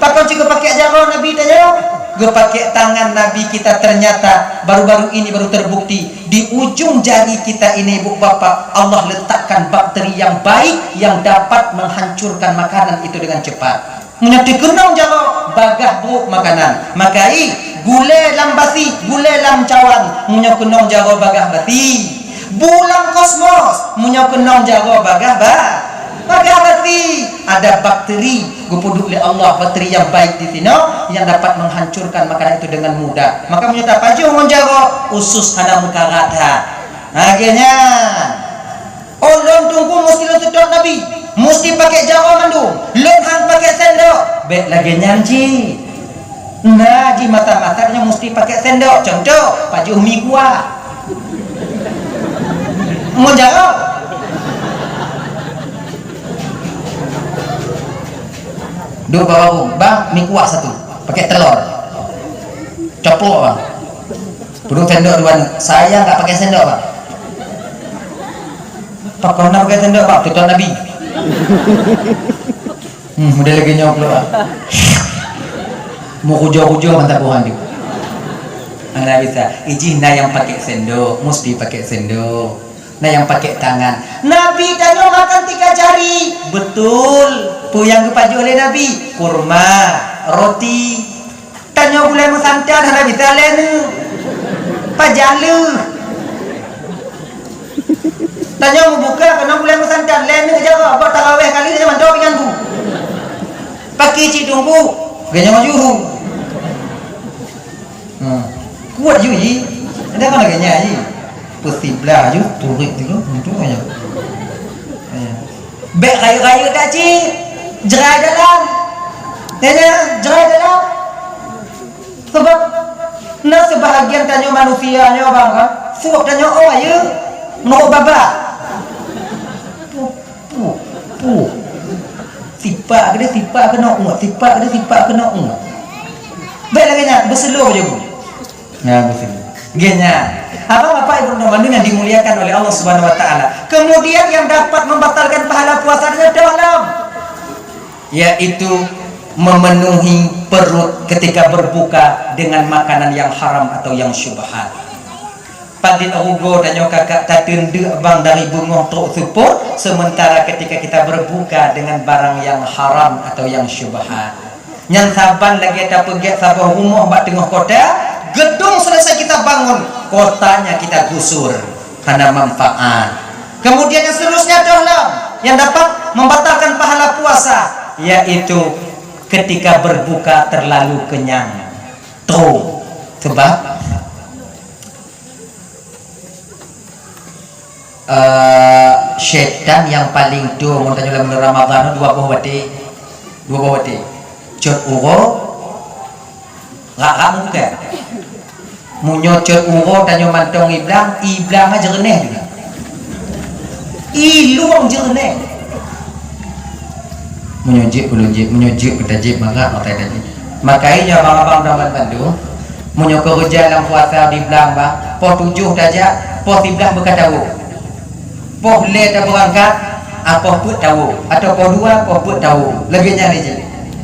Pakai juga pakai jaro Nabi tanya. gue pakai tangan Nabi kita, ternyata baru-baru ini baru terbukti di ujung jari kita ini, ibu bapak, Allah letakkan bakteri yang baik yang dapat menghancurkan makanan itu dengan cepat. Menyati kenong jago bagah buruk makanan. Makai gule lam basi, gule lam cawan, munyo kenong jago bagah basi. Bulan kosmos, munyo kenong jago bagah basi. Ada bakteri gupuduk oleh Allah, bakteri yang baik di sini yang dapat menghancurkan makanan itu dengan mudah. Maka munyo tapaju menjago usus hana muka rata. Akhirnya ulun tunggu mesti tutut Nabi, mesti pakai jago mandung, lun hang pakai sendok, bet lagi nyanji. Nah, di mata-matanya mesti pakai sendok. Contoh, Pak Juhmi kuah. Mau jago? Dua bawa bang, mie kuah satu, pakai telur, coplok bang. Duduk sendok dua, saya nggak pakai sendok bang. Pak kau nak pakai sendok pak, tutup Nabi. Udah lagi nyoplok bang. Mau hujau-hujau mantap buhan dia. Anda bisa, izin yang pakai sendok, mesti pakai sendok. Nah yang pakai tangan, Nabi tanya makan 3 jari, betul. Yang dipaju oleh Nabi, kurma, roti. Tanya boleh mesantar, Nabi talen, pajalu. Tanya mau buka, karena boleh mesantar, lain aja kok. Buat taraweh kali dia mandor dengan bu. Pakai cidung bu, gaya maju. Kuat juga, ada kan gaya aja. Putiblah aja, turik dulu, untuk aja. Bek kayu-kayu tak cik, jerai dalam, tanya jerai dalam. Sebab, nah sebahagian tanya manusianya bang kan, sebab tanya oh ayo, mau baba, sipak kena umat, sipak kena umat. Bek lagi nak berseluruh je bu, ya berseluruh, genya. Bapak ibu teman yang dimuliakan oleh Allah Subhanahu Wa Taala. Kemudian yang dapat membatalkan pahala puasanya dalam, yaitu memenuhi perut ketika berbuka dengan makanan yang haram atau yang syubhat. Padin ugo dan kakak tatin bang dari bunga truk support, sementara ketika kita berbuka dengan barang yang haram atau yang syubhat. Yang saban lagi ada pergi sabah rumah bak tengah kota, gedung selesai kita bangun, kotanya kita gusur karena manfaat. Kemudian yang seterusnya adalah yang dapat membatalkan pahala puasa, yaitu ketika berbuka terlalu kenyang. Tuh, sebab syaitan yang paling do montanya dalam Ramadan dua buah wati cot uro gak buka munyocot uro tanyo mantong iblang aja reneh juga iluang jerneh menyojik ketajib maka otak tadi makanya abang-abang dalam Bandung menyokor kerja dalam puasa di belang bang po 7 saja po 11 berkata po le tak berangkat apa pun tahu atau po 2 po pun tahu lebihnya ni je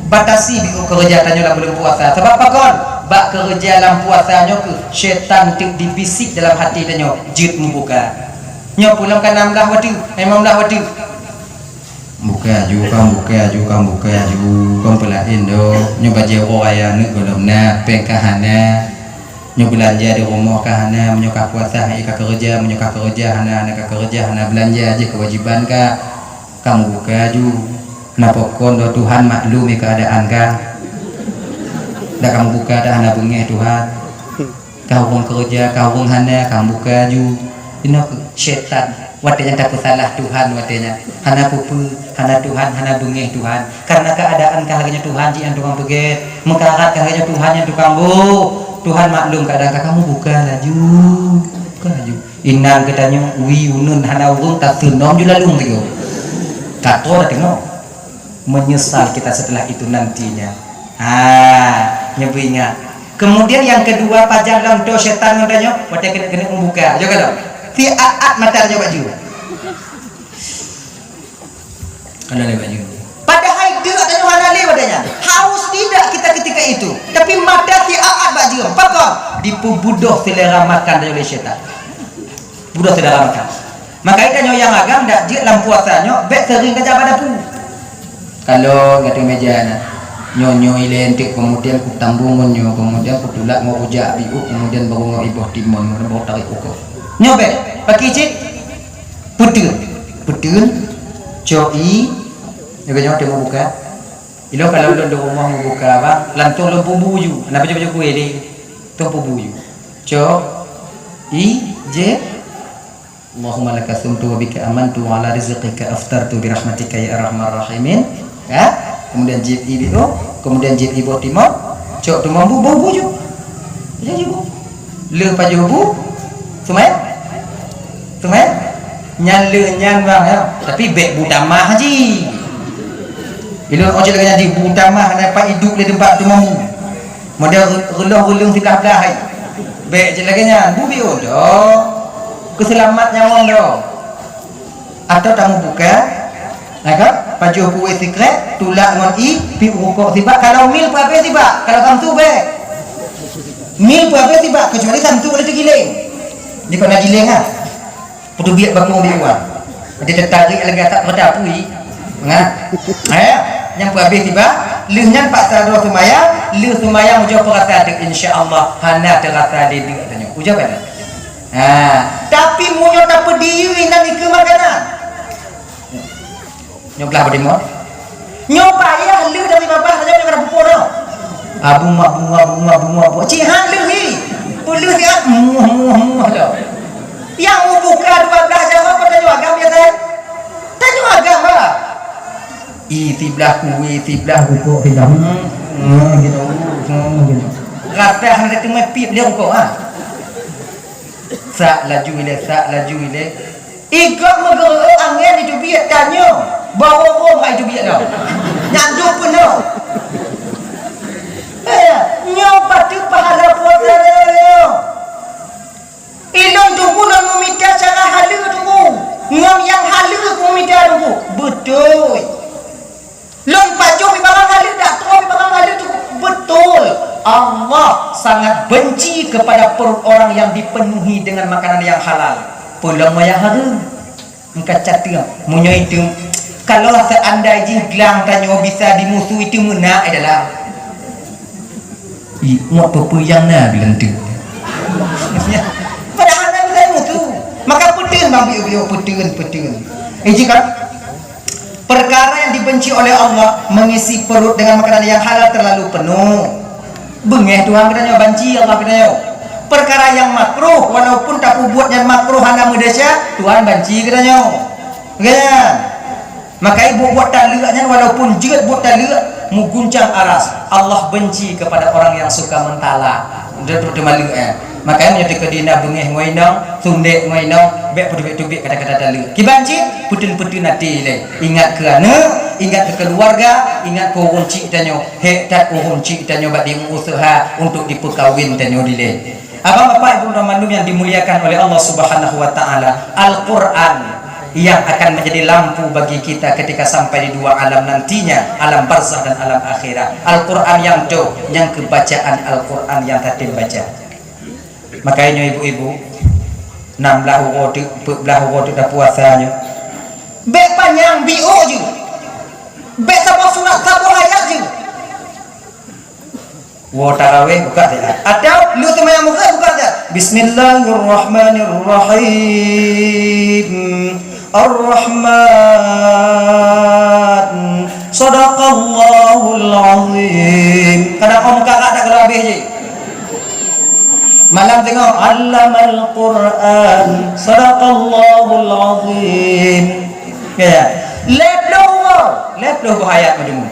batasi biku kerja tanyo dalam bulan puasa sebab apa kon bak kerja dalam puasanya ke syaitan tik dibisik dalam hati tanyo jid membuka nyo pulang ke 16 waktu 15 waktu buka aju kan pelain do nyo bajero aya nek golomna pengkahana nyo belanja di rumah kahana menyo ka puasa ai ka kerja menyo ka kerja hana belanja aja kewajiban ka kamu buka aju napokon do Tuhan maklumi keadaan ka dah kamu buka dah hana bengeh Tuhan kau wong kerja kau wong hana kamu buka aju ini syaitan watenya tak salah Tuhan watenya hana pupu hana Tuhan hana bengeh Tuhan karena keadaan kahaganya Tuhan yang tukang beget mengkarat kahaganya Tuhan yang tukang Tuhan maklum keadaan kamu buka laju inang katanya wiunun hana urung tak sunom juga lung tigo kato tengok menyesal kita setelah itu nantinya nyebingat. Kemudian yang kedua pajang dalam do setan ngandanya pada kena membuka juga dong ti aat mata aja baju ada baju padahal dia ada mana le wadanya. Haus tidak kita ketika itu. Tapi mata ti aat baju. Pakon dipubudoh selera makan dari oleh syaitan. Budoh selera makan. Maka itu yang agam dak je dalam puasanya bek sering kerja pada pu. Kalau ngatu meja na nyonyo ilentik kemudian ku tambungonnya kemudian ku tulak mau ujak biu kemudian baru mau iboh timon baru tarik ukur. Nyobe pakai cik putun joi juga dia mau buka ilo kalau lo di rumah mau buka bang lantung lo bubuyu kenapa coba kue di tuh bubuyu je Allahumma laka sumtu wa bika amantu wa ala rizqika aftartu bi rahmatika ya arhamar rahimin ya kemudian jib ibu kemudian jib ibu timur cok tu mampu bubuyu ya ibu le pajubu sumai nyale nyan bang ya tapi bek budamah haji bila orang cakap jadi budamah dapat hidup di tempat tu mahu model relung tidak dah bek jelaganya bubi odo keselamat nyawa ndo atau tamu buka agak baju kue secret tulak ngon i pi rokok tiba kalau mil berapa tiba kalau samtu bek mil berapa tiba kecuali samtu boleh tergiling ni kau nak giling ah perlu biar bakung biuan dia tertarik lagi tak berdapui ngah yang berhabis tiba lehnya pak sadar semayang leh semayang ujar perasa insyaallah hana terasa dia tanya ujar apa tapi munyo tak berdiri nak ke makanan nyoblah berdemo nyoba ya leh dari babah saja dengan bupor abu cihan leh boleh dia muah dah yang membuka 12 jam apa tanya agama ya saya tanya agama itiblah kok tidak gitu rata hendak tu mepip dia kok sak laju ile ikut megero angin itu biar tanya bawa orang itu biar dah nyanjuk penuh nyoba tu pahala puasa dia ilong tunggu nak meminta cara halal tunggu ngam yang halal aku minta tunggu betul long pacu di barang halal tak tahu di barang halal tunggu betul Allah sangat benci kepada perut orang yang dipenuhi dengan makanan yang halal pulang yang haram engkau catat munyo itu kalau seandainya jinglang tanya bisa dimusuh itu mana adalah mau pepuyang na bilang tu padahal nak saya musuh maka putun bang putun jika perkara yang dibenci oleh Allah mengisi perut dengan makanan yang halal terlalu penuh bengeh Tuhan katanya banci Allah katanya perkara yang makruh walaupun tak buatnya makruh hana mudasya Tuhan banci katanya kan maka ibu buat talaknya walaupun jerat buat talak mengguncang aras Allah benci kepada orang yang suka mentala dia termalu makanya menjadi kedina bengeh ngoinong sundek ngoinong bek putubik kata-kata talak kibanci putun nanti le ingat ke keluarga ingat ke kunci tanyo tak kunci tanyo bak diusaha untuk diperkawin tanyo dile abang bapak ibu mandum yang dimuliakan oleh Allah Subhanahu wa taala Al-Qur'an yang akan menjadi lampu bagi kita ketika sampai di dua alam nantinya alam barzah dan alam akhirat Al-Qur'an yang kebacaan Al-Qur'an yang tadi baca makanya ibu-ibu 16 urut dah puasanya bek panjang biu je bek sabah surat sabah ayat je tarawih buka dia atau lu semayang buka dia Bismillahirrahmanirrahim Ar-Rahman Sadaqallahul Azim kadang om kakak tak kalau habis je malam tengok Allamal Quran Sadaqallahul Azim ya leploh bahayat macam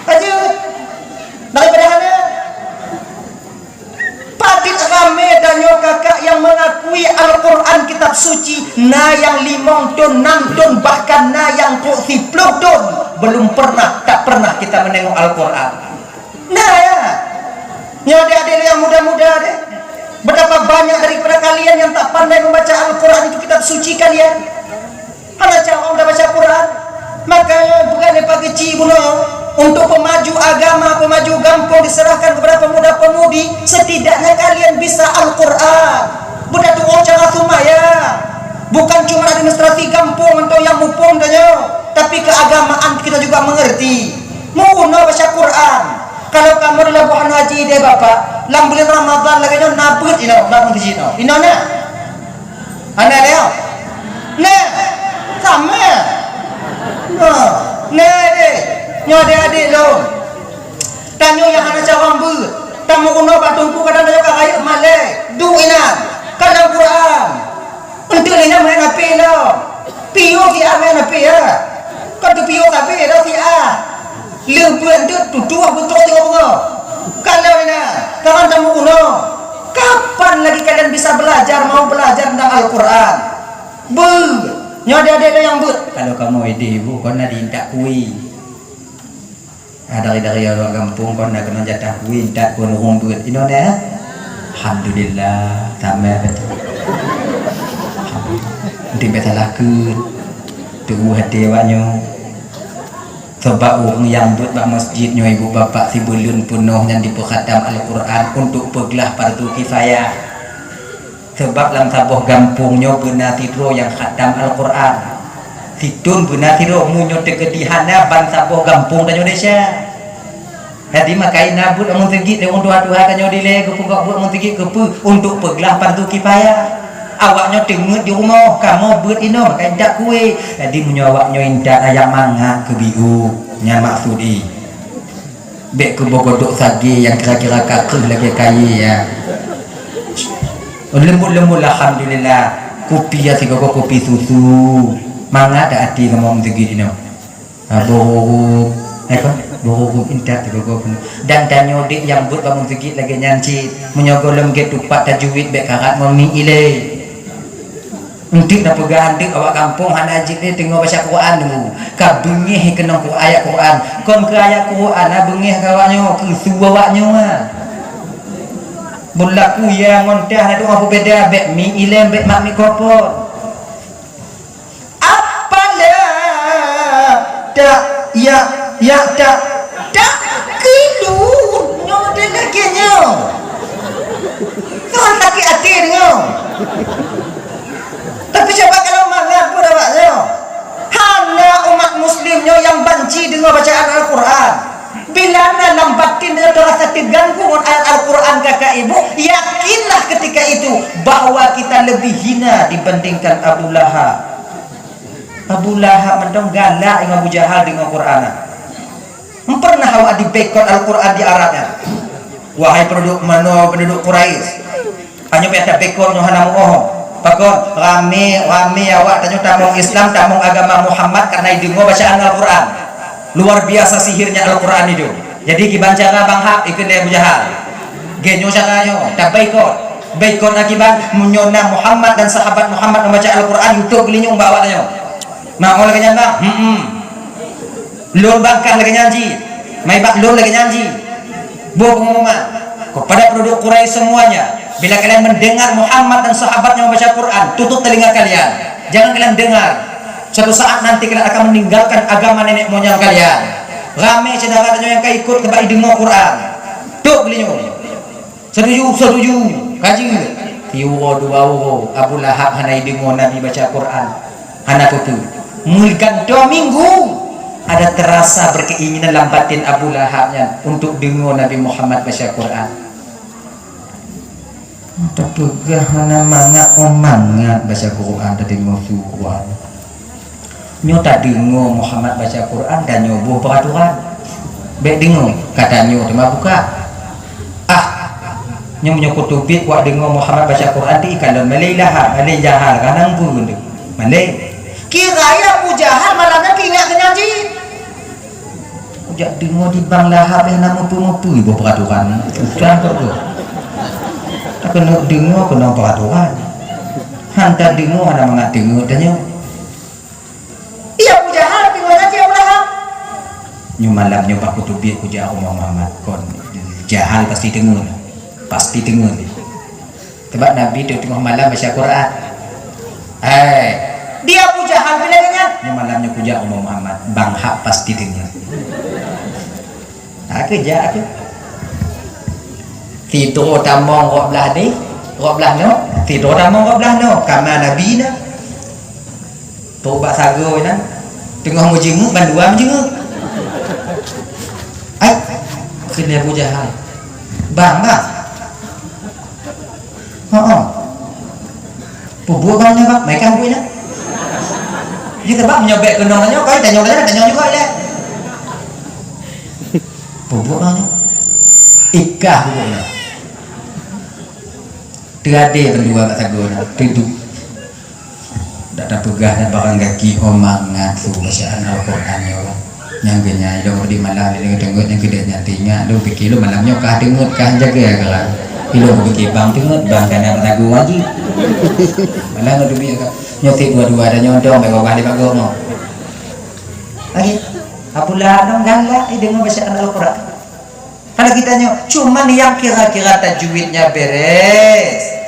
aja daripada mana patit rame dan kakak yang mengakui Al-Quran kitab suci na yang 5 ton 6 ton bahkan na yang 10 ton tak pernah kita menengok Al-Quran nah ya adik-adik yang muda-muda deh betapa banyak daripada kalian yang tak pandai membaca Al-Quran itu kitab suci kalian hanya orang dah baca Quran maka bukan lepas kecil bunuh untuk pemaju agama, pemaju kampung diserahkan kepada pemuda-pemudi, setidaknya kalian bisa Al-Quran. Budak tu cara sumaya. Bukan cuma administrasi kampung atau yang mupung danyo, tapi keagamaan kita juga mengerti. Muna baca Quran. Kalau kamu adalah buhan haji deh bapak, lam bulan Ramadan lagi no nabut ino, nabut di sini. Ino na. Anda leo. Nah, sama. Nah deh. Nyo adik-adik lo. Tanyo yang hana cawang bu. Tamu kuno batungku kadang tanyo kakayuk malek. Duinan. Kadang Quran. Untuk ini namanya napi lo. Pio si A namanya napi ya. Kau tu pio tapi dah si A. Lebuan tu dua betul tengok bunga. Kalau ini, kawan tamu kuno. Kapan lagi kalian bisa belajar, mau belajar tentang Al-Quran? Bu, nyo adik-adik yang but. Kalau kamu ide ibu, kau nak diintak kui. Dari orang kampung kau nak kena jatah kui, intak kau nurung but. Ino ni, alhamdulillah, tambah betul. Nanti betul laku, tu hati awaknya. Sebab orang yang buat bak masjidnya ibu bapa si belun penuh yang diperkhatam Al-Quran untuk pergelah fardu kifayah. Sebab dalam sabuh kampungnya benar tidro yang khatam Al-Quran. Situn benar tidro munyo tegedihana ban sabuh kampung dan Indonesia. Jadi makai nabut amun tegit dengan dua-dua kanyo dile kepugak buat amun tegit kepu untuk pergelah fardu kifayah. Awaknya tengok di rumah kamu buat ino makai dak kue. Jadi munyo awaknya indak ayam mangga ke biu nya maksudi. Bek ke bogodok sagi yang kira-kira kakeh lagi kaya ya. Lembut-lembut alhamdulillah. Kopi ya tiga kopi susu. Mangga dak ati kamu tegit ino. Bogo bogo indak tiga kopi. Dan tanyo dik yang buat kamu tegit lagi nyanci menyogolem ke tupat tajwid bek karat mami ile. Untuk nak pegang dik awak kampung hana ajik ni tengok baca Quran dulu. Ka bengih kena ayat Quran. Kon ke ayat Quran ah bengih kawaknya ke suwa awaknya ah. Berlaku yang ngontah ada apa beda bek mi ilem bek mak mi kopor. Apalah tak ya tak kilu nyo de lagi nyo. Kau sakit hati nyo. Tapi coba kalau mangat pun awaknya hanya umat muslimnya yang benci dengan bacaan Al-Quran. Bila dalam batin dia terasa terganggu dengan ayat Al-Quran kakak ibu, yakinlah ketika itu bahwa kita lebih hina dibandingkan Abu Lahab. Abu Lahab mendong galak dengan Abu Jahal dengan Quran. Pernah awak di bekot Al-Quran di Arabnya. Wahai penduduk Quraisy, hanya peta bekot hana muoh. Pakon rame awak tanya tamung Islam, tamung agama Muhammad karena dengar bacaan Al-Quran. Luar biasa sihirnya Al-Quran itu. Jadi kibancara Bang Hak ikut dia Jahal. Genyo caranya tak baikot akibat menyona Muhammad dan sahabat Muhammad membaca Al-Quran YouTube gelinyung bawa tanya. Mau lagi nyambang. Lur bangkah lagi nyanyi. Mai bak lur lagi nyanyi. Buah pengumuman kepada penduduk Quraisy semuanya. Bila kalian mendengar Muhammad dan sahabatnya membaca Quran, tutup telinga kalian. Jangan kalian dengar. Suatu saat nanti kalian akan meninggalkan agama nenek moyang kalian. Ramai saudara-saudaranya yang ikut kepada dengar Quran. Tuh beliau. Setuju. Kaji. Tiwo dua Abu Lahab hana dengar Nabi baca Quran. Hana kutu. Mulkan 2 minggu ada terasa berkeinginan dalam batin Abu Lahabnya untuk dengar Nabi Muhammad baca Quran. Terpegah mana mangat baca Quran tadi ngosu Quran. Nyo tak dengar Muhammad baca Quran dan nyoboh peraturan. Baik dengar kata nyo tema buka. Nyo menyokot tubik wak dengar Muhammad baca Quran di kalau Malailah, Malai Jahal kanang pun tu. Malai. Kira ya Abu Jahal malamnya ingat kenyaji. Jak dengar di Bang Lahab yang nama mupu ibu peraturan. Sudah tu. Kena dengar kena peraturan. Hantar dengar ada mengat dengar tanya. Iya Abu Jahal dengar aja Abu Lahab. Nyu malam nyu pak kutubi ku jah Muhammad kon Jahal pasti dengar. Pasti dengar. Sebab Nabi tu tengah malam baca Quran. Dia Abu Jahal bila dengar. Nyu malamnya ku jah Muhammad Bang Hak pasti dengar. Kerja aku tidur tamong kok belah ni kok belah no tidur tamong kok belah no kama nabi na tobat sago na tengah mu jenguk bandua menjenguk ai kena Abu Jahal bangga pubuh bang ni bang mereka punya kita bang menyobek kendongnya kau tanya juga le pubuh bang ni ikah pubuhnya tiada berdua kata gue tidur tak ada pegah dan barang kaki omangat tu bacaan Al-Quran ya Allah yang genya lo di malam ini dengut yang gede nyatinya lo pikir lo malamnya kah dengut kah jaga ya kalau lo pikir bang dengut bang karena kata gue lagi malah lo demi nyotik dua-dua dan nyondong baik bapak di bagus no lagi apalah dong galak dengar bacaan Al-Quran kalau kita cuma yang kira-kira tajwidnya beres